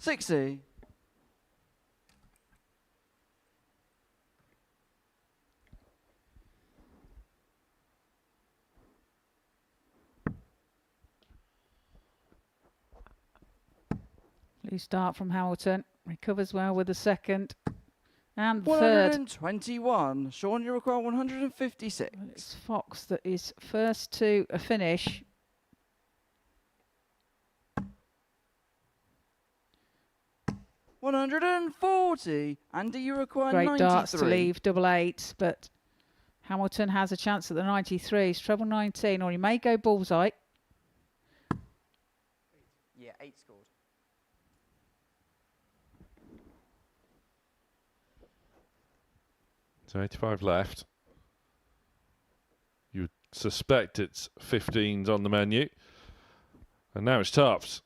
S7: $60.
S4: Loose start from Hamilton. Recovers well with the second and the third.
S7: 121. Sean, you require 156.
S4: Well, it's Fox that is first to a finish.
S7: 140. Andy, you require
S4: Great
S7: 93.
S4: darts to leave, double eight, but Hamilton has a chance at the 93s, treble 19, or he may go bullseye.
S8: Yeah, 8 scored.
S1: So 85 left. You would suspect it's 15s on the menu. And now it's tops.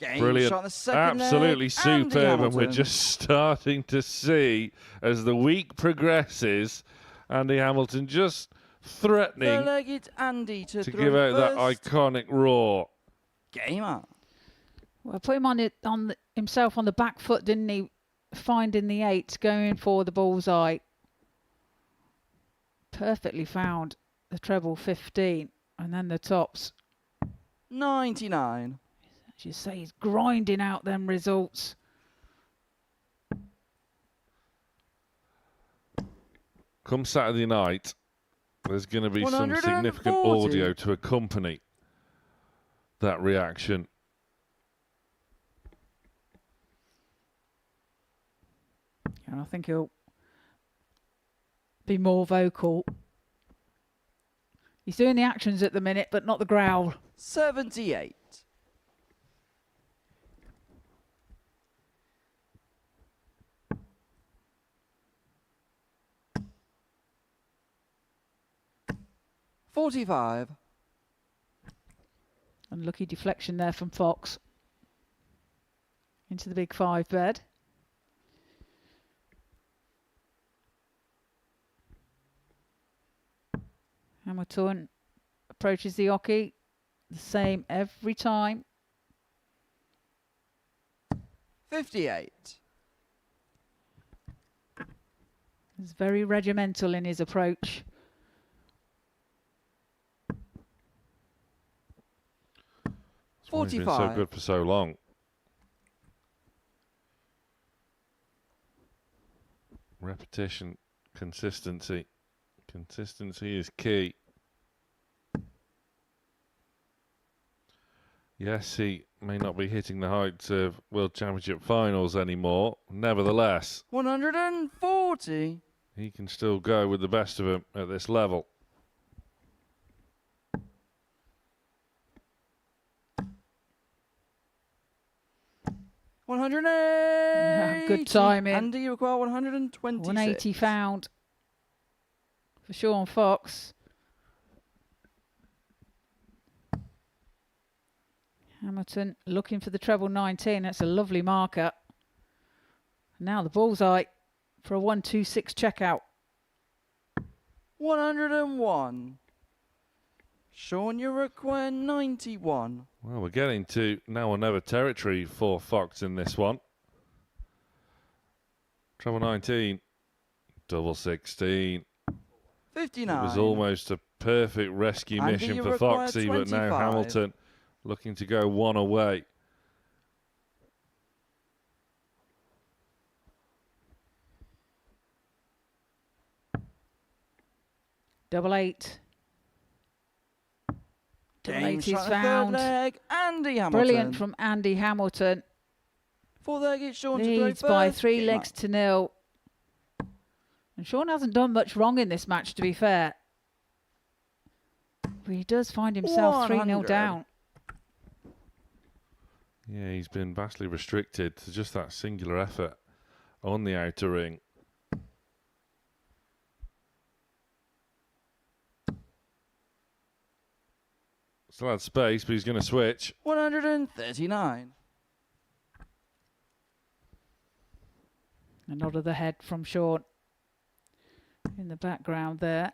S7: Game
S1: Brilliant.
S7: shot in the second
S1: Absolutely
S7: leg. Andy
S1: superb. And we're
S7: Hamilton.
S1: just starting to see, as the week progresses, Andy Hamilton just threatening
S7: Third leg, it's Andy to
S1: to
S7: throw
S1: give out that
S7: first.
S1: iconic roar.
S7: Game up.
S4: Well, put him on it himself on the back foot, didn't he? Finding the 8, going for the bullseye. Perfectly found the treble 15, and then the tops.
S7: 99.
S4: As you say, he's grinding out them results.
S1: Come Saturday night, there's going to be some significant
S7: 140.
S1: audio to accompany that reaction.
S4: And I think he'll be more vocal. He's doing the actions at the minute, but not the growl.
S7: 78. $45.
S4: Unlucky deflection there from Fox. Into the big 5 bed. Hamilton approaches the oche. The same every time.
S7: 58.
S4: He's very regimental in his approach.
S1: That's why he's been so
S7: 45.
S1: good for so long. Repetition, consistency. Consistency is key. Yes, he may not be hitting the heights of World Championship finals anymore. Nevertheless,
S7: 140.
S1: he can still go with the best of them at this level.
S7: $180.
S4: Good timing.
S7: Andy, you require 126.
S4: 180 found for Sean Fox. Hamilton looking for the treble 19. That's a lovely marker. Now the bullseye for a 126 checkout.
S7: 101. Sean, you require 91.
S1: Well, we're getting to now or never territory for Fox in this one. Treble 19, double 16.
S7: 59.
S1: It was almost a perfect rescue
S7: Andy,
S1: mission
S7: you
S1: for
S7: require
S1: Foxy, but now
S7: 25.
S1: Hamilton looking to go one away.
S4: Double 8. Double
S7: Game
S4: 8 is
S7: shot in the third
S4: found.
S7: leg. Andy Hamilton.
S4: Brilliant from Andy Hamilton.
S7: Fourth leg, it's Sean to throw
S4: Leads
S7: first.
S4: by 3
S7: Game
S4: legs
S7: up.
S4: to 0. And Sean hasn't done much wrong in this match, to be fair. But he does find himself 3-0
S7: 100.
S4: down.
S1: Yeah, he's been vastly restricted to just that singular effort on the outer ring. Still had space, but he's going to switch.
S7: 139.
S4: A nod of the head from Sean in the background there.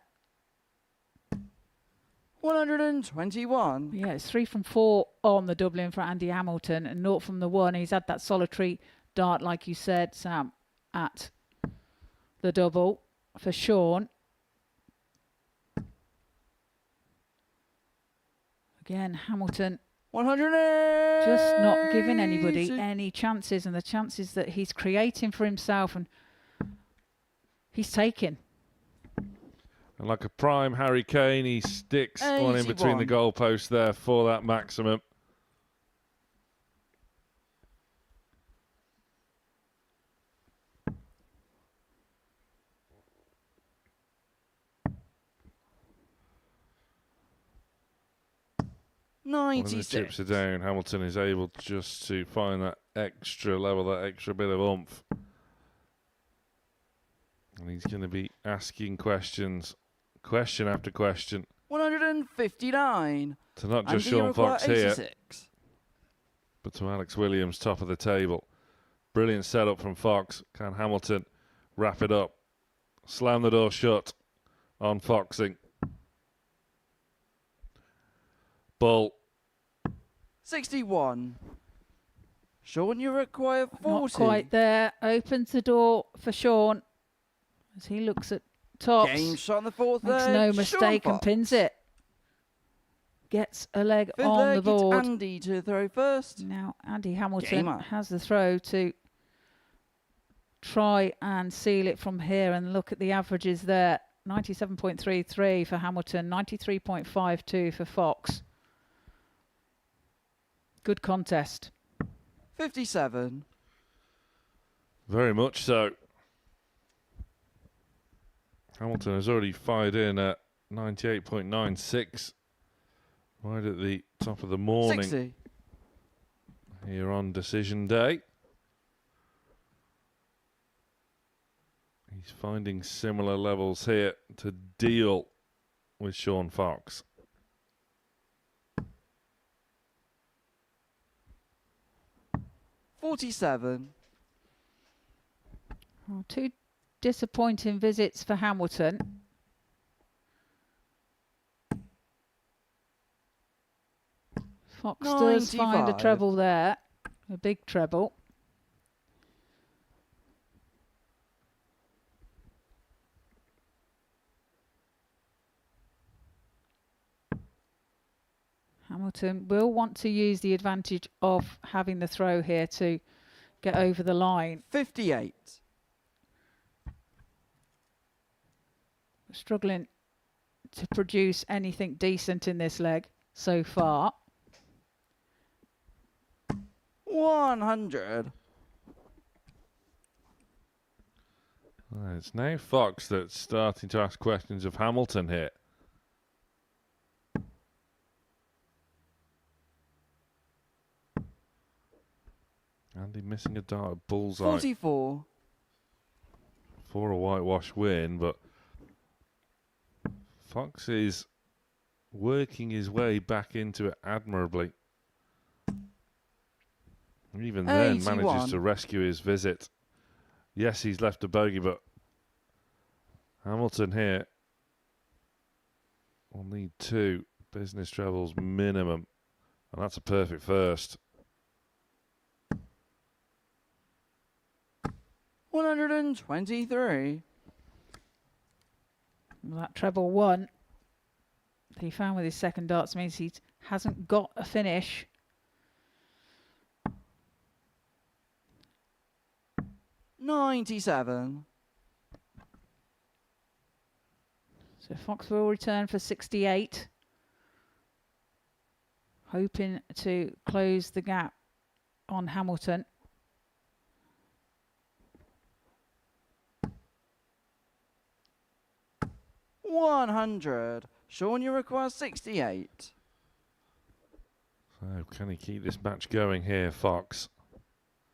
S7: 121.
S4: Yeah, it's 3 from 4 on the doubling for Andy Hamilton and 0 from the 1. He's had that solitary dart, like you said, Sam, at the double for Sean. Again, Hamilton
S7: 180.
S4: just not giving anybody any chances, and the chances that he's creating for himself and he's taking.
S1: And like a prime Harry Kane, he sticks one in between the
S7: 81.
S1: goalposts there for that maximum. When the
S7: 96.
S1: chips are down, Hamilton is able just to find that extra level, that extra bit of oomph. And he's going to be asking questions, question after question,
S7: 159.
S1: to not just
S7: Andy, you
S1: Sean
S7: require
S1: Fox here,
S7: 86.
S1: but to Alex Williams, top of the table. Brilliant setup from Fox. Can Hamilton wrap it up? Slam the door shut on Foxing. Bull.
S7: 61. Sean, you require 40.
S4: Not quite there. Opens the door for Sean as he looks at tops.
S7: Game shot on the fourth
S4: Makes
S7: leg.
S4: no
S7: Sean
S4: mistake and
S7: Fox.
S4: pins it. Gets a leg
S7: Fifth
S4: on
S7: leg,
S4: the board.
S7: It's Andy to throw first.
S4: Now Andy Hamilton
S7: Game on.
S4: has the throw to try and seal it from here, and look at the averages there. 97.33 for Hamilton, 93.52 for Fox. Good contest.
S7: 57.
S1: Very much so. Hamilton has already fired in at 98.96 right at the top of the morning
S7: 60.
S1: here on decision day. He's finding similar levels here to deal with Sean Fox.
S7: $47.
S4: Oh, two disappointing visits for Hamilton. Fox does find a
S7: 95.
S4: treble there, a big treble. Hamilton will want to use the advantage of having the throw here to get over the line.
S7: 58.
S4: Struggling to produce anything decent in this leg so far.
S7: 100.
S1: It's now Fox that's starting to ask questions of Hamilton here. Andy missing a dart at bullseye
S7: 44.
S1: for a whitewash win, but Fox is working his way back into it admirably. And even then
S7: 81.
S1: manages to rescue his visit. Yes, he's left a bogey, but Hamilton here will need 2 business trebles minimum, and that's a perfect first.
S7: 123.
S4: Well, that treble one that he found with his second darts means he hasn't got a finish.
S7: $97.
S4: So Fox will return for 68. Hoping to close the gap on Hamilton.
S7: $100. Sean, you require 68.
S1: So can he keep this match going here, Fox?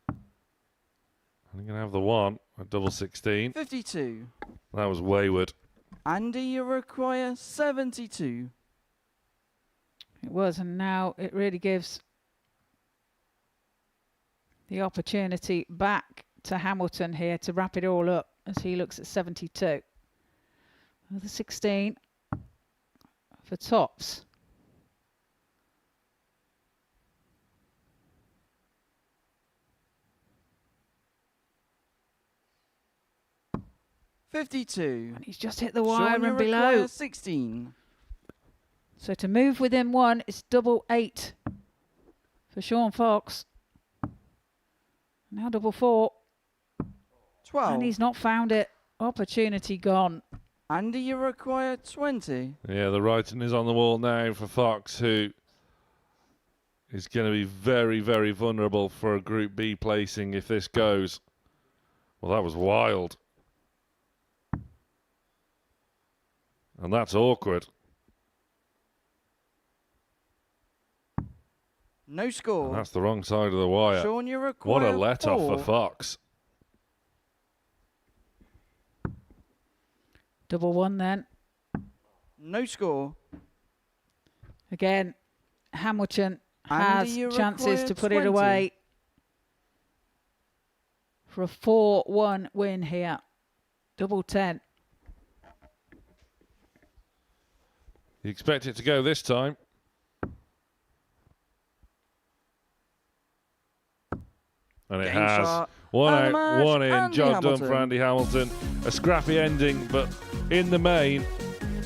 S1: I'm going to have the one at double 16.
S7: 52.
S1: That was wayward.
S7: Andy, you require 72.
S4: It was, and now it really gives the opportunity back to Hamilton here to wrap it all up as he looks at 72. Another 16 for tops.
S7: $52.
S4: And he's just hit the wire
S7: Sean, you
S4: and below.
S7: require 16.
S4: So to move within one, it's double 8 for Sean Fox. Now double 4.
S7: 12.
S4: And he's not found it. Opportunity gone.
S7: Andy, you require 20.
S1: Yeah, the writing is on the wall now for Fox, who is going to be very, very vulnerable for a Group B placing if this goes. Well, that was wild. And that's awkward.
S7: No score.
S1: And that's the wrong side of the wire.
S7: Sean, you
S1: What
S7: require
S1: a let-off
S7: 4.
S1: for Fox.
S4: Double one then.
S7: No score.
S4: Again, Hamilton
S7: Andy,
S4: has
S7: you
S4: chances
S7: require
S4: to put it
S7: 20.
S4: away for a 4-1 win here. Double 10.
S1: You expect it to go this time. And it
S7: Game
S1: has.
S7: shot.
S1: One
S7: And the
S1: out,
S7: match,
S1: one in.
S7: Andy
S1: Job done
S7: Hamilton.
S1: for Andy Hamilton. A scrappy ending, but in the main,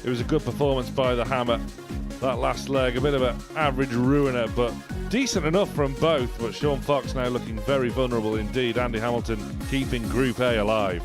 S1: it was a good performance by the Hammer. That last leg, a bit of an average ruiner, but decent enough from both. But Sean Fox now looking very vulnerable indeed. Andy Hamilton keeping Group A alive.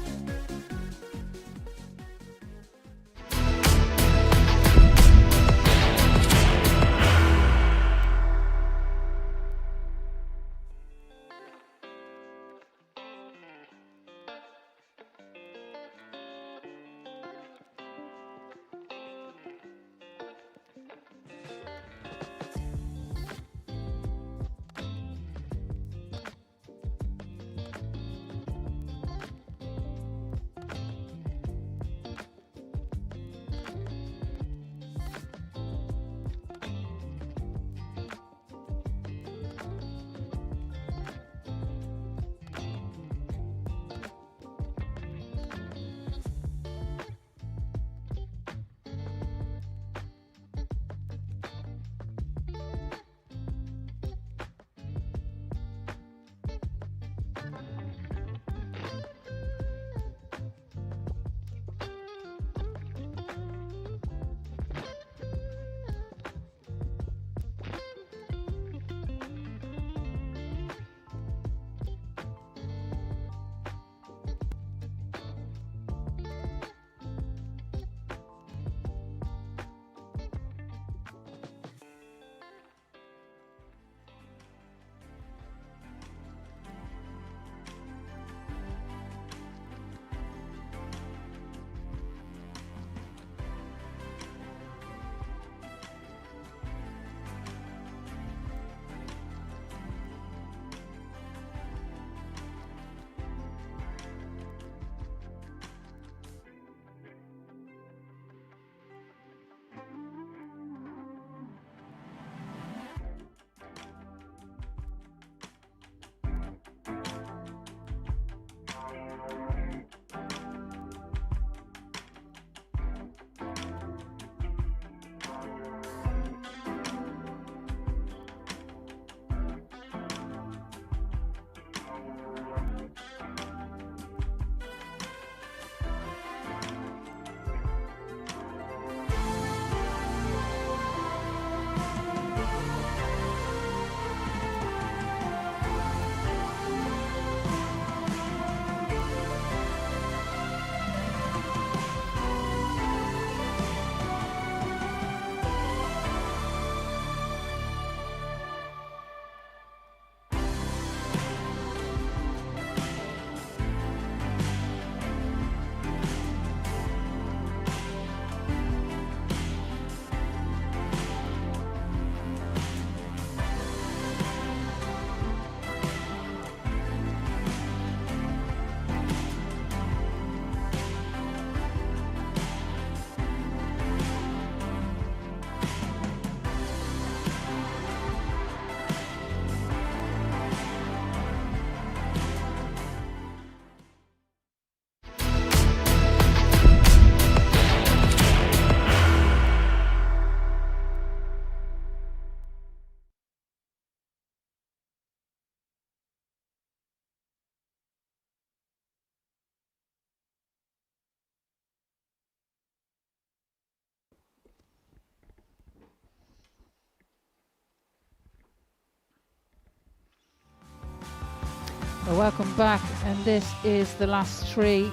S4: Well, welcome back, and this is the last 3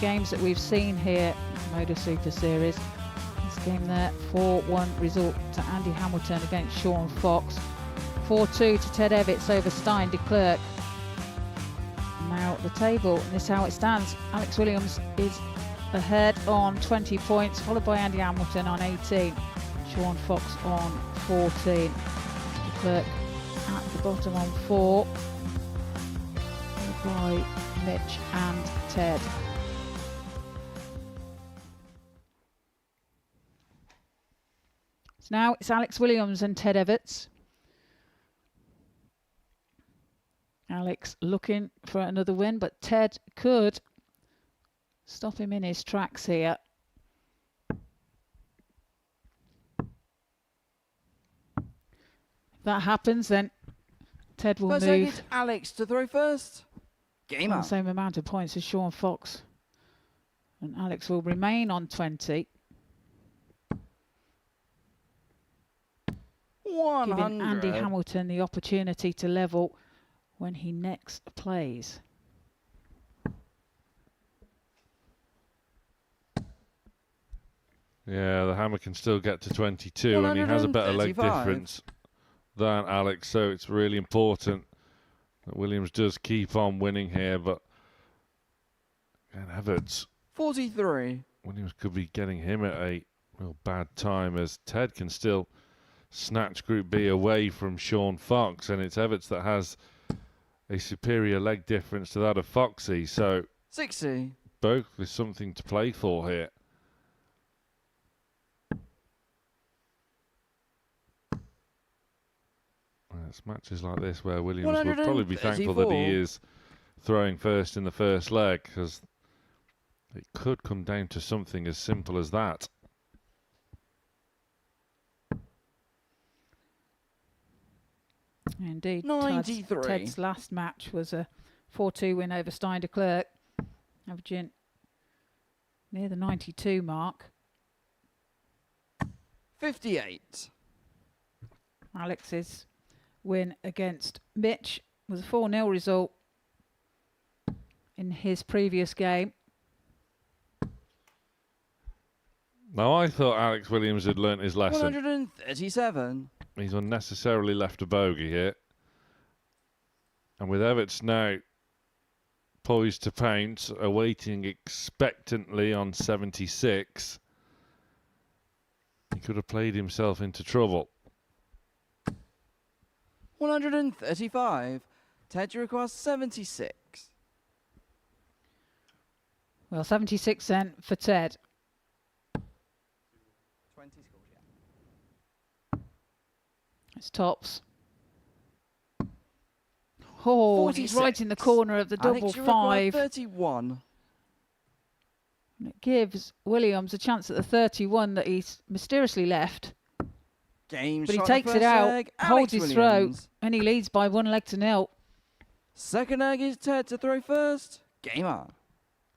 S4: games that we've seen here in the Modus Super Series. This game there, 4-1 result to Andy Hamilton against Sean Fox. 4-2 to Ted Evitts over Stein de Klerk. Now the table, and this is how it stands. Alex Williams is ahead on 20 points, followed by Andy Hamilton on 18. Sean Fox on 14. De Klerk to bottom on 4 by Mitch and Ted. So now it's Alex Williams and Ted Everts. Alex looking for another win, but Ted could stop him in his tracks here. If that happens, then Ted will
S7: First leg
S4: move
S7: is Alex to throw first. Game
S4: on
S7: up.
S4: the same amount of points as Sean Fox. And Alex will remain on 20. Giving
S7: 100.
S4: Andy Hamilton the opportunity to level when he next plays.
S1: Yeah, the hammer can still get to 22, and he has a better leg
S7: 135.
S1: difference than Alex, so it's really important that Williams does keep on winning here, but again, Everts,
S7: 43.
S1: Williams could be getting him at a real bad time, as Ted can still snatch Group B away from Sean Fox, and it's Everts that has a superior leg difference to that of Foxy, so
S7: 60.
S1: both with something to play for here. Well, it's matches like this where Williams would probably be thankful that he
S7: 134.
S1: is throwing first in the first leg, because it could come down to something as simple as that.
S4: Indeed,
S7: 93.
S4: Ted's last match was a 4-2 win over Stein de Klerk, averaging near the 92 mark.
S7: 58.
S4: Alex's win against Mitch was a 4-0 result in his previous game.
S1: Now, I thought Alex Williams had learnt his lesson.
S7: 137.
S1: He's unnecessarily left a bogey here. And with Everts now poised to pounce, awaiting expectantly on 76, he could have played himself into trouble.
S7: 135. Ted requires 76.
S4: Well, 76 then for Ted.
S7: 20 scores, yeah.
S4: It's tops. Oh, he's
S7: 46.
S4: right in the corner of the double
S7: Alex, you require
S4: 5.
S7: 31.
S4: And it gives Williams a chance at the 31 that he's mysteriously left.
S7: Game
S4: But he
S7: shot
S4: takes
S7: the
S4: it
S7: first
S4: out,
S7: leg,
S4: holds
S7: Alex
S4: his
S7: Williams.
S4: throw, and he leads by 1-0.
S7: Second leg is Ted to throw first. Game on.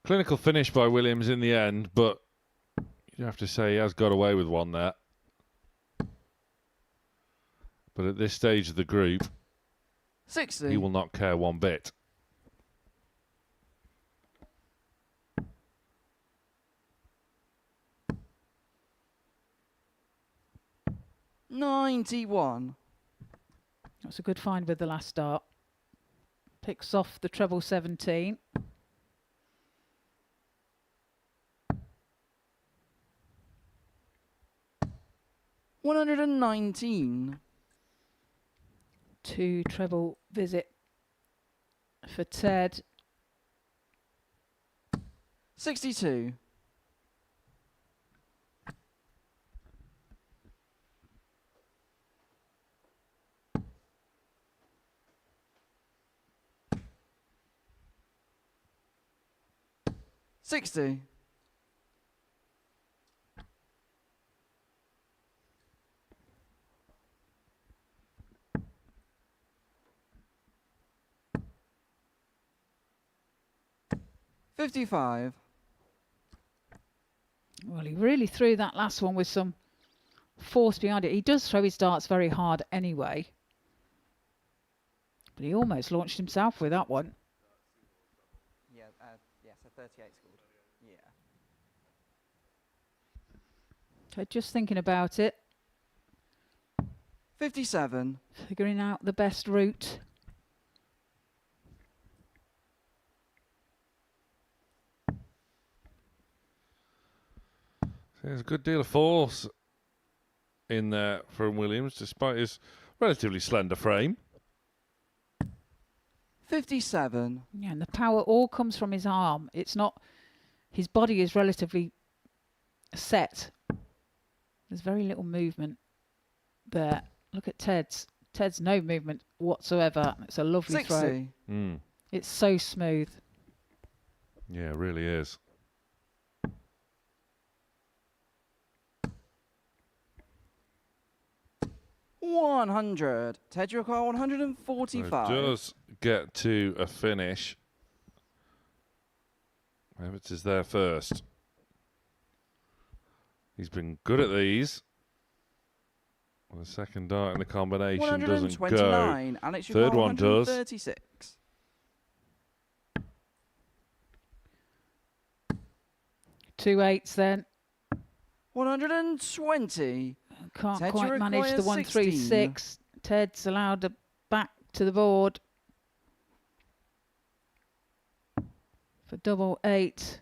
S1: Clinical finish by Williams in the end, but you have to say he has got away with one there. But at this stage of the group,
S7: 60.
S1: he will not care one bit.
S7: $91.
S4: That's a good find with the last start. Picks off the treble 17.
S7: $119.
S4: 2 treble visit for Ted.
S7: 62. $60. $55.
S4: Well, he really threw that last one with some force behind it. He does throw his darts very hard anyway. But he almost launched himself with that one.
S7: Yeah, so 38 scored. Yeah.
S4: Okay, just thinking about it,
S7: 57.
S4: figuring out the best route.
S1: There's a good deal of force in there from Williams, despite his relatively slender frame.
S7: 57.
S4: Yeah, and the power all comes from his arm. It's not, his body is relatively set. There's very little movement there. Look at Ted's. Ted's no movement whatsoever. It's a lovely throw.
S7: 60.
S4: It's so smooth.
S1: Yeah, it really is.
S7: $100. Ted, you require
S1: So
S7: 145.
S1: does get to a finish. Everett is there first. He's been good at these. Well, the second dart in the combination doesn't go.
S7: 129. Alex, you
S1: Third
S7: require
S1: one does.
S7: 136.
S4: Two 8s then.
S7: 120.
S4: Can't
S7: Ted, you
S4: quite manage the
S7: require
S4: 136. Ted's allowed a back to the board for double 8.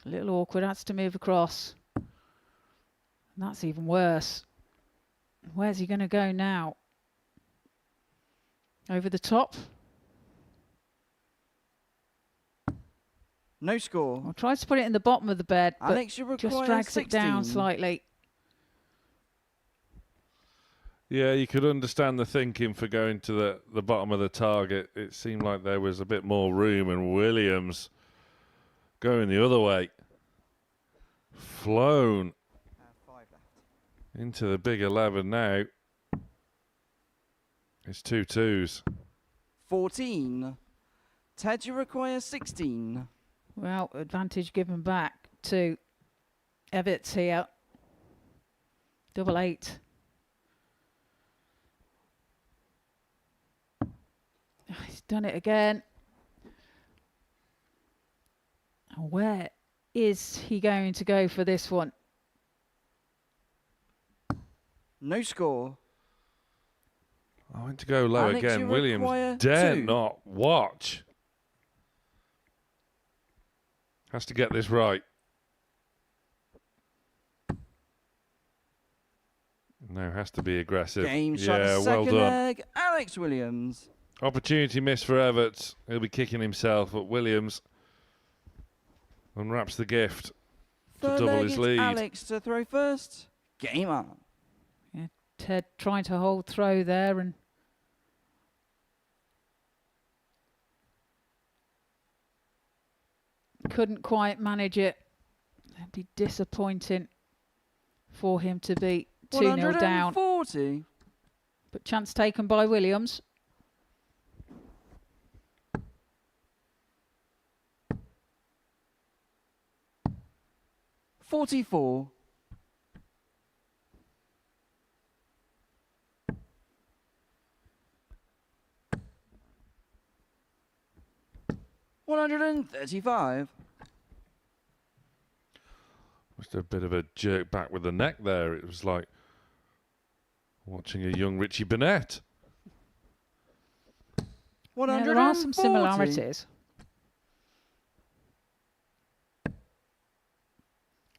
S4: A little awkward. Has to move across. And that's even worse. Where's he going to go now? Over the top.
S7: No score.
S4: I tried to put it in the bottom of the bed, but
S7: Alex, you require
S4: just drags
S7: 16.
S4: it down slightly.
S1: Yeah, you could understand the thinking for going to the bottom of the target. It seemed like there was a bit more room, and Williams going the other way. Flown into the big 11 now. It's 2 2s.
S7: 14. Ted, you require 16.
S4: Well, advantage given back to Everts here. Double 8. He's done it again. Where is he going to go for this one?
S7: No score.
S1: I went to go low
S7: Alex,
S1: again.
S7: you
S1: Williams
S7: require
S1: dare
S7: 2.
S1: not watch. Has to get this right. No, has to be aggressive.
S7: Game shot,
S1: Yeah, well
S7: second
S1: done.
S7: leg. Alex Williams.
S1: Opportunity missed for Everts. He'll be kicking himself, but Williams unwraps the gift to
S7: Third
S1: double
S7: leg,
S1: his
S7: it's
S1: lead.
S7: Alex to throw first. Game on.
S4: Yeah, Ted trying to hold throw there and couldn't quite manage it. That'd be disappointing for him to be 2-0 down.
S7: 140.
S4: But chance taken by Williams.
S7: $44. $135.
S1: Just a bit of a jerk back with the neck there. It was like watching a young Richie Burnett.
S4: Yeah, there are some similarities.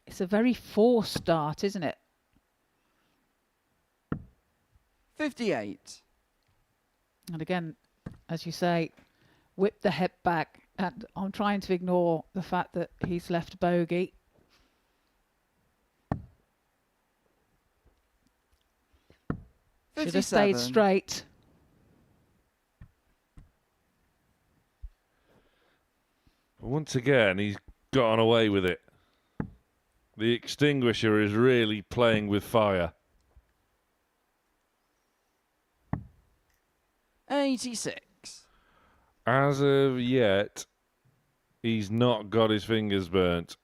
S4: It's a very forced start, isn't it?
S7: 58.
S4: And again, as you say, whip the head back. And I'm trying to ignore the fact that he's left bogey. Should have stayed
S7: 57.
S4: straight.
S1: Once again, he's gotten away with it. The extinguisher is really playing with fire.
S7: 86.
S1: As of yet, he's not got his fingers burnt.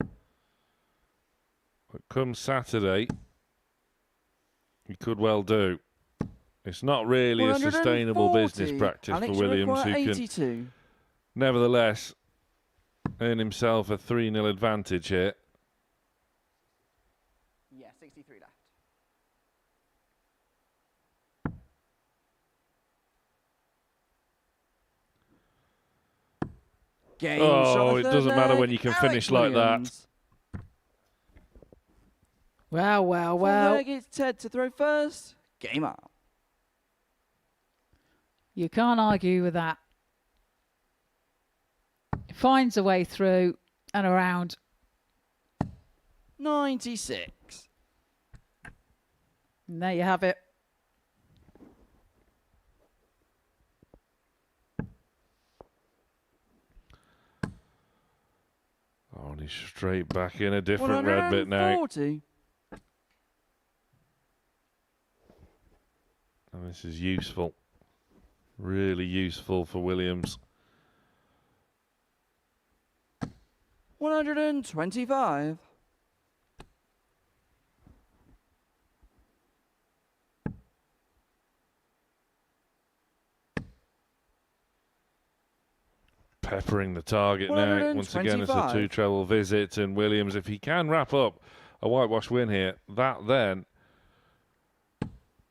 S1: But come Saturday, he could well do. It's not really a sustainable business
S7: 140.
S1: practice
S7: Alex,
S1: for
S7: you
S1: Williams,
S7: require
S1: who can
S7: 82.
S1: nevertheless earn himself a 3-0 advantage here.
S7: Yeah, 63 left. Game
S1: Oh,
S7: shot,
S1: it
S7: third
S1: doesn't matter
S7: leg,
S1: when you can
S7: Alex
S1: finish like that.
S7: Williams.
S4: Well, well,
S7: Fourth
S4: well.
S7: leg, it's Ted to throw first. Game on.
S4: You can't argue with that. Finds a way through and around.
S7: 96.
S4: And there you have it.
S1: Oh, and he's straight back in a different red bit now.
S7: 140.
S1: And this is useful. Really useful for Williams.
S7: 125.
S1: Peppering the target now. Once again, it's a 2 treble visit. And Williams, if he can wrap up a whitewash win here, that then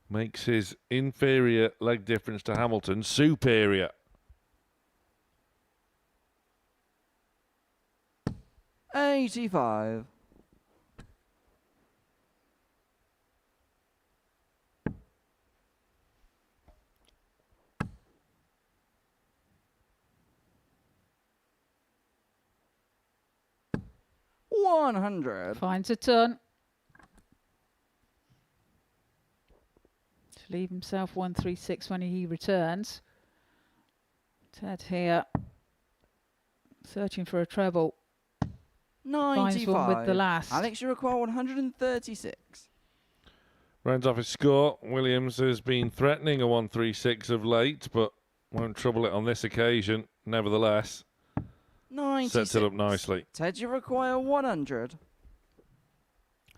S1: makes his inferior leg difference to Hamilton superior.
S7: 85. $100.
S4: Finds a ton. To leave himself 136 when he returns. Ted here. Searching for a treble.
S7: 95.
S4: Finds one with the last.
S7: Alex, you require 136.
S1: Rounds off his score. Williams has been threatening a 136 of late, but won't trouble it on this occasion. Nevertheless,
S7: 96.
S1: sets it up nicely.
S7: Ted, you require 100.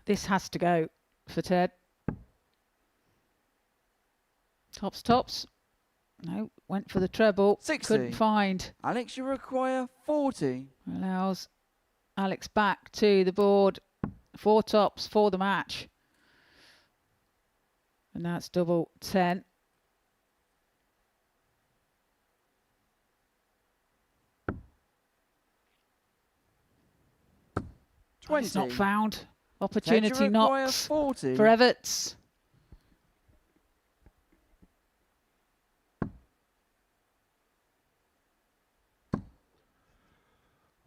S4: This has to go for Ted. Tops. No, went for the treble.
S7: 60.
S4: Couldn't find.
S7: Alex, you require 40.
S4: Allows Alex back to the board. 4 tops for the match. And that's double 10. It's not found. Opportunity knocks
S7: 40.
S4: for Everts.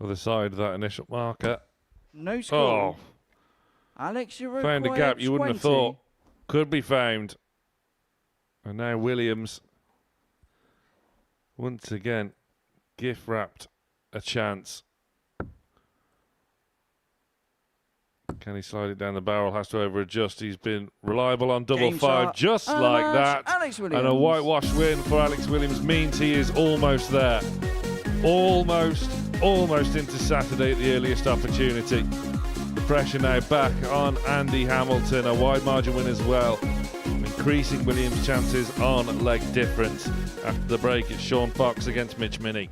S1: Other side of that initial marker.
S7: No score.
S1: Oh,
S7: Alex, you require
S1: found a gap you wouldn't have
S7: 20.
S1: thought could be found. And now Williams, once again, gift wrapped a chance. Can he slide it down the barrel? Has to over adjust. He's been reliable on double
S7: Game
S1: 5
S7: start.
S1: just
S7: And
S1: like
S7: match,
S1: that.
S7: Alex Williams.
S1: And a whitewash win for Alex Williams means he is almost there. Almost into Saturday at the earliest opportunity. The pressure now back on Andy Hamilton. A wide margin win as well. Increasing Williams' chances on leg difference. After the break, it's Sean Fox against Mitch Minney.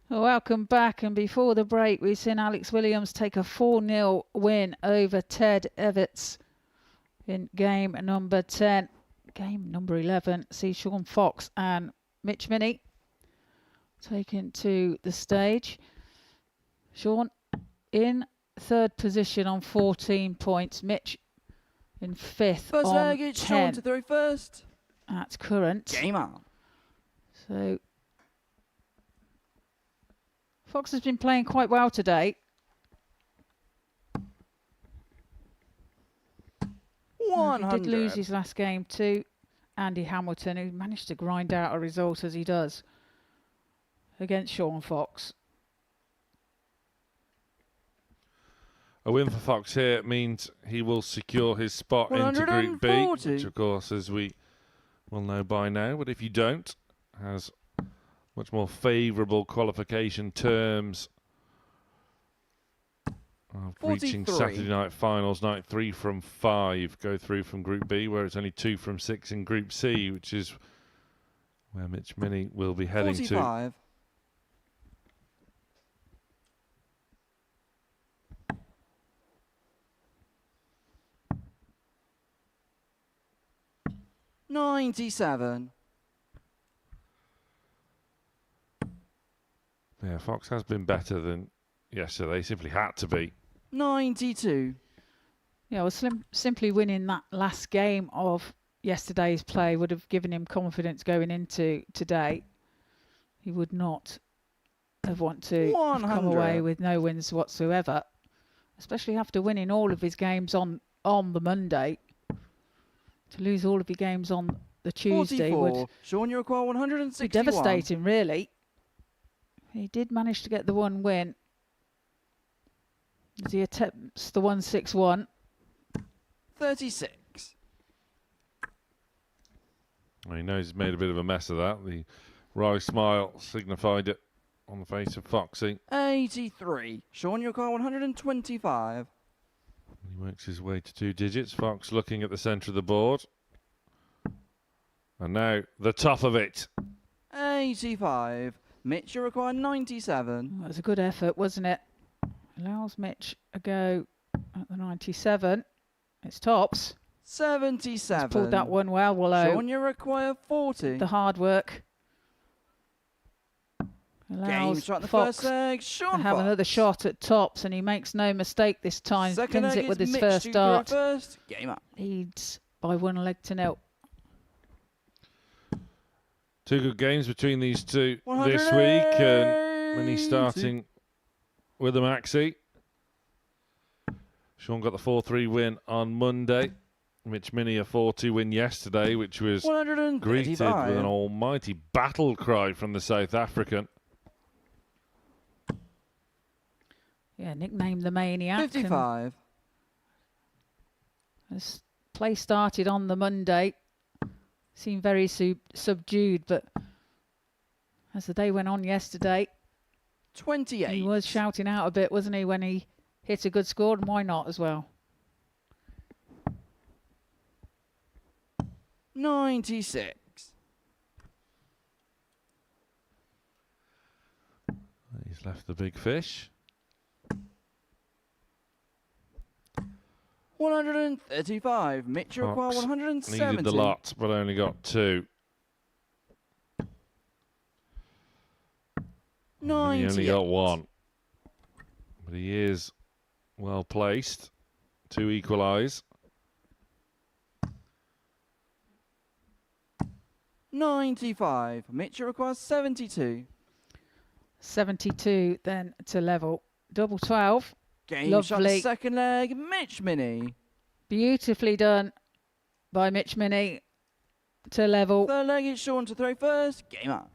S4: Welcome back, and before the break we've seen Alex Williams take a 4-0 win over Ted Everts in game number 10. Game number 11, see Sean Fox and Mitch Minnie taken to the stage. Sean in third position on 14 points, Mitch in fifth
S7: First
S4: on
S7: leg, it's Sean
S4: 10
S7: to throw first.
S4: at current.
S7: Game on.
S4: So Fox has been playing quite well today. He
S7: 100.
S4: did lose his last game to Andy Hamilton, who managed to grind out a result as he does against Sean Fox.
S1: A win for Fox here means he will secure his spot into Group B,
S7: 140.
S1: which of course, as we will know by now, but if you don't, has much more favourable qualification terms of reaching
S7: 43.
S1: Saturday night finals. Night 3 from 5 go through from Group B, where it's only 2 from 6 in Group C, which is where Mitch Minnie will be heading
S7: 45. to. 97.
S1: Yeah, Fox has been better than yesterday. Simply had to be.
S7: 92.
S4: Yeah, well, simply winning that last game of yesterday's play would have given him confidence going into today. He would not have wanted to have come
S7: 100.
S4: away with no wins whatsoever, especially after winning all of his games on the Monday. To lose all of your games on the Tuesday
S7: 44.
S4: would
S7: Sean, you require
S4: be
S7: 161.
S4: devastating, really. He did manage to get the one win as he attempts the 161.
S7: 36.
S1: Well, he knows he's made a bit of a mess of that. The wry smile signified it on the face of Foxy.
S7: 83. Sean, you require 125.
S1: He works his way to 2 digits. Fox looking at the centre of the board. And now the top of it.
S7: 85. Mitch, you require 97.
S4: That was a good effort, wasn't it? Allows Mitch a go at the 97. It's tops.
S7: 77.
S4: He's pulled that one well, Willow.
S7: Sean, you require 40.
S4: The hard work
S7: Game
S4: allows
S7: shot in the
S4: Fox
S7: first leg.
S4: to
S7: Sean
S4: have
S7: Fox.
S4: another shot at tops, and he makes no mistake this time.
S7: Second
S4: Pins
S7: leg
S4: it with
S7: is
S4: his
S7: Mitch
S4: first
S7: to throw
S4: start.
S7: First. Game up.
S4: Leads by 1 leg to 0.
S1: 2 good games between these two this week. And when he's starting with a maxi. Sean got the 4-3 win on Monday. Mitch Minnie a 4-2 win yesterday, which was greeted with
S7: 135.
S1: an almighty battle cry from the South African.
S4: Yeah, nicknamed the Maniac. and
S7: 55.
S4: As play started on the Monday, seemed very subdued, but as the day went on yesterday,
S7: 28.
S4: he was shouting out a bit, wasn't he, when he hit a good score, and why not as well?
S7: 96.
S1: He's left the big fish.
S7: 135. Mitch, you require
S1: Fox
S7: 170.
S1: needed the lot, but only got 2. And he
S7: 98.
S1: only got 1. But he is well placed to equalise.
S7: 95. Mitch, you require 72.
S4: 72 then to level. Double 12.
S7: Game shot
S4: Lovely.
S7: second leg. Mitch Minnie.
S4: Beautifully done by Mitch Minnie to level.
S7: Third leg is Sean to throw first. Game up.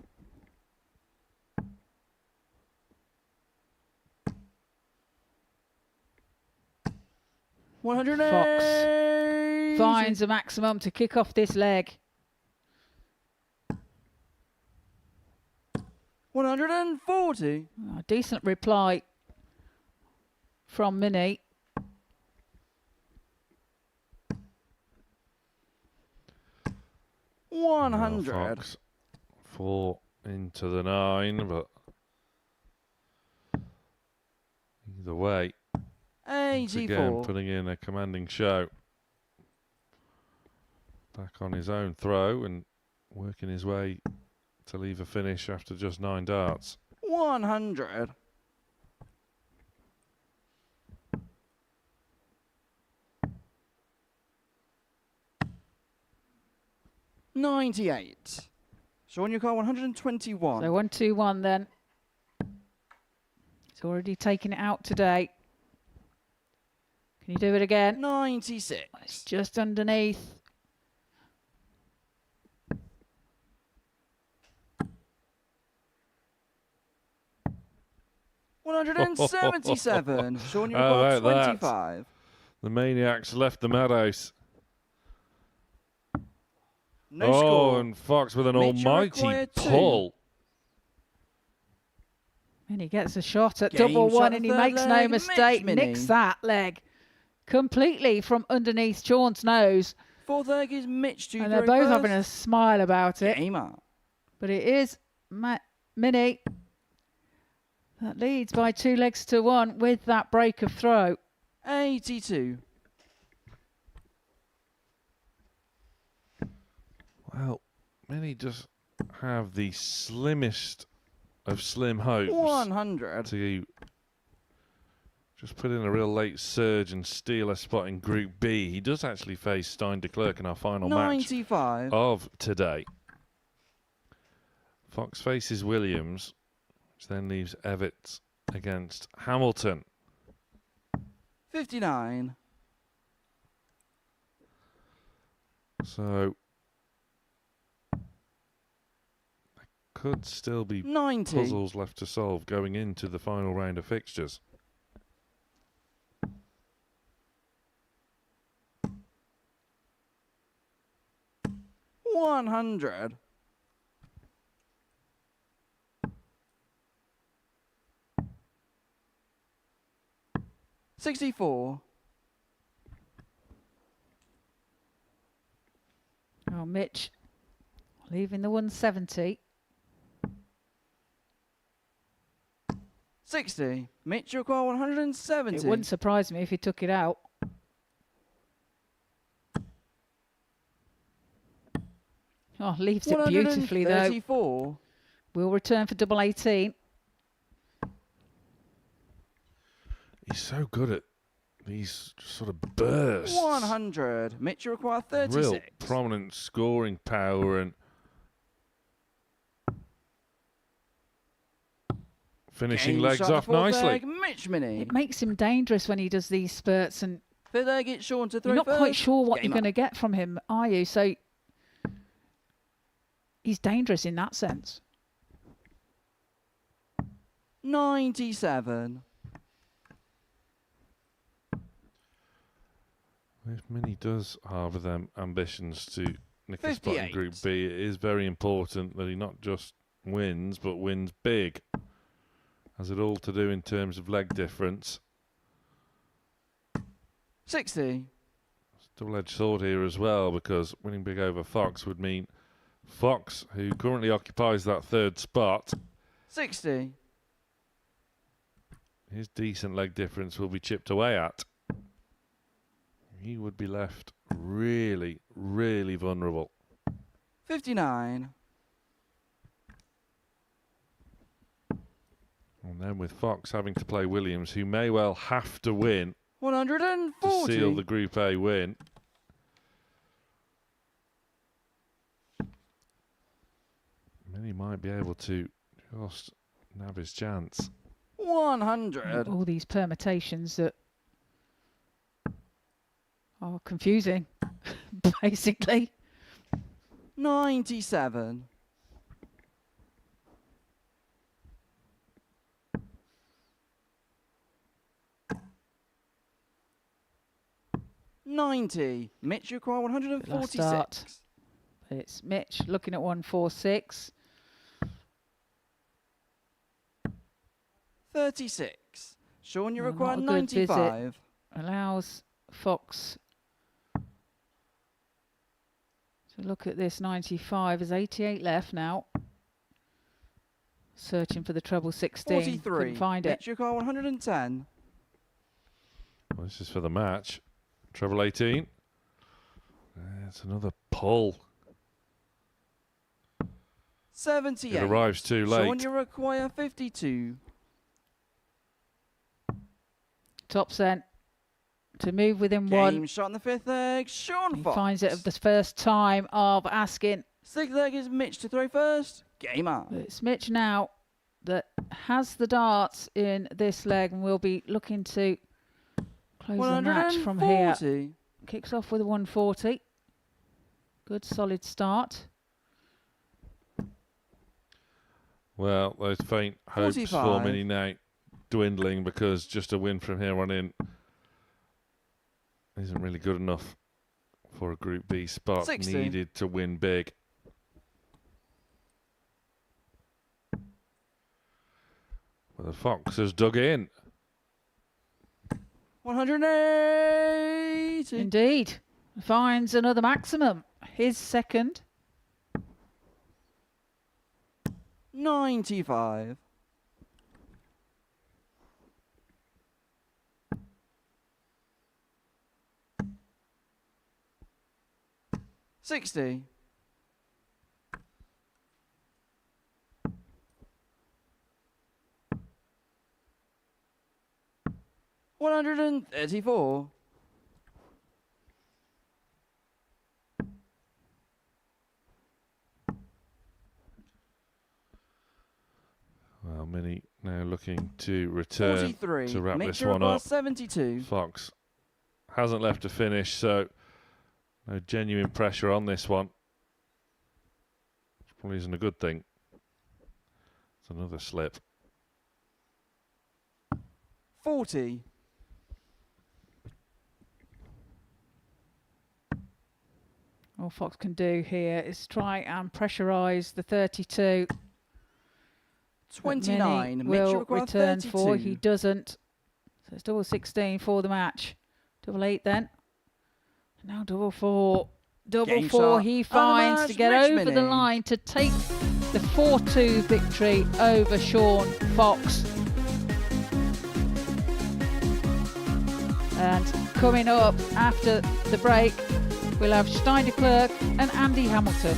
S4: Fox finds a maximum to kick off this leg.
S7: 140.
S4: A decent reply from Minnie.
S7: One hundred.
S1: Fox 4 into the 9, but Either way, once again,
S7: 84.
S1: putting in a commanding show. Back on his own throw and working his way to leave a finish after just 9 darts.
S7: 100. $98. Sean, your card 121.
S4: So 1-2-1 then. He's already taken it out today. Can you do it again?
S7: 96.
S4: It's just underneath.
S7: $177. Sean, your
S1: How
S7: card
S1: about that?
S7: 25.
S1: The Maniacs left the Meadows.
S7: No
S1: oh,
S7: score.
S1: and Fox with an
S7: Mitchell
S1: almighty
S7: required 2.
S1: pull.
S4: And he gets a shot at
S7: Game
S4: double
S7: shot
S4: one
S7: the
S4: and he
S7: third
S4: makes no
S7: leg.
S4: mistake.
S7: Mitch Mini.
S4: Nicks that leg completely from underneath Sean's nose.
S7: Fourth leg is Mitch to
S4: And they're both having a smile about it.
S7: Game up.
S4: But it is Mini that leads by 2 legs to 1 with that break of throw.
S7: 82.
S1: Well, many just have the slimmest of slim hopes
S7: 100.
S1: to just put in a real late surge and steal a spot in Group B. He does actually face Stein de Klerk in our final match
S7: 95.
S1: of today. Fox faces Williams, which then leaves Evans against Hamilton.
S7: 59.
S1: So there could still be
S7: 90.
S1: puzzles left to solve going into the final round of fixtures.
S7: $100. $64.
S4: Oh, Mitch leaving the 170.
S7: 60. Mitch, you require 170.
S4: It wouldn't surprise me if he took it out. Oh, leaves it beautifully though.
S7: 134.
S4: We'll return for double 18.
S1: He's so good at these sort of bursts.
S7: 100. Mitch, you require 36.
S1: Real prominent scoring power and finishing
S7: Game
S1: legs
S7: shot the
S1: off
S7: fourth
S1: nicely.
S7: leg, Mitch Mini.
S4: It makes him dangerous when he does these spurts, and
S7: Fifth leg, it's Sean to throw
S4: you're not
S7: first.
S4: quite sure what
S7: Game
S4: you're going to
S7: up.
S4: get from him, are you? So he's dangerous in that sense.
S7: 97.
S1: If Mini does harbour them ambitions to nick a spot in
S7: 58.
S1: Group B, it is very important that he not just wins, but wins big. Has it all to do in terms of leg difference.
S7: 60.
S1: It's a double-edged sword here as well, because winning big over Fox would mean Fox, who currently occupies that third spot,
S7: 60.
S1: his decent leg difference will be chipped away at. He would be left really, really vulnerable.
S7: 59.
S1: And then with Fox having to play Williams, who may well have to win to
S7: 140.
S1: seal the Group A win. Many might be able to just nab his chance.
S7: 100.
S4: All these permutations that are confusing, basically.
S7: 97. $90. Mitch, you require
S4: Last
S7: 146.
S4: start. It's Mitch looking at 146.
S7: 36. Sean, you
S4: Oh,
S7: require
S4: not a good visit.
S7: 95.
S4: Allows Fox to look at this 95. There's 88 left now. Searching for the treble 16.
S7: 43.
S4: Couldn't find it.
S7: Mitch, you require 110.
S1: Well, this is for the match. Treble 18. It's another pull.
S7: 78.
S1: It arrives too late.
S7: Sean, you require 52.
S4: Top set to move within
S7: Game
S4: one.
S7: shot in the fifth egg. Sean
S4: He
S7: Fox.
S4: finds it of the first time of asking.
S7: Sixth egg is Mitch to throw first. Game on.
S4: It's Mitch now that has the darts in this leg and will be looking to close the match from here.
S7: 140.
S4: Kicks off with a 140. Good solid start.
S1: Well, those faint hopes
S7: 45.
S1: for Mini now dwindling because just a win from here on in isn't really good enough for a Group B spot.
S7: 60.
S1: Needed to win big. Well, the Fox has dug in.
S7: 180.
S4: Indeed. Finds another maximum. His second.
S7: 95. $60. $134.
S1: Well, Mini now looking to return
S7: 43.
S1: to wrap
S7: Mitch
S1: this one
S7: requires
S1: up.
S7: 72.
S1: Fox hasn't left a finish, so no genuine pressure on this one. Probably isn't a good thing. It's another slip.
S7: 40.
S4: All Fox can do here is try and pressurise the 32.
S7: 29.
S4: Mini
S7: Mitch
S4: will
S7: requires
S4: return
S7: 32.
S4: for. He doesn't. So it's double 16 for the match. Double 8 then. Now double 4. Double
S7: Game
S4: 4
S7: shot.
S4: he
S7: And the
S4: finds to
S7: match,
S4: get
S7: Rich
S4: over the
S7: Mini.
S4: line to take the 4-2 victory over Sean Fox. And coming up after the break, we'll have Steiner Clerk and Andy Hamilton.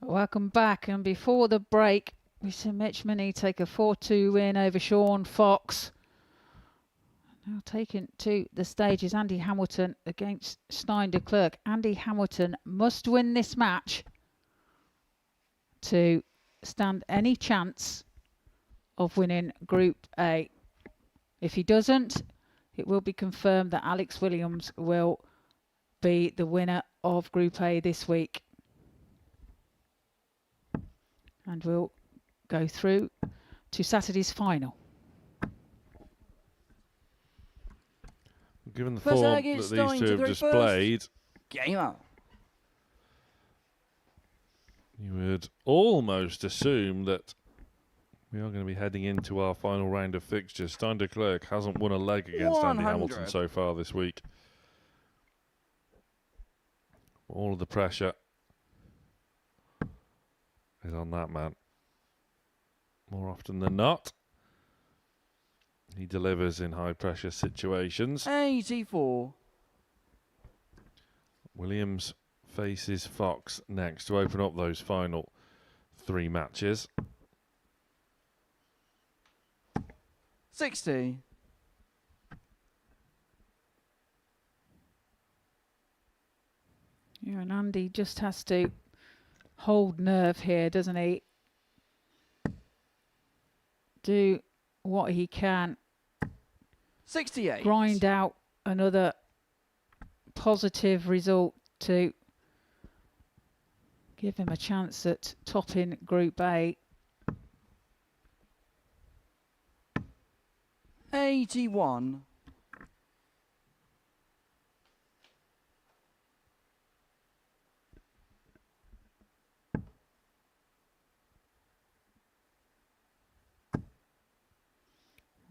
S8: Welcome back, and before the break we saw Mitch Minnie take a 4-2 win over Sean Fox. Now taken to the stage is Andy Hamilton against Stein de Klerk. Andy Hamilton must win this match to stand any chance of winning Group A. If he doesn't, it will be confirmed that Alex Williams will be the winner of Group A this week. And we'll go through to Saturday's final.
S1: Given the
S7: First
S1: form that
S7: Agate
S1: these
S7: Stein
S1: two
S7: to
S1: have
S7: throw
S1: displayed,
S7: Game up.
S1: you would almost assume that we are going to be heading into our final round of fixtures. Stein de Klerk hasn't won a leg against Andy
S7: 100.
S1: Hamilton so far this week. All of the pressure is on that man. More often than not, he delivers in high pressure situations.
S7: 84.
S1: Williams faces Fox next to open up those final 3 matches.
S7: 60.
S8: Yeah, and Andy just has to hold nerve here, doesn't he? Do what he can.
S7: 68.
S8: Grind out another positive result to give him a chance at topping Group A.
S7: 81.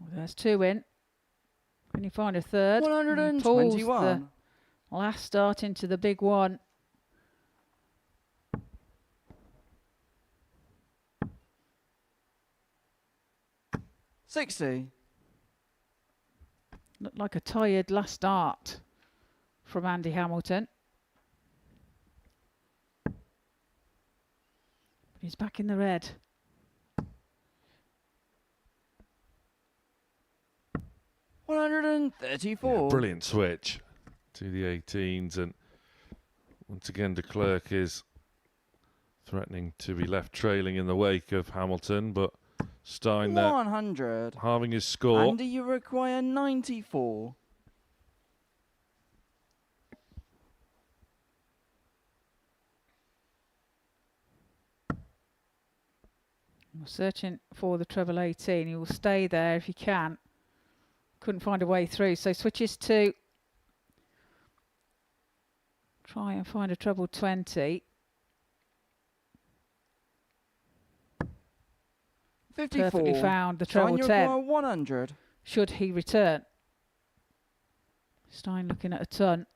S8: Well, there's 2 in. Can you find a third? And pulls
S7: 121.
S8: the last start into the big one.
S7: $60.
S8: Looked like a tired last start from Andy Hamilton. He's back in the red.
S7: $134.
S1: Brilliant switch to the 18s, and once again de Klerk is threatening to be left trailing in the wake of Hamilton, but Stein there
S7: 100.
S1: halving his score.
S7: Andy, you require 94.
S8: We're searching for the treble 18. He will stay there if he can. Couldn't find a way through, so switches to try and find a treble 20.
S7: 54.
S8: Perfectly found the treble
S7: Stein, you
S8: 10.
S7: require 100.
S8: Should he return? Stein looking at a ton.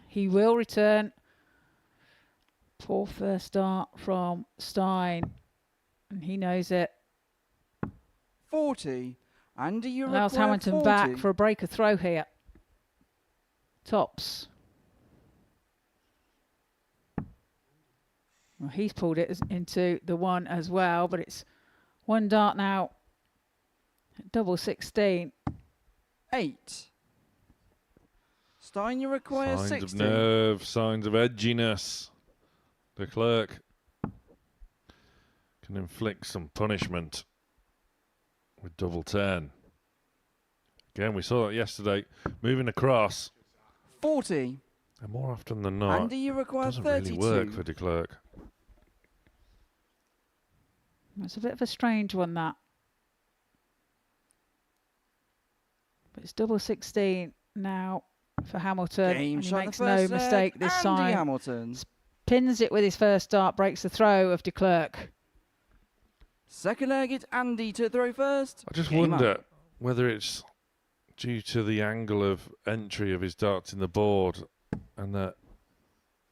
S8: He will return. Poor first start from Stein. And he knows it.
S7: 40. Andy, you require
S8: Allows Hamilton
S7: 40.
S8: back for a breaker throw here. Tops. Well, he's pulled it into the one as well, but it's one dart now. Double 16.
S7: 8. Stein, you require
S1: Signs
S7: 60.
S1: of nerve, signs of edginess. De Klerk can inflict some punishment with double 10. Again, we saw that yesterday. Moving across.
S7: 40.
S1: And more often than not,
S7: Andy, you
S1: it
S7: require
S1: doesn't
S7: 32.
S1: really work for de Klerk.
S8: It's a bit of a strange one, that. But it's double 16 now for Hamilton.
S7: Game
S8: And he
S7: shot in the
S8: makes no
S7: first
S8: mistake
S7: leg.
S8: this
S7: Andy
S8: time.
S7: Hamilton.
S8: Pins it with his first dart, breaks the throw of de Klerk.
S7: Second leg, it's Andy to throw first.
S1: I just
S7: Game
S1: wonder
S7: up.
S1: whether it's due to the angle of entry of his darts in the board, and that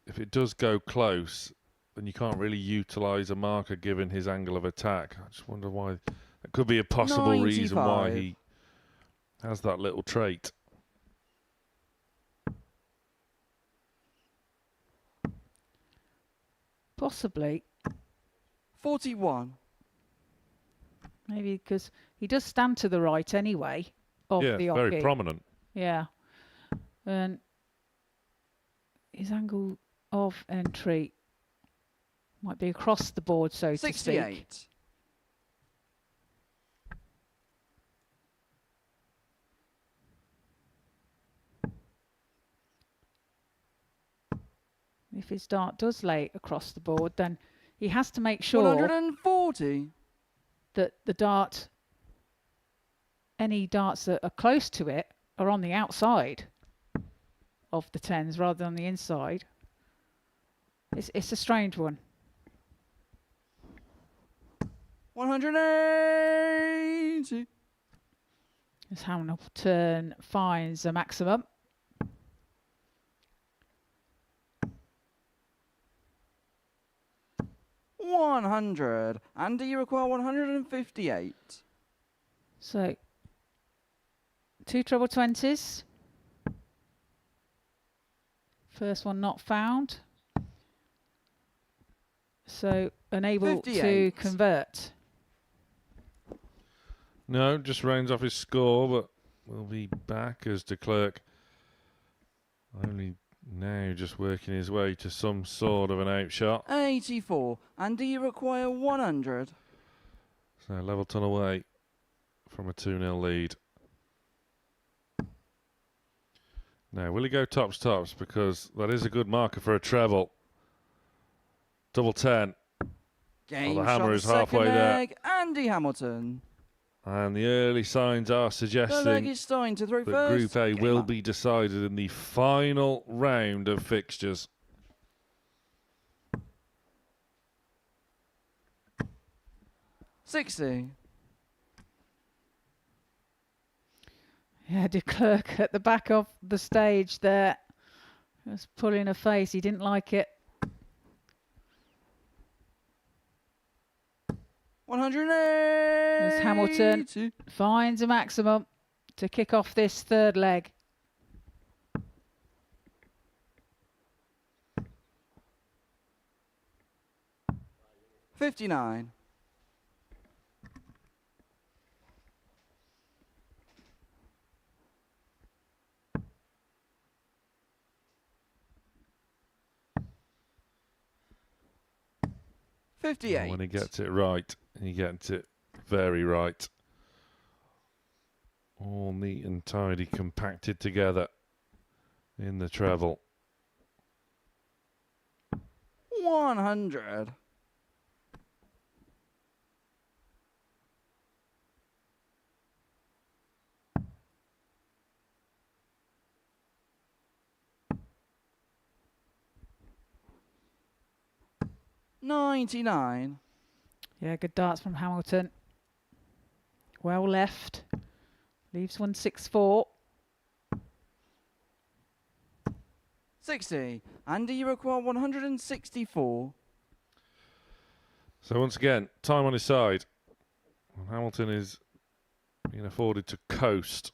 S1: if it does go close, then you can't really utilise a marker given his angle of attack. I just wonder why. That could be a possible reason why
S7: 95.
S1: he has that little trait.
S8: Possibly.
S7: 41.
S8: Maybe because he does stand to the right anyway of
S1: Yeah,
S8: the
S1: very
S8: off-key.
S1: prominent.
S8: Yeah. And his angle of entry might be across the board, so to speak.
S7: 68.
S8: If his dart does lay across the board, then he has to make sure
S7: 140.
S8: that the dart, any darts that are close to it, are on the outside of the 10s rather than the inside. It's a strange one.
S7: 180.
S8: As Hamilton finds a maximum.
S7: $100. Andy, you require 158.
S8: So, 2 treble 20s. First one not found. So, unable to
S7: 58.
S8: convert.
S1: No, just rounds off his score, but we'll be back as de Klerk only now just working his way to some sort of an outshot.
S7: 84. Andy, you require 100.
S1: So Levelton away from a 2-0 lead. Now, will he go tops? Because that is a good marker for a treble. Double 10.
S7: Game
S1: the hammer
S7: shot,
S1: is
S7: second
S1: halfway there.
S7: leg, Andy Hamilton.
S1: And the early signs are
S7: The leg
S1: suggesting
S7: is starting to throw
S1: that
S7: first.
S1: Group A
S7: Game
S1: will
S7: up.
S1: be decided in the final round of fixtures.
S7: $60.
S8: Yeah, de Klerk at the back of the stage there. Just pulling a face. He didn't like it.
S7: 180.
S8: As Hamilton finds a maximum to kick off this third leg.
S7: $59.
S1: And
S7: 58.
S1: when he gets it right, he gets it very right. All neat and tidy, compacted together in the treble.
S7: 100. $99.
S8: Yeah, good darts from Hamilton. Well left. Leaves 164.
S7: 60. Andy, you require 164.
S1: So once again, time on his side. Hamilton is being afforded to coast.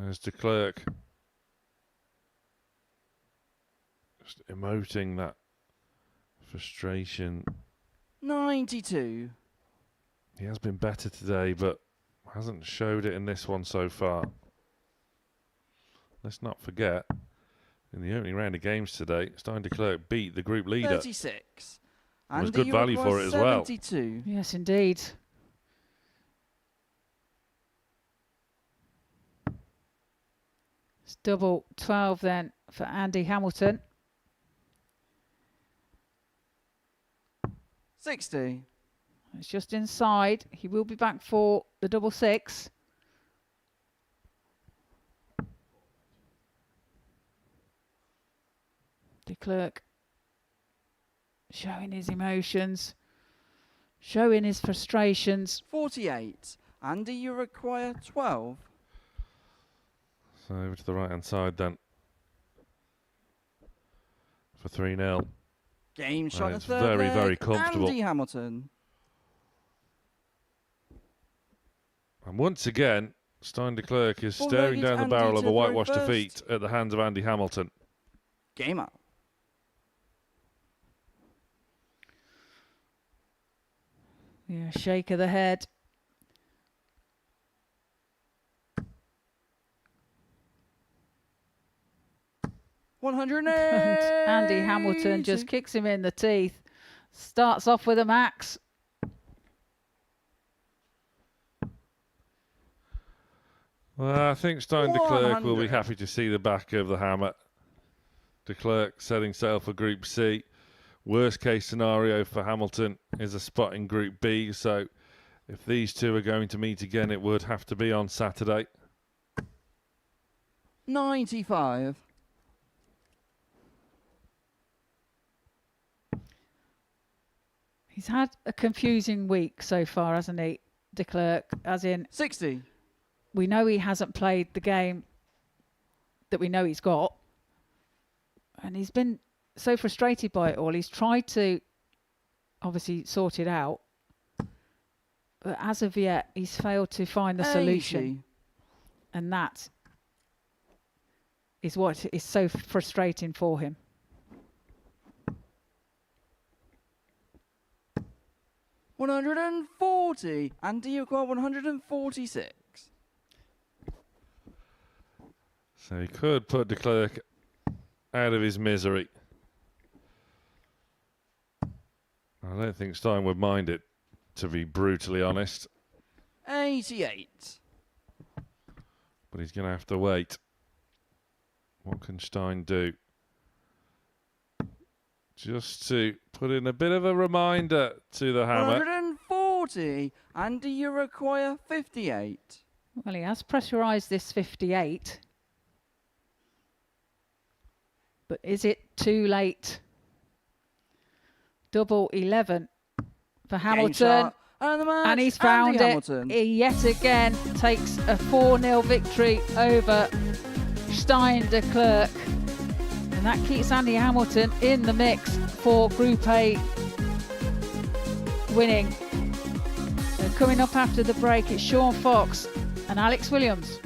S1: As de Klerk just emoting that frustration.
S7: 92.
S1: He has been better today, but hasn't showed it in this one so far. Let's not forget, in the opening round of games today, Stein de Klerk beat the group leader.
S7: 36.
S1: There was
S7: Andy,
S1: good
S7: you
S1: value
S7: require
S1: for it as well.
S7: 72.
S8: Yes, indeed. It's double 12 then for Andy Hamilton.
S7: 60.
S8: It's just inside. He will be back for the double six. De Klerk showing his emotions, showing his frustrations.
S7: 48. Andy, you require 12.
S1: So over to the right-hand side then. For 3-0.
S7: Game shot in the
S1: it's
S7: third
S1: very,
S7: leg.
S1: very comfortable.
S7: Andy Hamilton.
S1: And once again, Stein de Klerk is
S7: Full
S1: staring
S7: legged
S1: down the
S7: Andy
S1: barrel of
S7: to
S1: a
S7: throw
S1: whitewash
S7: first.
S1: defeat at the hands of Andy Hamilton.
S7: Game up.
S8: Yeah, shake of the head.
S7: $180.
S8: And Andy Hamilton just kicks him in the teeth. Starts off with a max.
S1: Well, I think Stein de Klerk will be
S7: 100.
S1: happy to see the back of the hammer. De Klerk setting sail for Group C. Worst case scenario for Hamilton is a spot in Group B. So if these two are going to meet again, it would have to be on Saturday.
S7: 95.
S8: He's had a confusing week so far, hasn't he, De Klerk? As in,
S7: 60.
S8: we know he hasn't played the game that we know he's got. And he's been so frustrated by it all. He's tried to obviously sort it out. But as of yet, he's failed to find the solution.
S7: 80.
S8: And that is what is so frustrating for him.
S7: $140. Andy, you require 146.
S1: So he could put de Klerk out of his misery. I don't think Stein would mind it, to be brutally honest.
S7: 88.
S1: But he's going to have to wait. What can Stein do? Just to put in a bit of a reminder to the hammer.
S7: 140. Andy, you require 58.
S8: Well, he has pressurised this 58. But is it too late? Double 11 for Hamilton.
S7: shot. And the match,
S8: And he's found
S7: Andy
S8: it.
S7: Hamilton.
S8: He yet again takes a 4-0 victory over Stein de Klerk. And that keeps Andy Hamilton in the mix for Group A winning. And coming up after the break, it's Sean Fox and Alex Williams.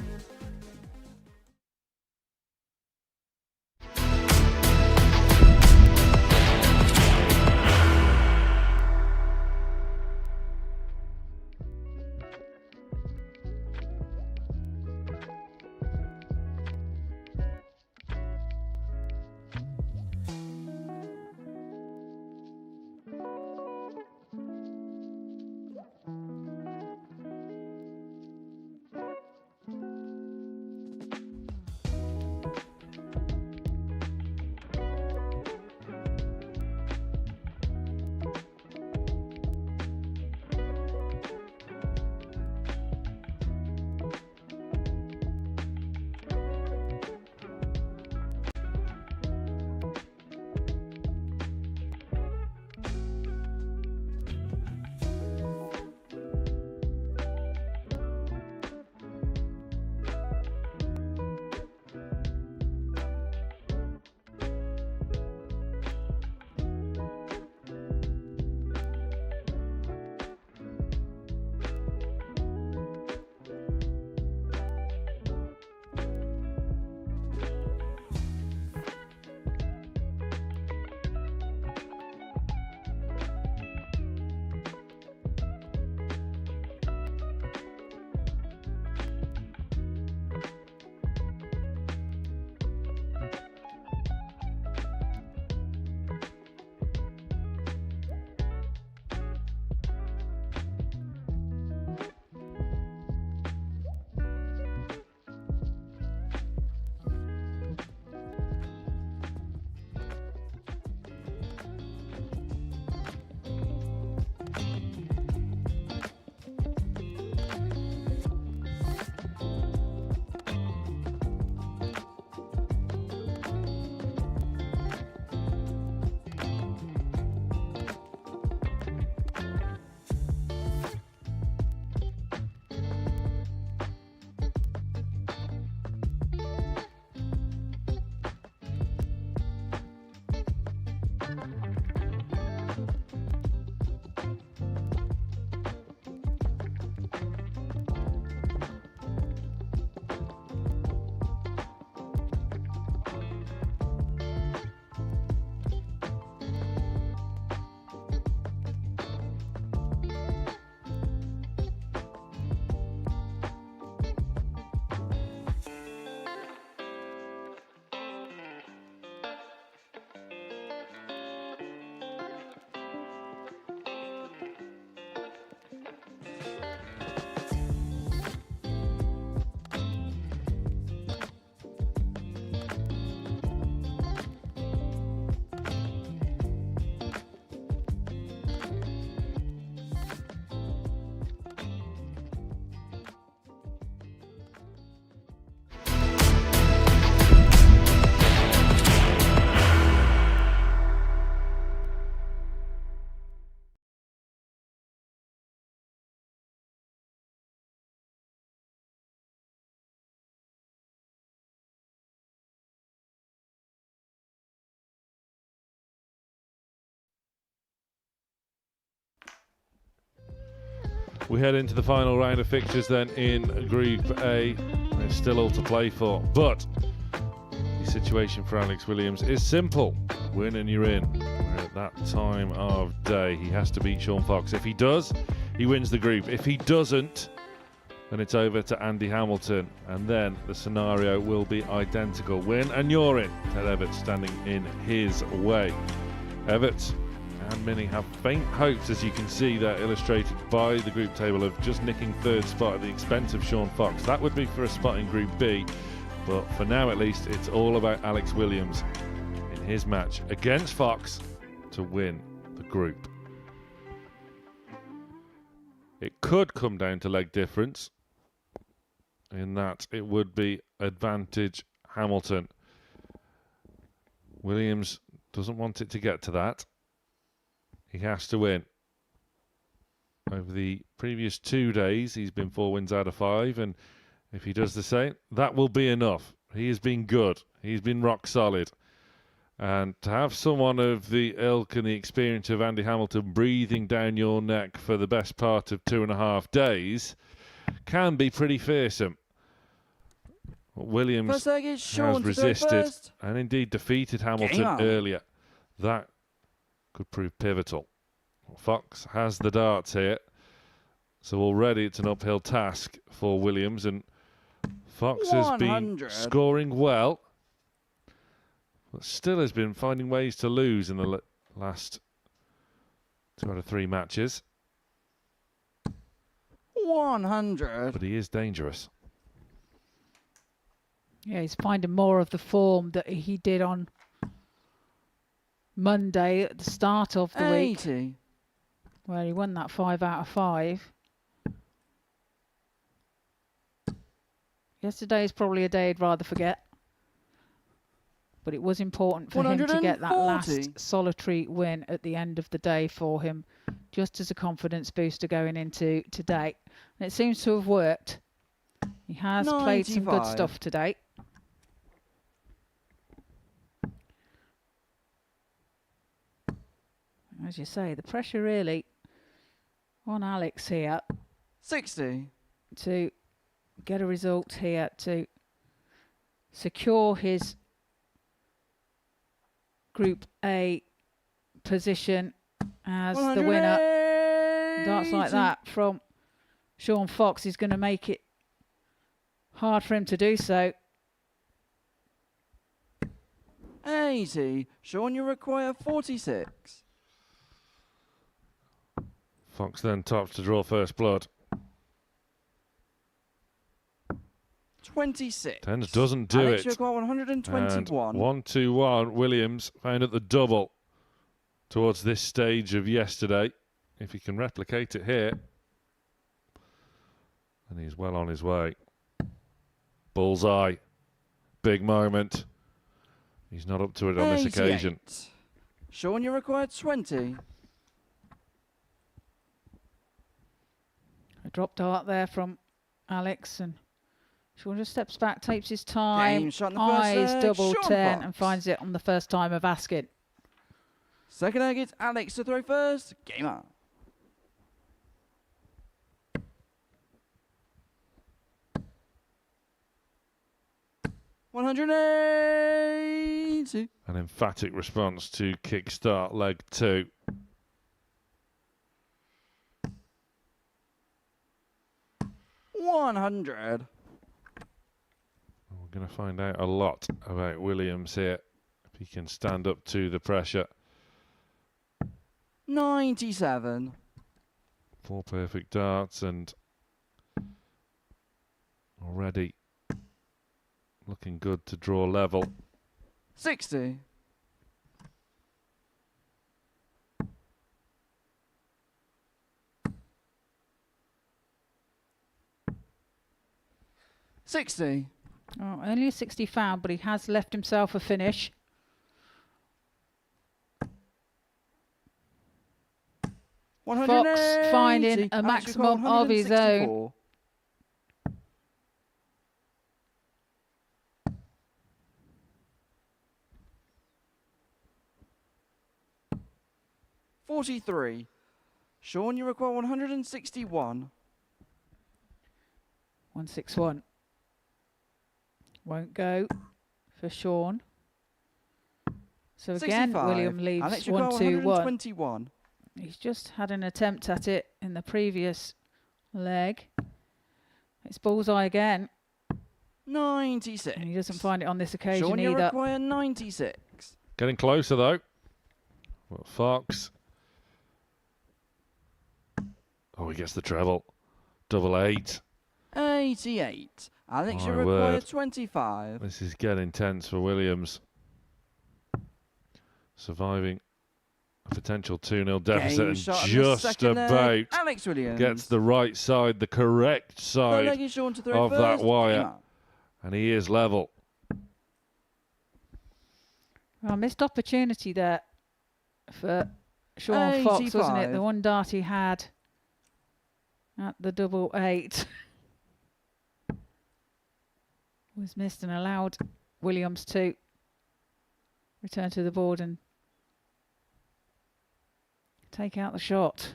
S1: We head into the final round of fixtures then in Group A. There's still all to play for, but the situation for Alex Williams is simple. Win and you're in. At that time of day, he has to beat Sean Fox. If he does, he wins the group. If he doesn't, then it's over to Andy Hamilton, and then the scenario will be identical. Win and you're in. Ted Everett standing in his way. Everett and Minnie have faint hopes, as you can see there illustrated by the group table, of just nicking third spot at the expense of Sean Fox. That would be for a spot in Group B, but for now at least it's all about Alex Williams in his match against Fox to win the group. It could come down to leg difference, in that it would be advantage Hamilton. Williams doesn't want it to get to that. He has to win. Over the previous 2 days, he's been 4 wins out of 5, and if he does the same, that will be enough. He has been good. He's been rock solid. And to have someone of the ilk and the experience of Andy Hamilton breathing down your neck for the best part of 2.5 days can be pretty fearsome. Williams has resisted and indeed defeated Hamilton earlier. That could prove pivotal. Fox has the darts here, so already it's an uphill task for Williams, and Fox has been scoring well, but still has been finding ways to lose in the last 2 out of 3 matches.
S7: 100.
S1: But he is dangerous.
S8: Yeah, he's finding more of the form that he did on Monday at the start of the
S7: 80.
S8: week, where he won that 5 out of 5. Yesterday is probably a day he'd rather forget, but it was important for him to get that last solitary win at the end of the day for him, just as a confidence booster going into today. And it seems to have worked. He has played some good stuff today. As you say, the pressure really on Alex here
S7: 60.
S8: to get a result here to secure his Group A position as the winner. Darts like that from Sean Fox is going to make it hard for him to do so.
S7: 80. Sean, you require 46.
S1: Fox then tops to draw first blood.
S7: 26.
S1: Tens doesn't do
S7: Alex,
S1: it.
S7: you require 121.
S1: 1-2-1. Williams found at the double towards this stage of yesterday. If he can replicate it here, and he's well on his way. Bullseye. Big moment. He's not up to it on this occasion.
S7: Sean, you required 20.
S8: A drop dart there from Alex, and Sean just steps back, takes his time, eyes double 10 and finds it on the first time of asking.
S7: Second egg, it's Alex to throw first. Game on. $180.
S1: An emphatic response to kickstart leg 2.
S7: $100.
S1: We're going to find out a lot about Williams here, if he can stand up to the pressure.
S7: 97.
S1: 4 perfect darts, and already looking good to draw level.
S7: 60. 60.
S8: Oh, only a 60 found, but he has left himself a finish. Fox finding a maximum of his own.
S7: $43. Sean, you require 161.
S8: 161. Won't go for Sean. So again,
S7: 65.
S8: William leaves
S7: Alex require
S8: 121.
S7: 121.
S8: He's just had an attempt at it in the previous leg. It's bullseye again,
S7: 96.
S8: and he doesn't find it on this occasion
S7: Sean, you
S8: either.
S7: require 96.
S1: Getting closer though. Well, Fox. Oh, he gets the treble. Double 8.
S7: 88. Alex, you
S1: My
S7: require
S1: word.
S7: 25.
S1: This is getting tense for Williams. Surviving a potential 2-0 deficit
S7: Game
S1: and
S7: shot in the
S1: just
S7: second leg.
S1: about
S7: Alex Williams
S1: gets the right side, the correct
S7: Third
S1: side
S7: leg is Sean to throw
S1: of
S7: first.
S1: that wire.
S7: Game up.
S1: And he is level.
S8: Well, missed opportunity there for Sean Fox, wasn't it?
S7: 85.
S8: The one dart he had at the double 8 was missed and allowed Williams to return to the board and take out the shot.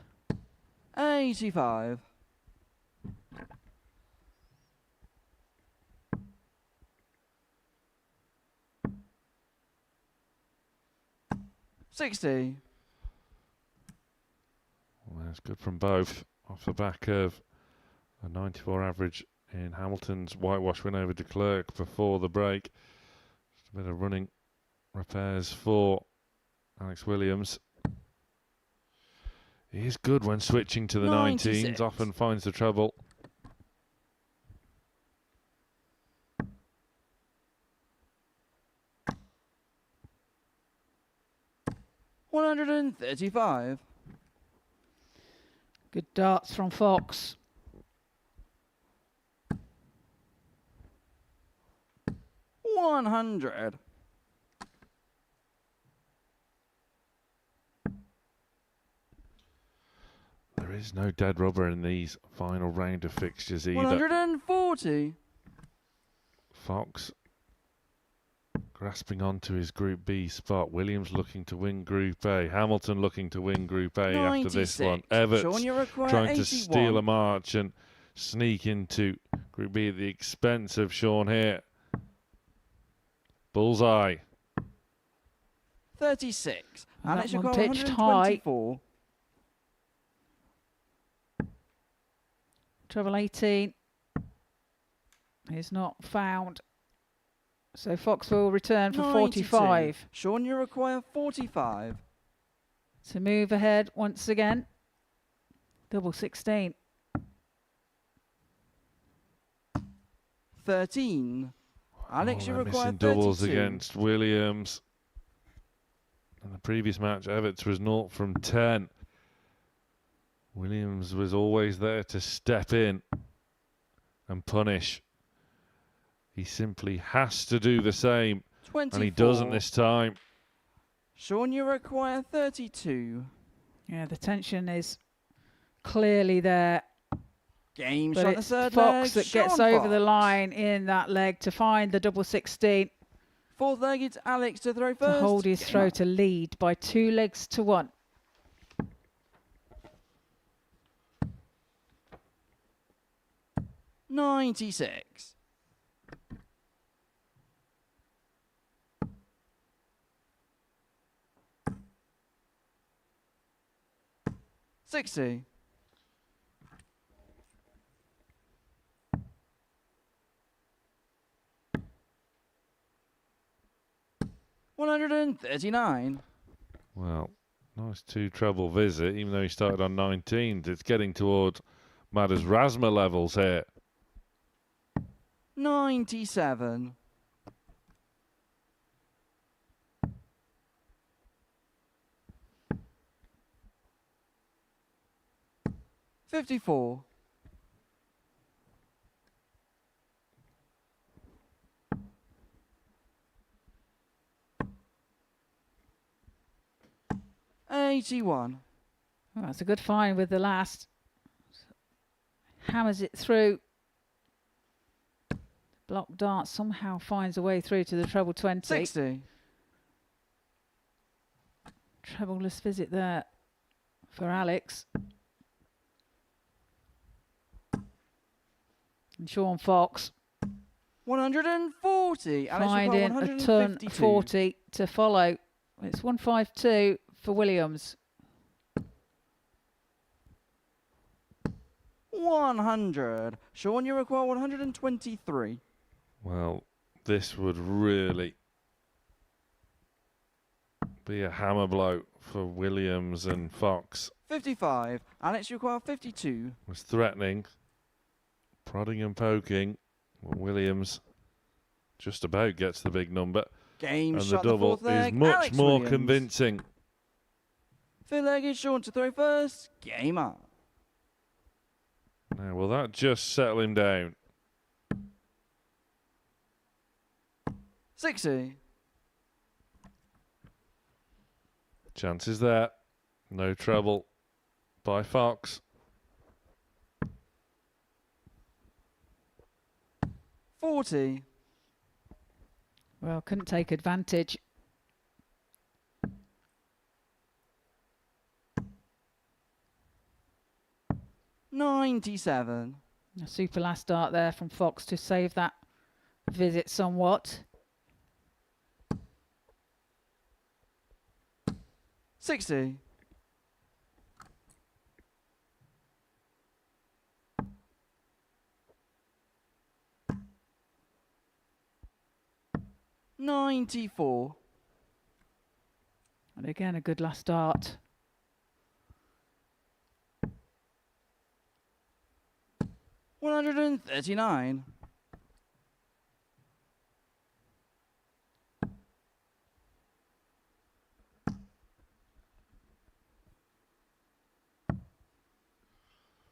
S7: 85. $60.
S1: Well, that's good from both. Off the back of a 94 average in Hamilton's whitewash win over de Klerk before the break. Just a bit of running repairs for Alex Williams. He is good when switching to the
S7: 96.
S1: 19s, often finds the treble.
S7: $135.
S8: Good darts from Fox.
S7: $100.
S1: There is no dead rubber in these final round of fixtures either.
S7: 140.
S1: Fox grasping onto his Group B spot. Williams looking to win Group A. Hamilton looking to win Group A after this one.
S7: 96.
S1: Everts
S7: Sean, you require
S1: trying
S7: 81.
S1: to steal a march and sneak into Group B at the expense of Sean here. Bullseye.
S7: 36.
S8: Well,
S7: Alex
S8: that one
S7: require
S8: pitched high.
S7: 124.
S8: Treble 18 is not found. So Fox will return for
S7: 92.
S8: 45
S7: Sean, you require 45.
S8: to move ahead once again. Double 16.
S7: 13. Alex,
S1: Oh,
S7: you
S1: they're
S7: require
S1: missing doubles
S7: 32.
S1: against Williams. In the previous match, Everts was 0 from 10. Williams was always there to step in and punish. He simply has to do the same,
S7: 24.
S1: and he doesn't this time.
S7: Sean, you require 32.
S8: Yeah, the tension is clearly there.
S7: Game
S8: But
S7: shot the
S8: it's
S7: third
S8: Fox
S7: leg.
S8: that gets
S7: Sean
S8: over the
S7: Fox.
S8: line in that leg to find the double 16
S7: Fourth leg, it's Alex to throw
S8: to
S7: first.
S8: hold his
S7: Game
S8: throw
S7: up.
S8: to lead by 2 legs to 1.
S7: $96. $60. $139.
S1: Well, nice 2 treble visit, even though he started on 19s. It's getting toward Modus Rasma levels here.
S7: 97. $54. $81.
S8: Well, that's a good find with the last. Hammers it through. Block dart somehow finds a way through to the treble 20.
S7: 60.
S8: Treble-less visit there for Alex. And Sean Fox
S7: 140. Alex
S8: finding
S7: require
S8: a ton
S7: 152.
S8: 40 to follow. It's 152 for Williams.
S7: 100. Sean, you require 123.
S1: Well, this would really be a hammer blow for Williams and Fox.
S7: 55. Alex, you require 52.
S1: Was threatening, prodding and poking. Well, Williams just about gets the big number.
S7: Game
S1: And the
S7: shot in the
S1: double
S7: fourth leg.
S1: is much
S7: Alex
S1: more
S7: Williams.
S1: convincing.
S7: Fifth leg is Sean to throw first. Game up.
S1: Now, will that just settle him down?
S7: 60.
S1: Chances there. No trouble by Fox.
S7: 40.
S8: Well, couldn't take advantage.
S7: 97.
S8: A super last start there from Fox to save that visit somewhat.
S7: 60. 94.
S8: And again, a good last start.
S7: 139.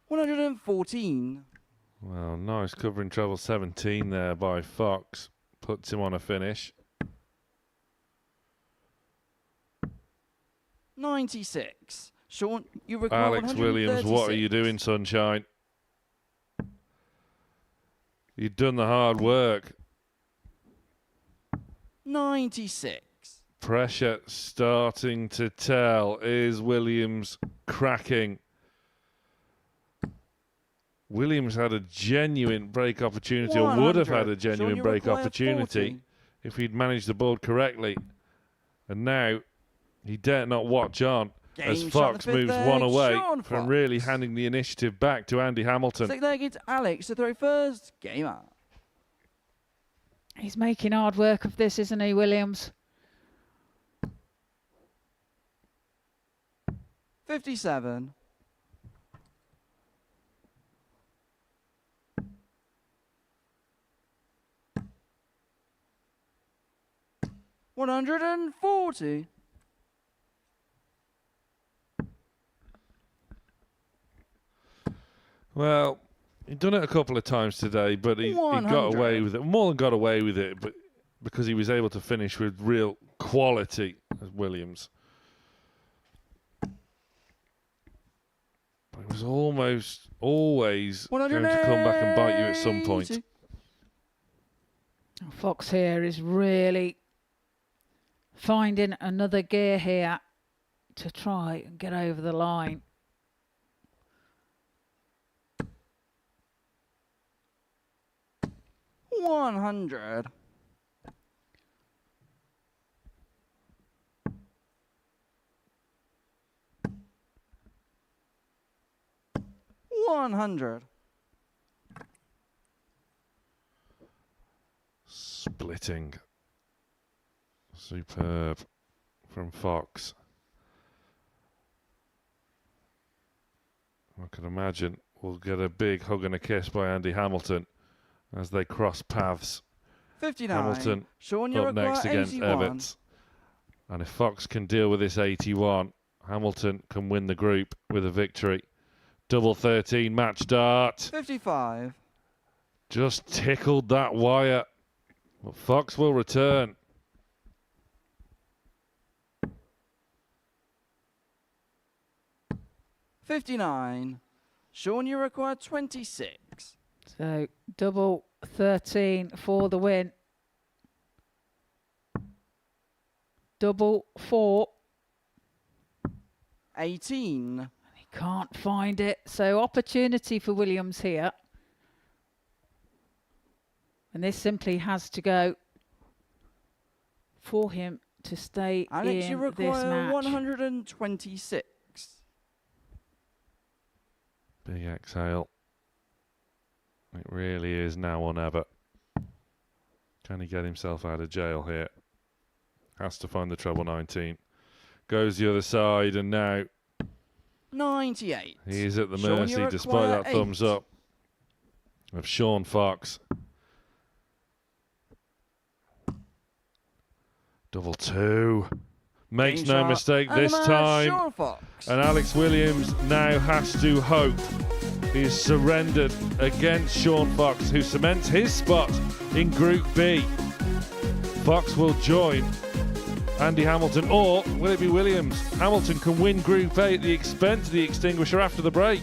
S7: 114.
S1: Well, nice covering treble 17 there by Fox. Puts him on a finish.
S7: 96. Sean, you require
S1: Alex Williams, what are you
S7: 136.
S1: doing, sunshine? You've done the hard work.
S7: 96.
S1: Pressure starting to tell. Is Williams cracking? Williams had a genuine break opportunity, or would have had a
S7: 100.
S1: genuine
S7: Sean, you
S1: break
S7: require
S1: opportunity
S7: 40.
S1: if he'd managed the board correctly. And now he dare not watch on as
S7: Game shot in the
S1: Fox
S7: fifth
S1: moves
S7: leg,
S1: one away
S7: Sean
S1: from
S7: Fox.
S1: really handing the initiative back to Andy Hamilton.
S7: Sixth leg, it's Alex to throw first. Game up.
S8: He's making hard work of this, isn't he, Williams?
S7: 57. 140.
S1: Well, he'd done it a couple of times today, but he got
S7: 100.
S1: away with it. More than got away with it, but because he was able to finish with real quality as Williams. But it was almost always going to come back and bite you at some point.
S7: 180.
S8: Fox here is really finding another gear here to try and get over the line.
S7: $100. 100.
S1: Splitting. Superb from Fox. I can imagine we'll get a big hug and a kiss by Andy Hamilton as they cross paths.
S7: 59.
S1: Hamilton
S7: Sean, you
S1: up next
S7: require
S1: against
S7: 81.
S1: Evans. And if Fox can deal with this 81, Hamilton can win the group with a victory. Double 13 match dart.
S7: 55.
S1: Just tickled that wire. But Fox will return.
S7: $59. Sean, you require 26.
S8: So double 13 for the win. Double 4.
S7: 18.
S8: He can't find it. So opportunity for Williams here. And this simply has to go for him to stay
S7: Alex, you
S8: in this
S7: require
S8: match.
S7: 126.
S1: Big exhale. It really is now or never. Can he get himself out of jail here? Has to find the treble 19. Goes the other side, and now
S7: 98.
S1: he is at the
S7: Sean,
S1: mercy,
S7: you
S1: despite
S7: require
S1: that thumbs
S7: 8.
S1: up, of Sean Fox. Double 2. Makes
S7: Danger.
S1: no mistake
S7: And the
S1: this
S7: man,
S1: time.
S7: Sean Fox.
S1: And Alex Williams now has to hope he's surrendered against Sean Fox, who cements his spot in Group B. Fox will join Andy Hamilton, or will it be Williams? Hamilton can win Group A at the expense of the extinguisher after the break.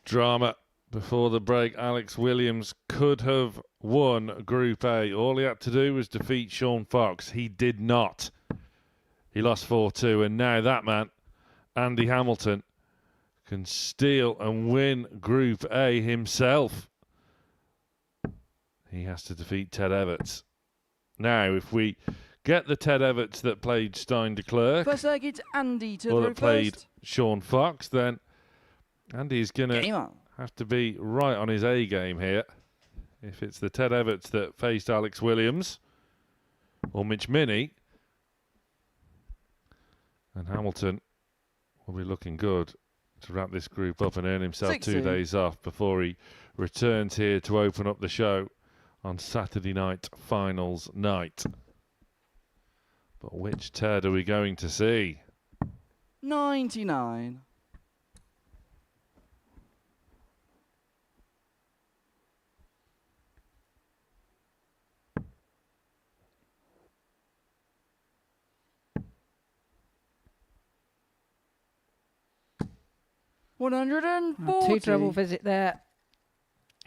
S1: Drama before the break. Alex Williams could have won Group A. All he had to do was defeat Sean Fox. He did not. He lost 4-2, and now that man, Andy Hamilton, can steal and win Group A himself. He has to defeat Ted Everts. Now, if we get the Ted Everts that played Stein de Klerk
S7: First leg, it's Andy to
S1: or
S7: throw
S1: that played
S7: first.
S1: Sean Fox, then Andy's going
S7: Game
S1: to
S7: on.
S1: have to be right on his A game here. If it's the Ted Everts that faced Alex Williams or Mitch Minnie, and Hamilton will be looking good to wrap this group up and earn himself 2
S7: 60.
S1: days off before he returns here to open up the show on Saturday night finals night. But which Ted are we going to see?
S7: 99.
S8: Oh, 2 treble visit there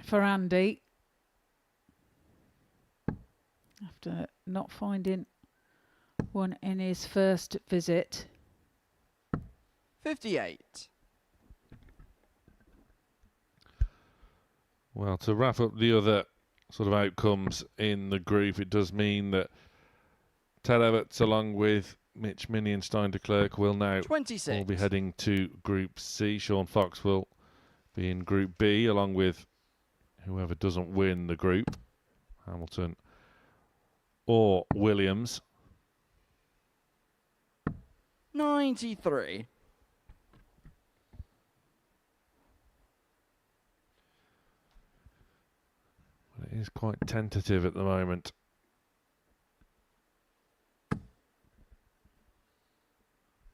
S8: for Andy. After not finding one in his first visit.
S7: 58.
S1: Well, to wrap up the other sort of outcomes in the group, it does mean that Ted Everts, along with Mitch Minnie and Stein de Klerk, will now
S7: 26.
S1: all be heading to Group C. Sean Fox will be in Group B, along with whoever doesn't win the group, Hamilton or Williams.
S7: 93.
S1: It is quite tentative at the moment.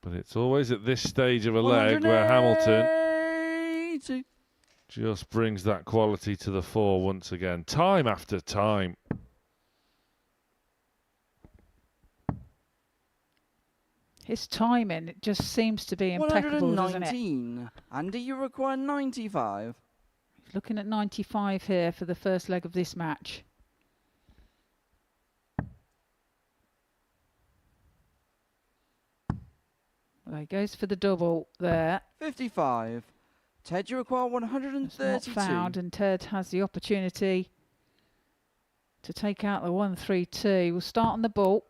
S1: But it's always at this stage of a leg where Hamilton
S7: 180.
S1: just brings that quality to the fore once again, time after time.
S8: His timing, it just seems to be impeccable, doesn't it?
S7: 119. Andy, you require 95.
S8: He's looking at 95 here for the first leg of this match. Well, he goes for the double there.
S7: 55. Ted, you require
S8: It's not
S7: 132.
S8: found, and Ted has the opportunity to take out the 132. We'll start on the ball.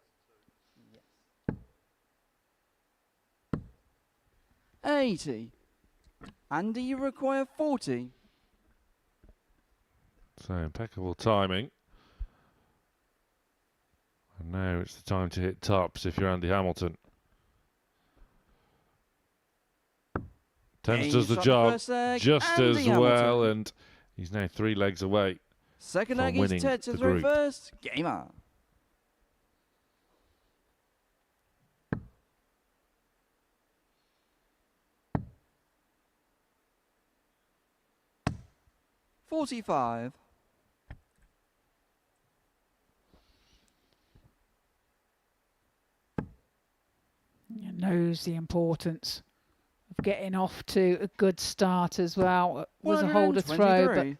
S7: 80. Andy, you require 40.
S1: So impeccable timing. And now it's the time to hit tops if you're Andy Hamilton. Thames
S7: Game
S1: does the
S7: shot
S1: job
S7: first leg,
S1: just
S7: Andy
S1: as
S7: Hamilton.
S1: well, and he's now 3 legs away.
S7: Second
S1: from
S7: leg
S1: winning
S7: is Ted to
S1: the
S7: throw
S1: group.
S7: first. Game on. $45.
S8: He knows the importance of getting off to a good start as well. It was a holder throw, but
S7: 123.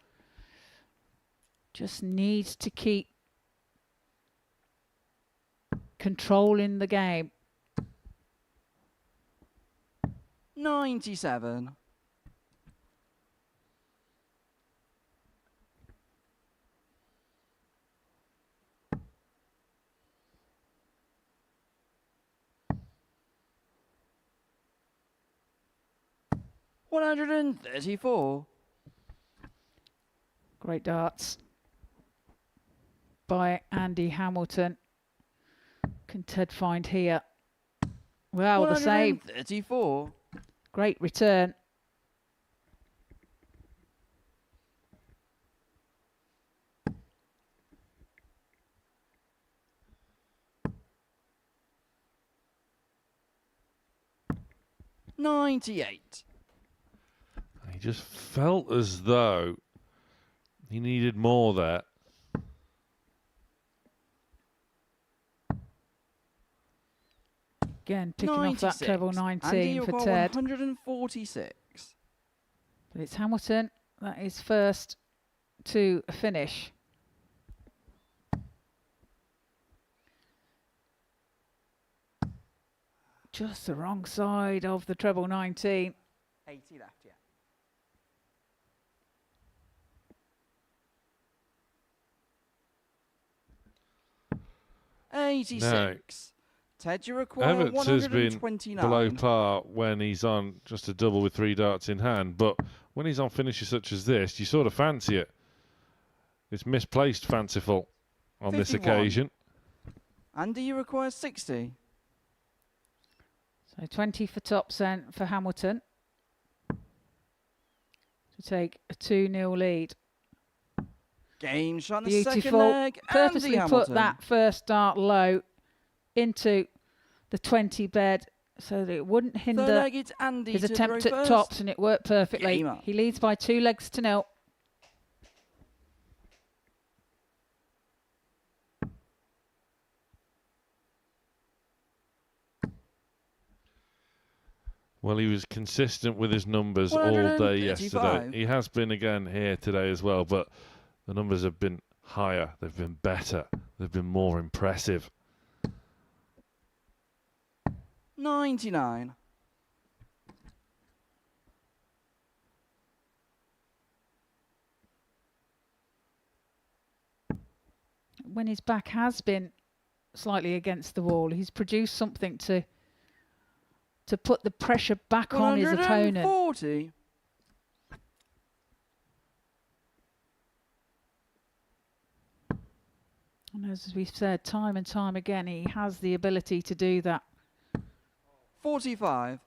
S8: just needs to keep controlling the game.
S7: 97. $134.
S8: Great darts by Andy Hamilton. Can Ted find here? Well, the same.
S7: 134.
S8: Great return.
S7: $98.
S1: He just felt as though he needed more there.
S8: Again, picking off that
S7: 96.
S8: treble
S7: Andy,
S8: 19
S7: you
S8: for
S7: require
S8: Ted.
S7: 146.
S8: But it's Hamilton that is first to finish. Just the wrong side of the treble 19.
S7: 80 left, yeah. 86. Ted, you require
S1: Everts has been
S7: 129.
S1: below par when he's on just a double with 3 darts in hand, but when he's on finishes such as this, you sort of fancy it. It's misplaced fanciful on this
S7: 51.
S1: occasion.
S7: Andy, you require 60.
S8: So 20 for Topsen for Hamilton to take a 2-0 lead.
S7: Game shot in the second
S8: Beautiful.
S7: leg.
S8: Purposely
S7: Andy
S8: put
S7: Hamilton.
S8: that first dart low into the 20 bed so that it wouldn't
S7: Third
S8: hinder
S7: leg, it's Andy
S8: his
S7: to
S8: attempt
S7: throw
S8: at
S7: first.
S8: tops, and it worked perfectly.
S7: Game up.
S8: He leads by 2 legs to 0.
S1: Well, he was consistent with his numbers all day yesterday.
S7: 135.
S1: He has been again here today as well, but the numbers have been higher. They've been better. They've been more impressive.
S7: 99.
S8: When his back has been slightly against the wall, he's produced something to put the pressure back on his opponent.
S7: 140.
S8: And as we've said time and time again, he has the ability to do that.
S7: 45.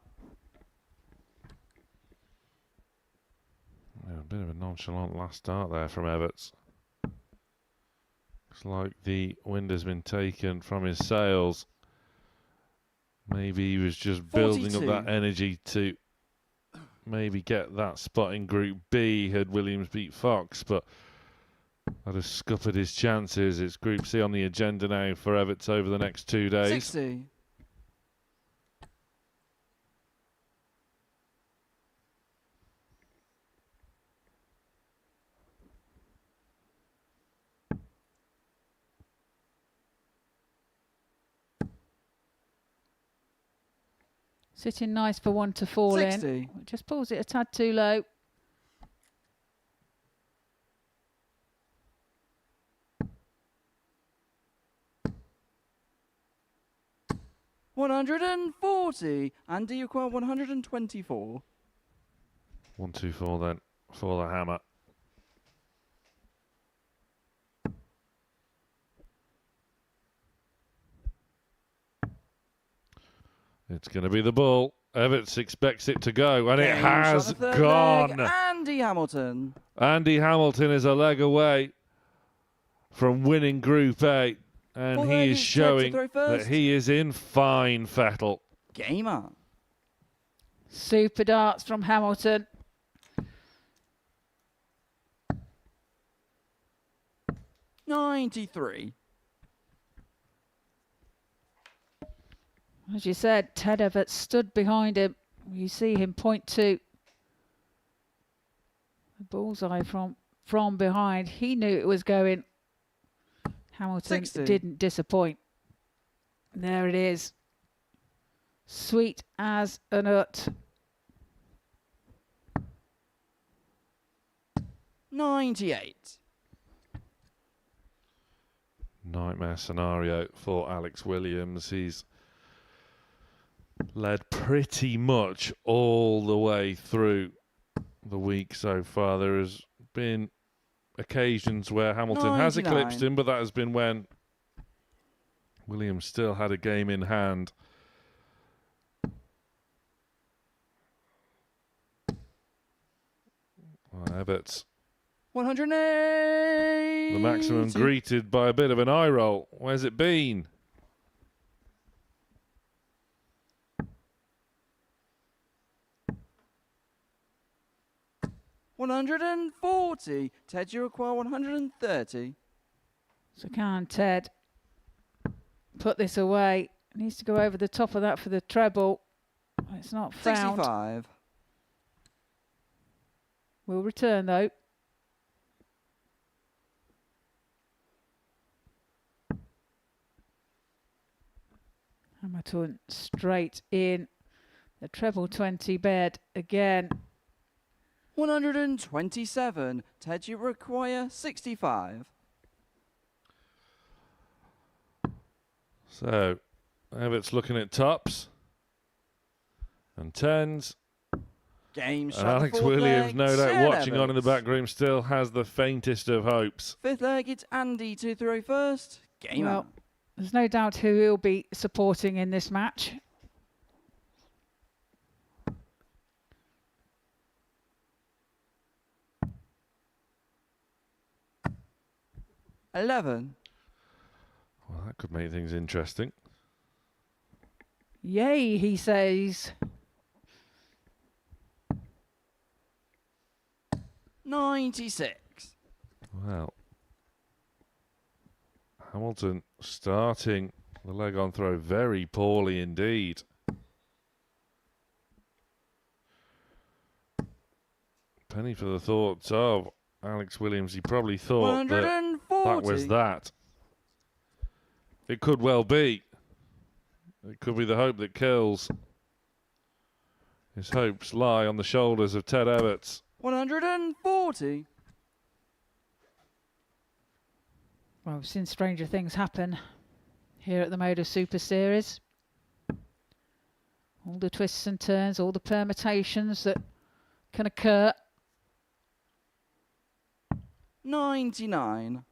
S1: Yeah, a bit of a nonchalant last start there from Everts. Looks like the wind has been taken from his sails. Maybe he was just building up
S7: 42.
S1: that energy to maybe get that spot in Group B had Williams beat Fox, but that has scuppered his chances. It's Group C on the agenda now for Everts over the next 2 days.
S7: 60.
S8: Sitting nice for one to fall
S7: 60.
S8: in. Just pulls it a tad too low.
S7: $140. Andy, you require 124.
S1: 1-2-4 then for the hammer. It's going to be the ball. Everts expects it to go, and it
S7: Game shot
S1: has
S7: the third
S1: gone.
S7: leg. Andy Hamilton.
S1: Andy Hamilton is a leg away from winning Group A, and
S7: Fourth
S1: he
S7: leg
S1: is
S7: is Ted to
S1: showing
S7: throw
S1: that
S7: first.
S1: he is in fine fettle.
S7: Game up.
S8: Super darts from Hamilton.
S7: $93.
S8: As you said, Ted Everts stood behind him. You see him point to the bullseye from behind. He knew it was going. Hamilton
S7: 60.
S8: didn't disappoint. There it is. Sweet as a nut.
S7: 98.
S1: Nightmare scenario for Alex Williams. He's led pretty much all the way through the week so far. There has been occasions where Hamilton has
S7: 99.
S1: eclipsed him, but that has been when Williams still had a game in hand. Everts,
S7: 180.
S1: the maximum, greeted by a bit of an eye roll. Where's it been?
S7: $140. Ted, you require 130.
S8: So can Ted put this away? Needs to go over the top of that for the treble. It's not found.
S7: 65.
S8: We'll return though. Hamilton straight in. The treble 20 bed again.
S7: 127. Ted, you require 65.
S1: So, Everett's looking at tops and tens.
S7: Game
S1: And
S7: shot.
S1: Alex
S7: fourth
S1: Williams,
S7: leg,
S1: no doubt
S7: Ted
S1: watching on in the
S7: Evans.
S1: back room, still has the faintest of hopes.
S7: Fifth leg, it's Andy to throw first. Game
S8: Well,
S7: on.
S8: there's no doubt who he'll be supporting in this match.
S7: $11.
S1: Well, that could make things interesting.
S8: Yay, he says.
S7: 96.
S1: Well, Hamilton starting the leg on throw very poorly indeed. Penny for the thoughts of Alex Williams. He probably thought that
S7: 140.
S1: was that. It could well be. It could be the hope that kills. His hopes lie on the shoulders of Ted Everts.
S7: 140.
S8: Well, we've seen stranger things happen here at the Modus Super Series. All the twists and turns, all the permutations that can occur.
S7: 99.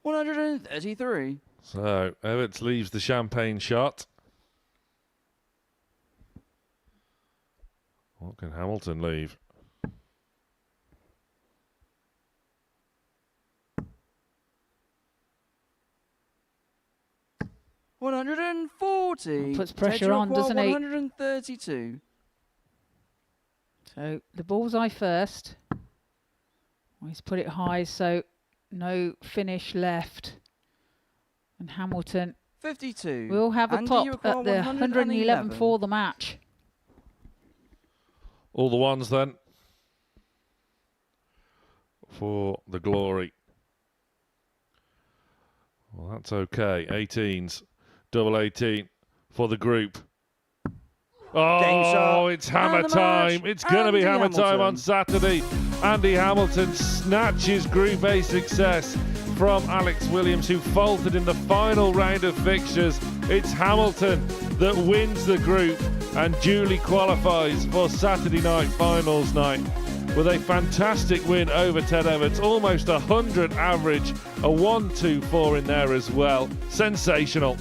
S7: $133.
S1: So Everts leaves the champagne shot. What can Hamilton leave?
S7: $140.
S8: Puts pressure on, doesn't he?
S7: 132.
S8: So the bullseye first. Well, he's put it high, so no finish left. And Hamilton
S7: 52.
S8: will have a
S7: Andy,
S8: pop
S7: you
S8: at
S7: require
S8: the 111 for the match.
S1: All the ones then for the glory. Well, that's okay. 18s, double 18 for the group. Oh, it's hammer
S7: And the
S1: time.
S7: match,
S1: It's going to be
S7: Andy
S1: hammer time
S7: Hamilton.
S1: on Saturday. Andy Hamilton snatches Group A success from Alex Williams, who faltered in the final round of fixtures. It's Hamilton that wins the group and duly qualifies for Saturday night finals night with a fantastic win over Ted Everts, almost 100 average, a 1-2-4 in there as well. Sensational.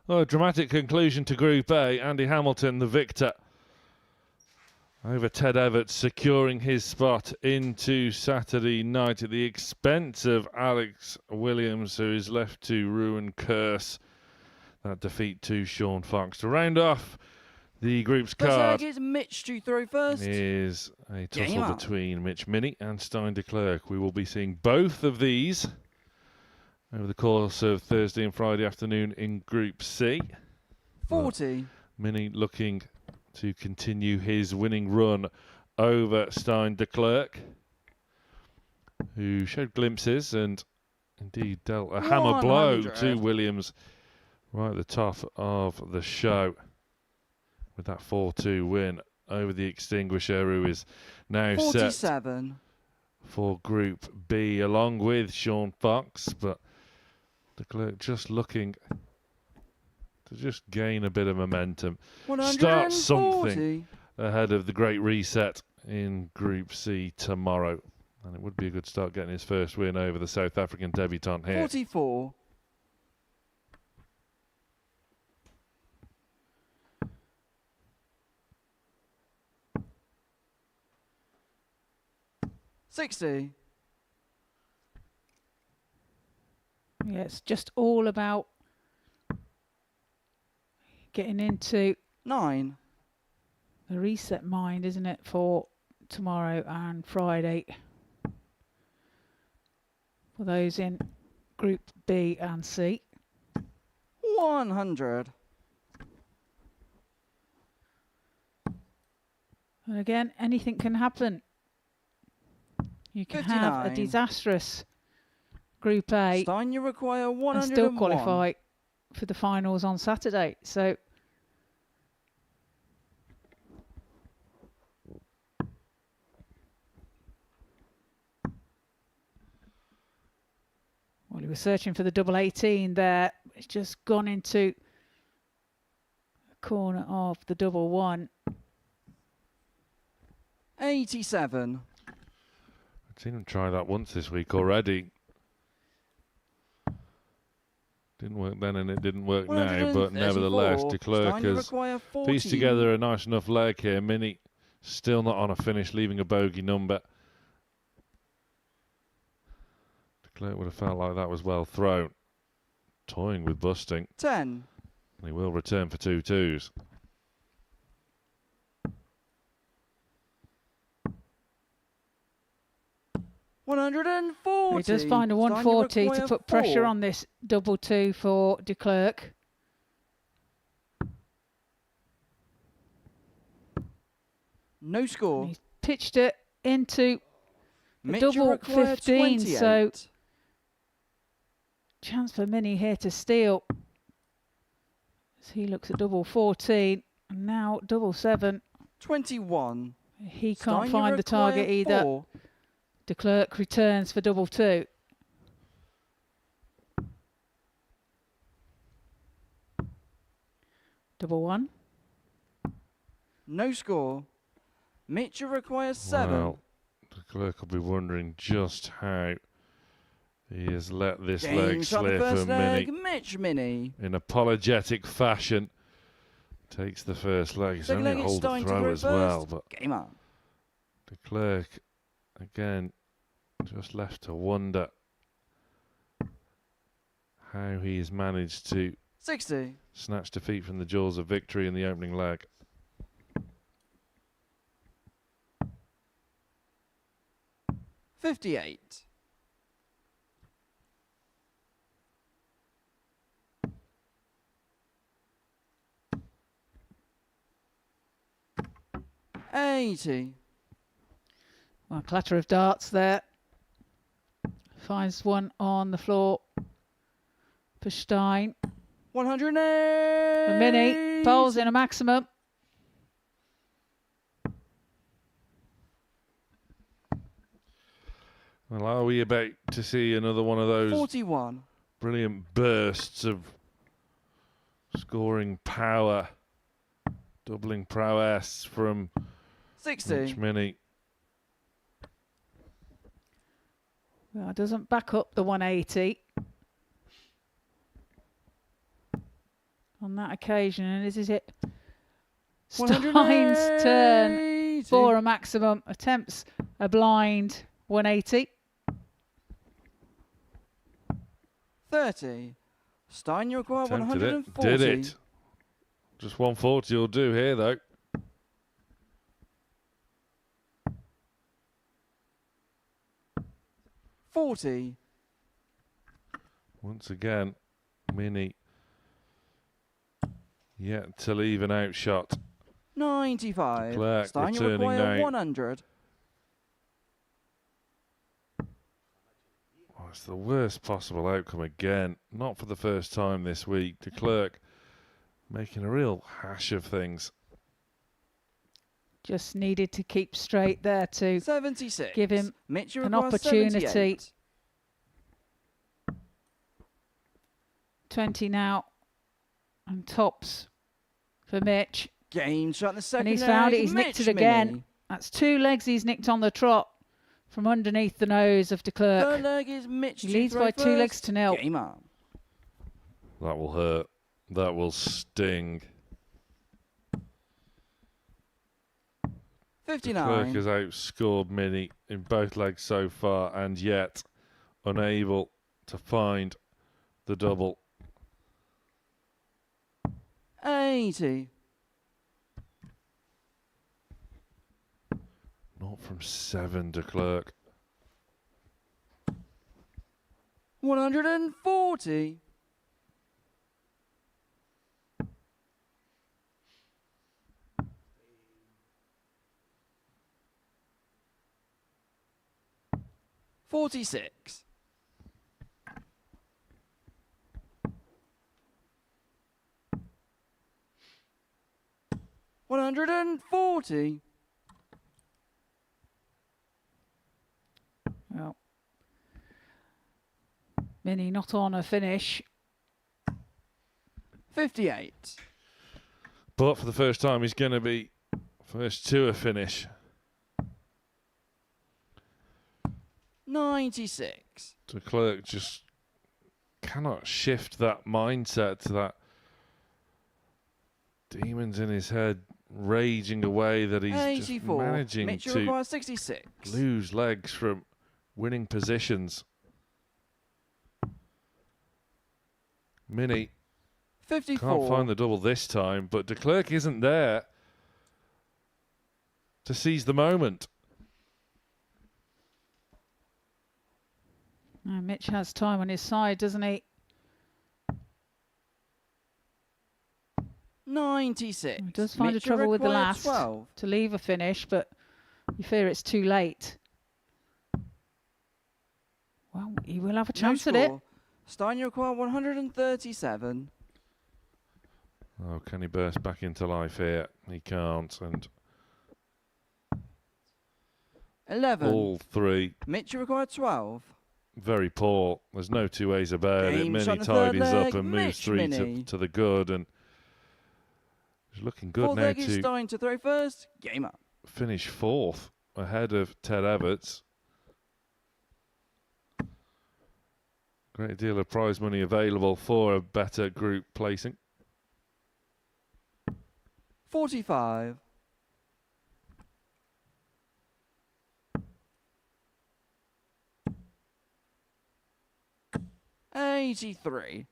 S1: Oh, a dramatic conclusion to Group A. Andy Hamilton, the victor, over Ted Everts, securing his spot into Saturday night at the expense of Alex Williams, who is left to rue and curse that defeat to Sean Fox. To round off the group's
S7: First
S1: card
S7: leg is Mitch to throw first.
S1: is a
S7: Game
S1: tussle
S7: on.
S1: between Mitch Minnie and Stein de Klerk. We will be seeing both of these over the course of Thursday and Friday afternoon in Group C.
S7: 40.
S1: Minnie looking to continue his winning run over Stein de Klerk, who showed glimpses and indeed dealt a hammer blow
S7: 100.
S1: to Williams right at the top of the show with that 4-2 win over the Extinguisher, who is now set
S7: 47.
S1: for Group B along with Sean Fox. But de Klerk just looking to just gain a bit of momentum, start something
S7: 140.
S1: ahead of the Great Reset in Group C tomorrow. And it would be a good start getting his first win over the South African debutant here.
S7: 44. $60.
S8: Yeah, it's just all about getting into
S7: 9.
S8: the reset mind, isn't it, for tomorrow and Friday for those in Group B and C.
S7: 100.
S8: And again, anything can happen. You can have a
S7: 59.
S8: disastrous Group A
S7: Stein, you require
S8: and
S7: 101.
S8: still qualify for the finals on Saturday. So well, he was searching for the double 18 there. It's just gone into the corner of the double 1.
S7: 87.
S1: I've seen him try that once this week already. Didn't work then and it didn't work now, but nevertheless, de Klerk
S7: Stein, you
S1: has
S7: require 14.
S1: pieced together a nice enough leg here. Minnie still not on a finish, leaving a bogey number. De Klerk would have felt like that was well thrown. Toying with busting.
S7: 10.
S1: He will return for 2-2s.
S7: $140.
S8: He does find a
S7: Stein, you
S8: 140 to
S7: require
S8: put pressure
S7: 4.
S8: on this double 2 for de Klerk.
S7: No score.
S8: He's pitched it into a
S7: Mitch, you
S8: double
S7: require
S8: 15, so
S7: 28.
S8: chance for Minnie here to steal. As he looks at double 14 and now double 7.
S7: 21.
S8: He
S7: Stein,
S8: can't
S7: you
S8: find the target
S7: require
S8: either.
S7: 4.
S8: De Klerk returns for double 2. Double 1.
S7: No score. Mitch, you require 7.
S1: Well, de Klerk will be wondering just how he has let this leg
S7: James on the
S1: slip,
S7: first
S1: and
S7: leg.
S1: Minnie,
S7: Mitch Minnie.
S1: in apologetic fashion, takes the first leg. It's
S7: Second
S1: only
S7: leg
S1: a
S7: is
S1: hold the
S7: Stein to
S1: throw
S7: throw
S1: as well,
S7: first.
S1: but
S7: Game on.
S1: de Klerk again just left to wonder how he's managed to
S7: 60.
S1: snatch defeat from the jaws of victory in the opening leg.
S7: $58. $80.
S8: Well, clatter of darts there. Finds one on the floor for Stein.
S7: 108.
S8: A Minnie bowls in a maximum.
S1: Well, are we about to see another one of those
S7: 41.
S1: brilliant bursts of scoring power, doubling prowess from
S7: 60.
S1: Mitch Minnie?
S8: Well, it doesn't back up the 180. on that occasion. And is it
S7: 180.
S8: Stein's turn for a maximum? Attempts a blind 180.
S7: 30. Stein, you require
S1: Attempted
S7: 140.
S1: it. Did it. Just 140 will do here, though.
S7: $40.
S1: Once again, Mini yet to leave an outshot.
S7: 95.
S1: Clerk
S7: Stein, you
S1: returning
S7: require
S1: now.
S7: 100.
S1: Oh, it's the worst possible outcome again. Not for the first time this week. De Klerk making a real hash of things.
S8: Just needed to keep straight there to
S7: 76.
S8: give him
S7: Mitch, you
S8: an
S7: require
S8: opportunity.
S7: 78.
S8: 20 now. And tops for Mitch.
S7: Game shot in the second.
S8: And he's found it. He's
S7: Mitch
S8: nicked it again.
S7: Mini.
S8: That's 2 legs he's nicked on the trot from underneath the nose of De Klerk.
S7: Third leg is Mitch.
S8: He
S7: to
S8: leads
S7: throw
S8: by 2 legs
S7: first.
S8: to 0.
S7: Game on.
S1: That will hurt. That will sting. De
S7: 59.
S1: Klerk has outscored Mini in both legs so far, and yet unable to find the double.
S7: 80.
S1: Not from 7, De Klerk.
S7: 140. $46. 140.
S8: Well, Mini not on a finish.
S7: 58.
S1: But for the first time, he's going to be first to a finish.
S7: 96.
S1: De Klerk just cannot shift that mindset to that demons in his head raging away that he's just
S7: 84.
S1: managing
S7: Mitch, you
S1: to
S7: require 66.
S1: lose legs from winning positions. Mini
S7: 54.
S1: can't find the double this time, but De Klerk isn't there to seize the moment.
S8: Oh, Mitch has time on his side, doesn't he?
S7: 96.
S8: He does find
S7: Mitch,
S8: a trouble with the
S7: require
S8: last
S7: 12.
S8: to leave a finish, but you fear it's too late. Well, he will have a chance at it.
S7: Stein, you require 137.
S1: Oh, can he burst back into life here? He can't, and
S7: 11.
S1: all three
S7: Mitch, you require 12.
S1: very poor. There's no two ways about it.
S7: Game
S1: Mini
S7: shot in the third
S1: tidies up
S7: leg,
S1: and moves
S7: Mitch
S1: 3
S7: Mini.
S1: to the good, and he's looking good
S7: Fourth
S1: now
S7: leg is
S1: to
S7: Stein to throw first. Game up.
S1: finish 4th ahead of Ted Everts. Great deal of prize money available for a better group placing.
S7: 45. 83.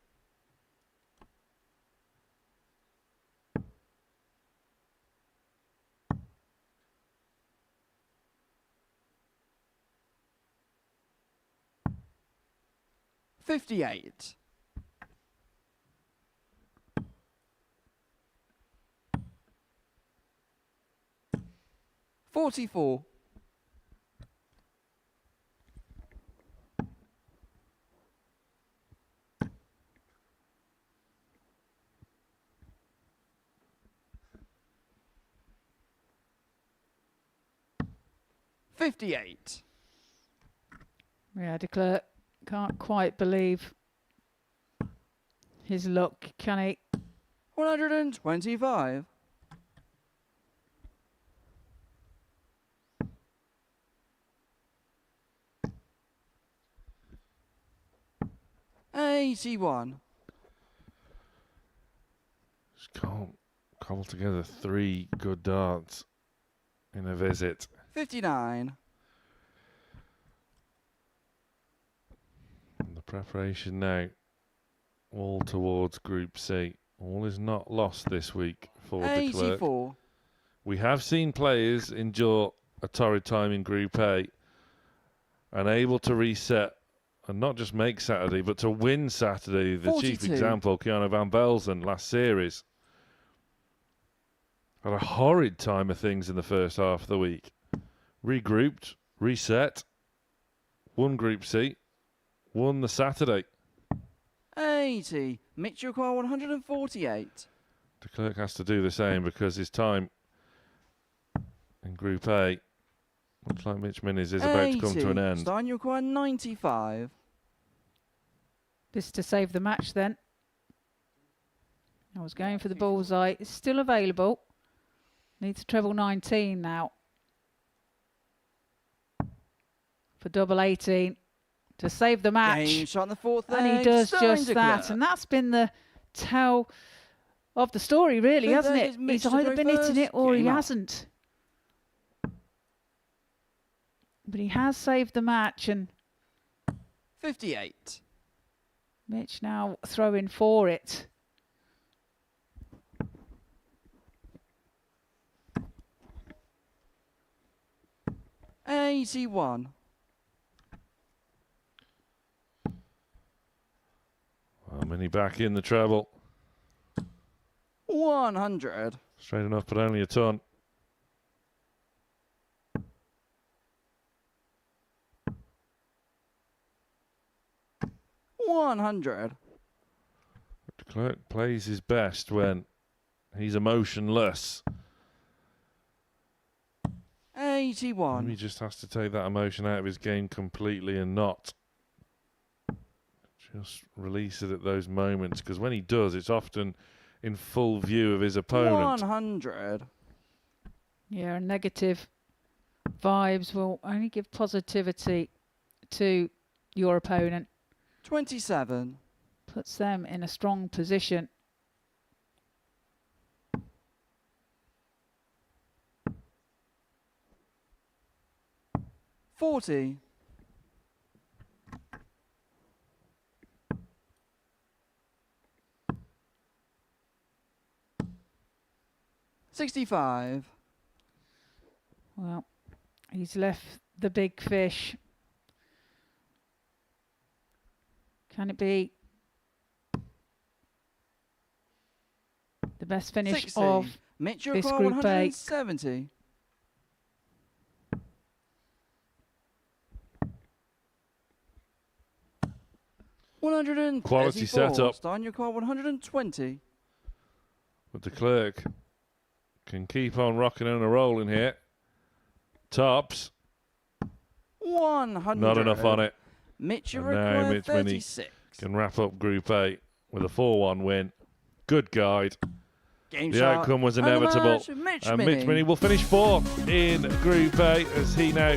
S7: 58. 44. 58.
S8: Yeah, De Klerk can't quite believe his luck, can he?
S7: 125. 81.
S1: can't cobble together 3 good darts in a visit.
S7: 59.
S1: And the preparation now all towards Group C. All is not lost this week for de Klerk.
S7: 84.
S1: We have seen players endure a torrid time in Group A and able to reset and not just make Saturday, but to win Saturday. The
S7: 42.
S1: chief example, Keanu Van Belzen, last series. Had a horrid time of things in the first half of the week. Regrouped, reset, won Group C, won the Saturday.
S7: 80. Mitch, you require 148.
S1: De Klerk has to do the same because his time in Group A, looks like Mitch Minnies is about to come to an
S7: 80.
S1: end.
S7: Stein, you require 95.
S8: This to save the match then. I was going for the bullseye. It's still available. Needs a treble 19 now. For double 18 to save the match.
S7: Game shot in the fourth
S8: And he
S7: leg.
S8: does
S7: Stein
S8: just
S7: de
S8: that.
S7: Klerk.
S8: And that's been the tell of the story, really,
S7: Fifth
S8: hasn't
S7: leg
S8: it?
S7: is Mitch
S8: He's
S7: to
S8: either
S7: throw
S8: been hitting it
S7: first.
S8: or he
S7: Game up.
S8: hasn't. But he has saved the match, and
S7: 58.
S8: Mitch now throwing for it.
S7: $81.
S1: Well, Minnie back in the treble.
S7: 100.
S1: Straight enough, but only a ton.
S7: $100.
S1: De Klerk plays his best when he's emotionless.
S7: 81.
S1: Maybe he just has to take that emotion out of his game completely and not just release it at those moments. Because when he does, it's often in full view of his opponent.
S7: 100.
S8: Yeah, and negative vibes will only give positivity to your opponent.
S7: 27.
S8: Puts them in a strong position.
S7: $40. $65.
S8: Well, he's left the big fish. Can it be the best finish
S7: 60.
S8: of
S7: Mitch, you
S8: this
S7: require
S8: Group A?
S7: 170.
S1: Quality setup.
S7: Stein, you require 120.
S1: But De Klerk can keep on rocking and a rolling here. Tops.
S7: 100.
S1: Not enough on it.
S7: Mitch, you
S1: And now
S7: require
S1: Mitch Minnie
S7: 36.
S1: can wrap up Group A with a 4-1 win. Good guide.
S7: Game
S1: The
S7: shot.
S1: outcome was
S7: And the
S1: inevitable.
S7: match, Mitch
S1: And
S7: Minnie.
S1: Mitch Minnie will finish 4th in Group A as he now,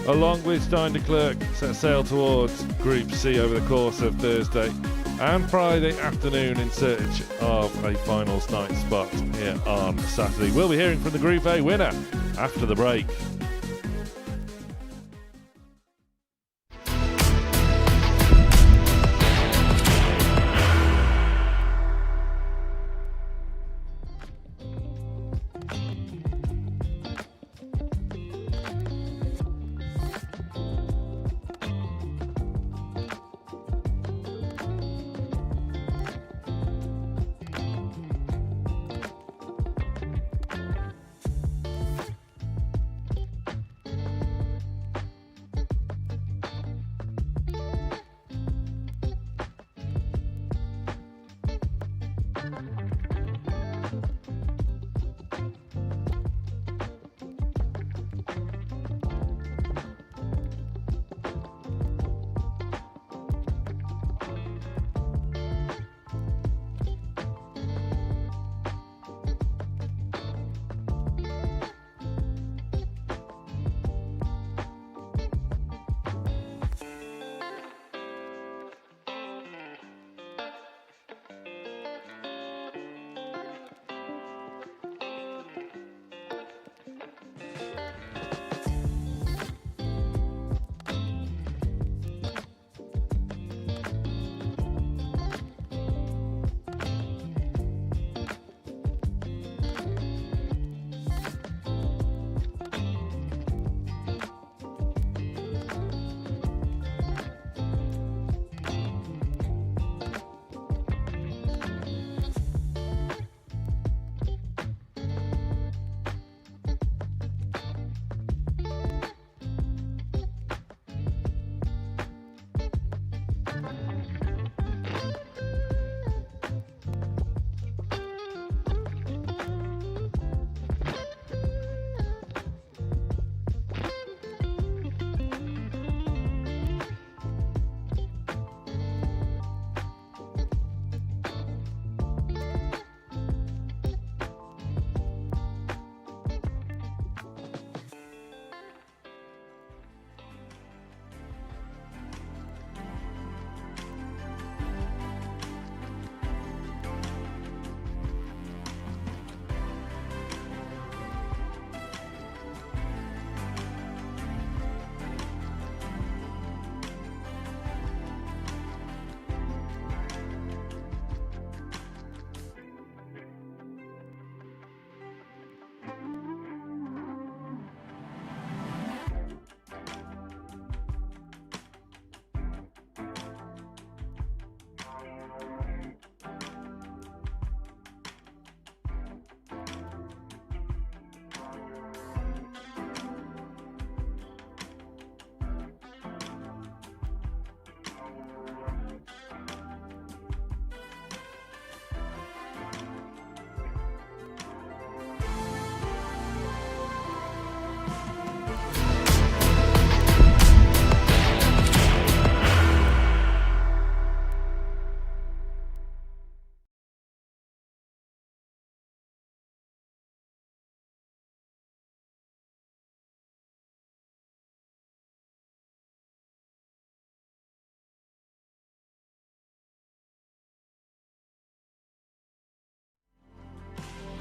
S1: along with Stein de Klerk, set sail towards Group C over the course of Thursday and Friday afternoon in search of a finals night spot here on Saturday. We'll be hearing from the Group A winner after the break.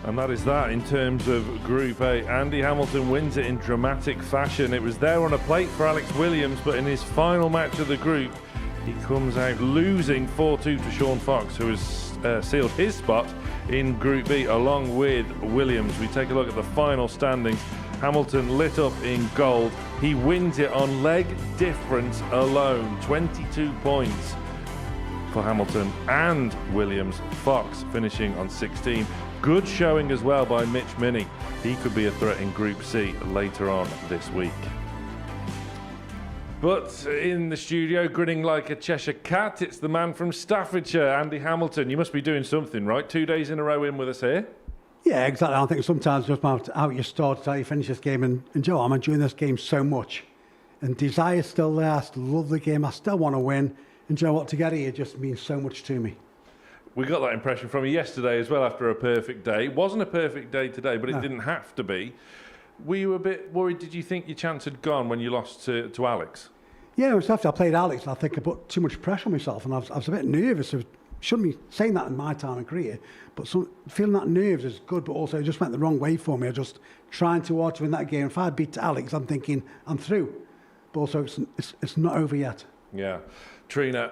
S1: And that is that in terms of Group A. Andy Hamilton wins it in dramatic fashion. It was there on a plate for Alex Williams, but in his final match of the group, he comes out losing 4-2 to Sean Fox, who has sealed his spot in Group B along with Williams. We take a look at the final standings. Hamilton lit up in gold. He wins it on leg difference alone, 22 points for Hamilton and Williams. Fox finishing on 16. Good showing as well by Mitch Minney. He could be a threat in Group C later on this week. But in the studio, grinning like a Cheshire cat, it's the man from Staffordshire, Andy Hamilton. You must be doing something, right? 2 days in a row in with us here.
S9: Yeah, exactly. I think sometimes just how you start, how you finish this game. And Joe, I'm enjoying this game so much. And desire's still there. I still love the game. I still want to win. And Joe, what to get here just means so much to me.
S1: We got that impression from you yesterday as well after a perfect day. It wasn't a perfect day today, but it didn't have to be. Were you a bit worried? Did you think your chance had gone when you lost to Alex?
S9: Yeah, it was after I played Alex. I think I put too much pressure on myself, and I was a bit nervous. Shouldn't be saying that in my time of career, but feeling that nerves is good, but also it just went the wrong way for me. I was just trying too hard to win that game. If I beat Alex, I'm thinking I'm through. But also it's not over yet.
S1: Yeah. Trina,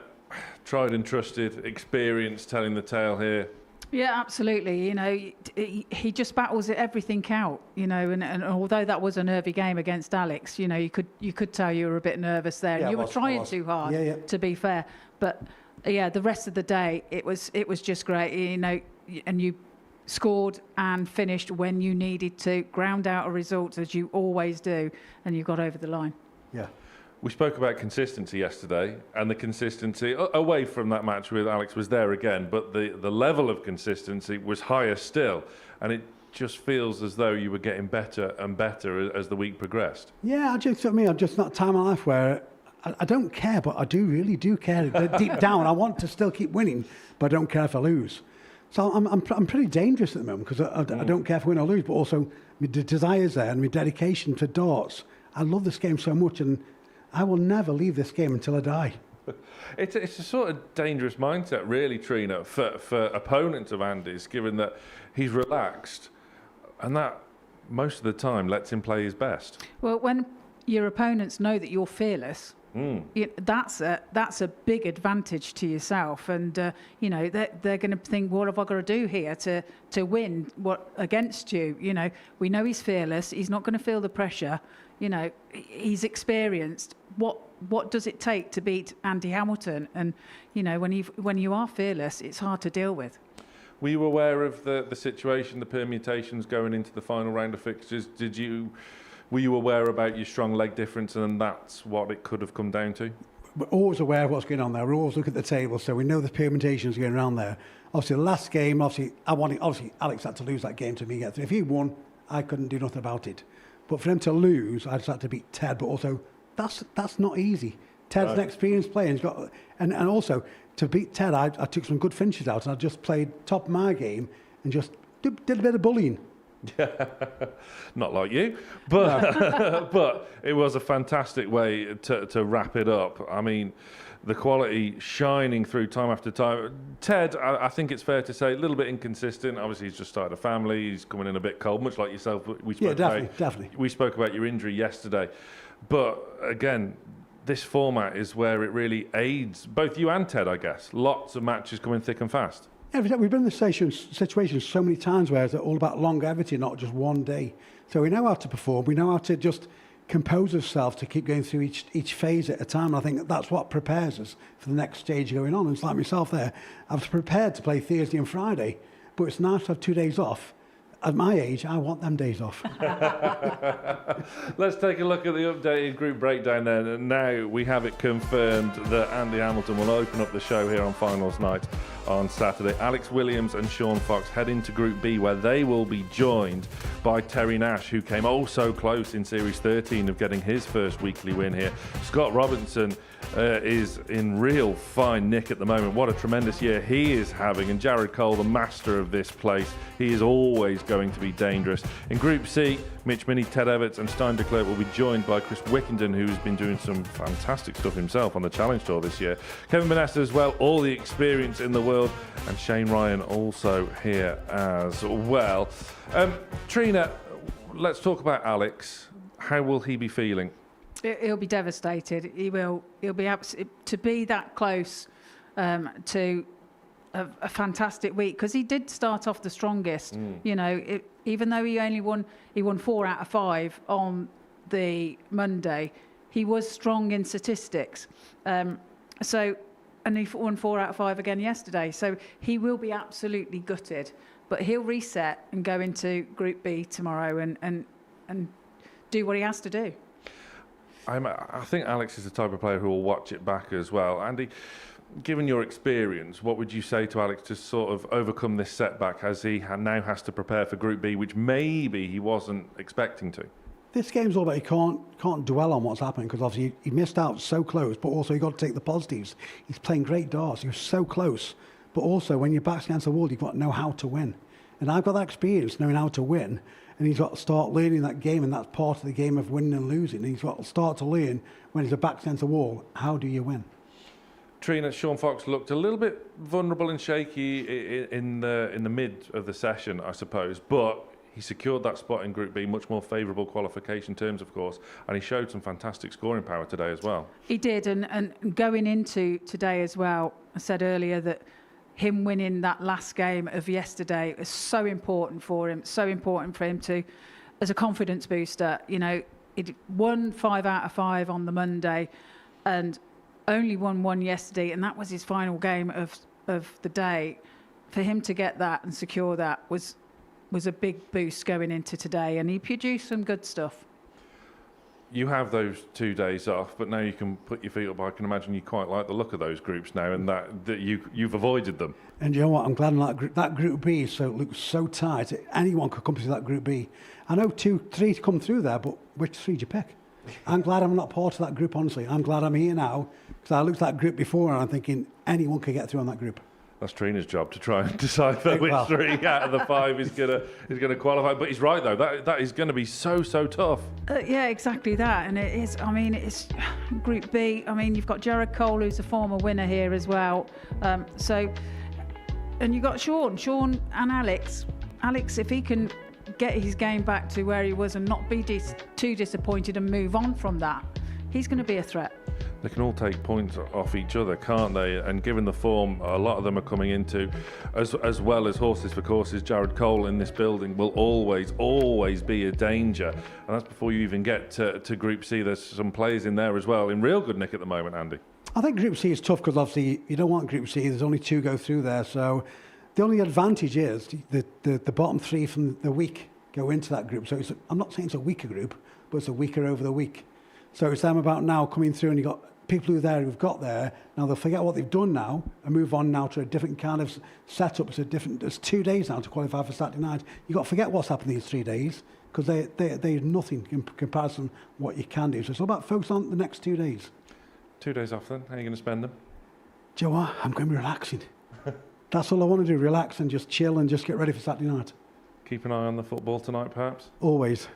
S1: tried and trusted, experience telling the tale here.
S4: Yeah, absolutely. You know, he just battles everything out. You know, and although that was a nervy game against Alex, you know, you could tell you were a bit nervous there.
S9: Yeah,
S4: you were trying too hard, to be fair. But yeah, the rest of the day it was just great. You know, and you scored and finished when you needed to, ground out a result as you always do, and you got over the line.
S9: Yeah.
S1: We spoke about consistency yesterday, and the consistency away from that match with Alex was there again, but the level of consistency was higher still, and it just feels as though you were getting better and better as the week progressed.
S9: Yeah, I'm just not a time in my life where I don't care, but I really do care. Deep down, I want to still keep winning, but I don't care if I lose. So I'm pretty dangerous at the moment because I don't care if I win or lose, but also my desire's there and my dedication to darts. I love this game so much, and I will never leave this game until I die.
S1: It's a sort of dangerous mindset, really, Trina, for opponents of Andy's, given that he's relaxed, and that most of the time lets him play his best.
S4: Well, when your opponents know that you're fearless, that's a big advantage to yourself, and you know they're going to think, what have I got to do here to win against you? You know, we know he's fearless. He's not going to feel the pressure. You know, he's experienced. What does it take to beat Andy Hamilton? And you know, when you are fearless, it's hard to deal with.
S1: Were you aware of the situation, the permutations going into the final round of fixtures? Were you aware about your strong leg difference, and that's what it could have come down to?
S9: We're always aware of what's going on there. We always look at the table, so we know the permutations going around there. Obviously, the last game, obviously Alex had to lose that game to me get through. If he won, I couldn't do nothing about it. But for him to lose, I just had to beat Ted. But also, that's not easy. Ted's an experienced player. He's got, and also to beat Ted, I took some good finishes out, and I just played top of my game and just did a bit of bullying.
S1: Not like you, but but it was a fantastic way to wrap it up. I mean, the quality shining through time after time. Ted, I think it's fair to say, a little bit inconsistent. Obviously, he's just started a family. He's coming in a bit cold, much like yourself. We spoke
S9: definitely.
S1: We spoke about your injury yesterday, but again, this format is where it really aids both you and Ted, I guess. Lots of matches coming thick and fast.
S9: Yeah, we've been in this situation so many times where it's all about longevity, not just one day. So we know how to perform. We know how to just compose ourselves to keep going through each phase at a time. And I think that's what prepares us for the next stage going on. And it's like myself there. I was prepared to play Thursday and Friday, but it's nice to have 2 days off. At my age, I want them days off.
S1: Let's take a look at the updated group breakdown then. And now we have it confirmed that Andy Hamilton will open up the show here on finals night on Saturday. Alex Williams and Sean Fox head into Group B, where they will be joined by by Terry Nash, who came oh so close in Series 13 of getting his first weekly win here. Scott Robinson is in real fine nick at the moment. What a tremendous year he is having. And Jared Cole, the master of this place, he is always going to be dangerous. In Group C, Mitch Minnie, Ted Everts and Stein de Klerk will be joined by Chris Wickenden, who's been doing some fantastic stuff himself on the Challenge Tour this year. Kevin Banessa as well, all the experience in the world. And Shane Ryan also here as well. Trina, let's talk about Alex. How will he be feeling?
S4: He'll be devastated. He'll be to be that close to a fantastic week, because he did start off the strongest. You know, even though he won 4 out of 5 on the Monday, he was strong in statistics. And he won 4 out of 5 again yesterday. So he will be absolutely gutted, but he'll reset and go into Group B tomorrow and do what he has to do.
S1: I think Alex is the type of player who will watch it back as well. Andy, given your experience, what would you say to Alex to sort of overcome this setback as he now has to prepare for Group B, which maybe he wasn't expecting to?
S9: This game's all about you can't dwell on what's happening, because obviously he missed out so close, but also you got to take the positives. He's playing great darts. He was so close, but also when your back's against the wall, you've got to know how to win. And I've got that experience knowing how to win. And he's got to start learning that game, and that's part of the game of winning and losing. And he's got to start to learn when he's a back against the wall, how do you win?
S1: Trina, Sean Fox looked a little bit vulnerable and shaky in the mid of the session, I suppose, but he secured that spot in Group B, much more favourable qualification terms, of course, and he showed some fantastic scoring power today as well.
S4: He did, and going into today as well, I said earlier that him winning that last game of yesterday is so important for him, to, as a confidence booster. You know, he won 5 out of 5 on the Monday and only won 1 yesterday, and that was his final game of the day. For him to get that and secure that was a big boost going into today, and he produced some good stuff.
S1: You have those 2 days off, but now you can put your feet up. I can imagine you quite like the look of those groups now, and that you've avoided them. And
S9: you know what? I'm glad in that group B looks so tight. Anyone could come through that Group B. I know 2, 3 to come through there, but which 3 do you pick? I'm glad I'm not part of that group, honestly. I'm glad I'm here now, because I looked at that group before and I'm thinking anyone could get through on that group.
S1: That's Trina's job to try and decipher which 3 out of the 5 is gonna qualify. But he's right though. That is going to be so tough.
S4: Yeah, exactly that. And it is. I mean, it's Group B. I mean, you've got Jared Cole, who's a former winner here as well. And you've got Sean and Alex. Alex, if he can get his game back to where he was and not be too disappointed and move on from that, he's going to be a threat.
S1: They can all take points off each other, can't they? And given the form a lot of them are coming into, as well as horses for courses, Jared Cole in this building will always be a danger. And that's before you even get to Group C. There's some players in there as well in real good nick at the moment, Andy.
S9: I think Group C is tough because obviously you don't want Group C. There's only 2 go through there. So the only advantage is the bottom 3 from the week go into that group. So I'm not saying it's a weaker group, but it's a weaker over the week. So it's them about now coming through, and you've got people who've got there. Now they'll forget what they've done now and move on now to a different kind of setup. It's 2 days now to qualify for Saturday night. You've got to forget what's happened these 3 days, because they're nothing in comparison to what you can do. So it's all about focus on the next 2 days.
S1: 2 days off then? How are you going to spend them?
S9: Do you know what? I'm going to be relaxing. That's all I want to do, relax and just chill and just get ready for Saturday night.
S1: Keep an eye on the football tonight, perhaps?
S9: Always.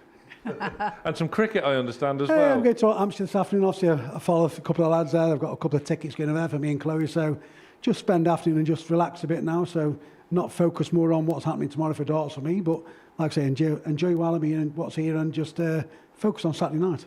S1: And some cricket, I understand, as
S9: well.
S1: well.
S9: I'm going to Hampshire this afternoon. Obviously, I follow a couple of lads there. I've got a couple of tickets going there for me and Chloe. So just spend the afternoon and just relax a bit now. So not focus more on what's happening tomorrow for darts for me. But like I say, enjoy while I'm here and what's here, and just focus on Saturday night.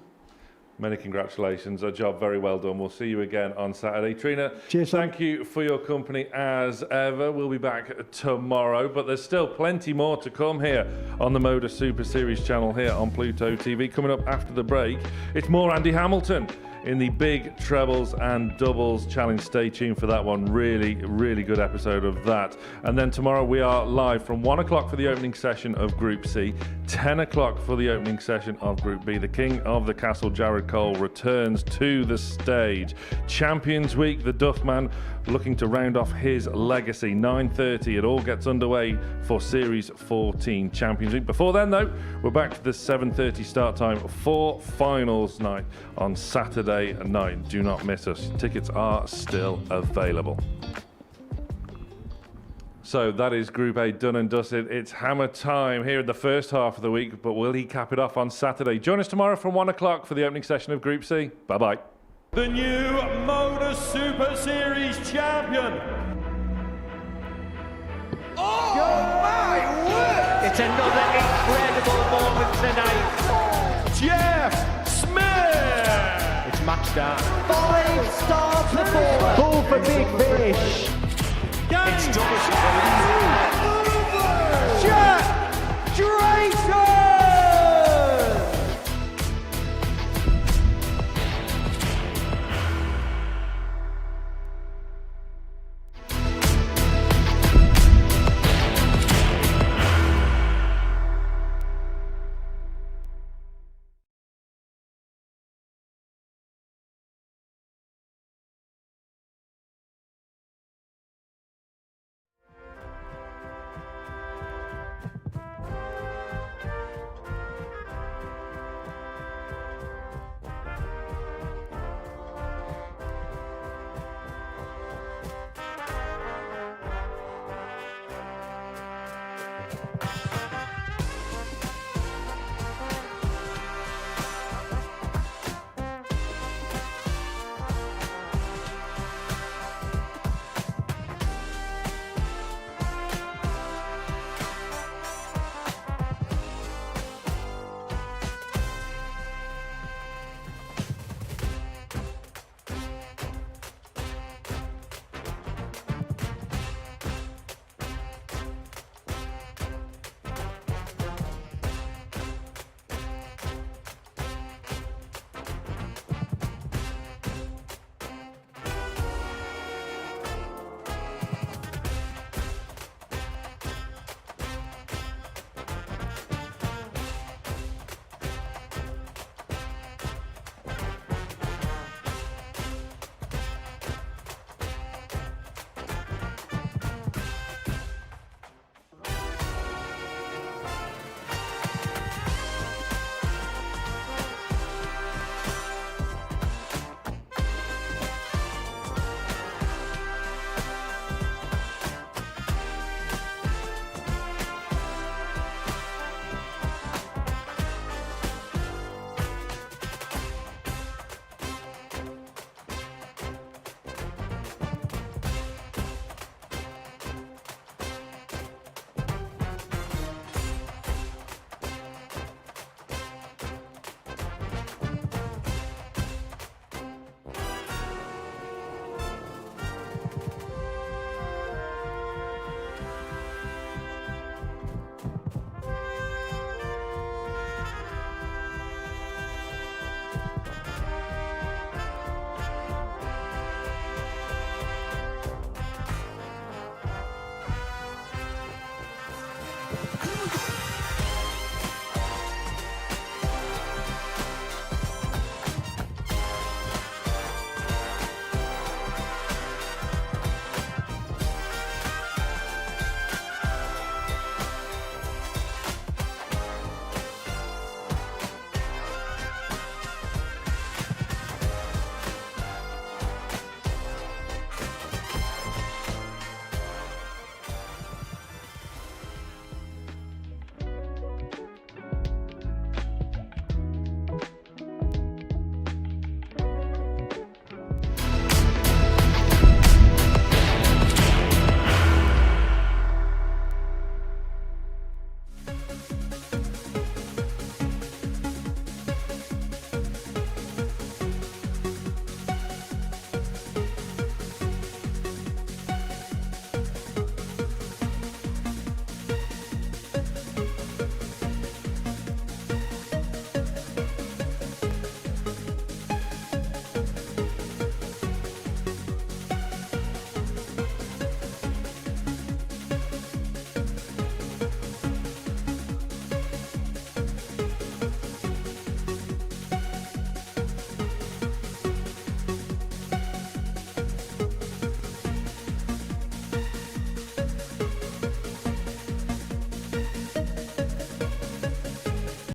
S1: Many congratulations. A job very well done. We'll see you again on Saturday. Trina,
S9: cheers,
S1: thank you for your company as ever. We'll be back tomorrow, but there's still plenty more to come here on the Modus Super Series channel here on Pluto TV. Coming up after the break, it's more Andy Hamilton in the big trebles and doubles challenge. Stay tuned for that one. Really good episode of that. And then tomorrow we are live from 1 o'clock for the opening session of Group C, 10 o'clock for the opening session of Group B. The King of the Castle, Jared Cole, returns to the stage. Champions Week, the Duffman looking to round off his legacy. 9:30, it all gets underway for Series 14 Champions League. Before then, though, we're back to the 7:30 start time for finals night on Saturday night. Do not miss us. Tickets are still available. So that is Group A done and dusted. It's hammer time here in the first half of the week, but will he cap it off on Saturday? Join us tomorrow from 1 o'clock for the opening session of Group C. Bye-bye.
S3: The new Modus Super Series champion. Oh my word! It's another incredible moment tonight. Jeff Smith! It's match down. 5 star performance. Ball for big fish. It's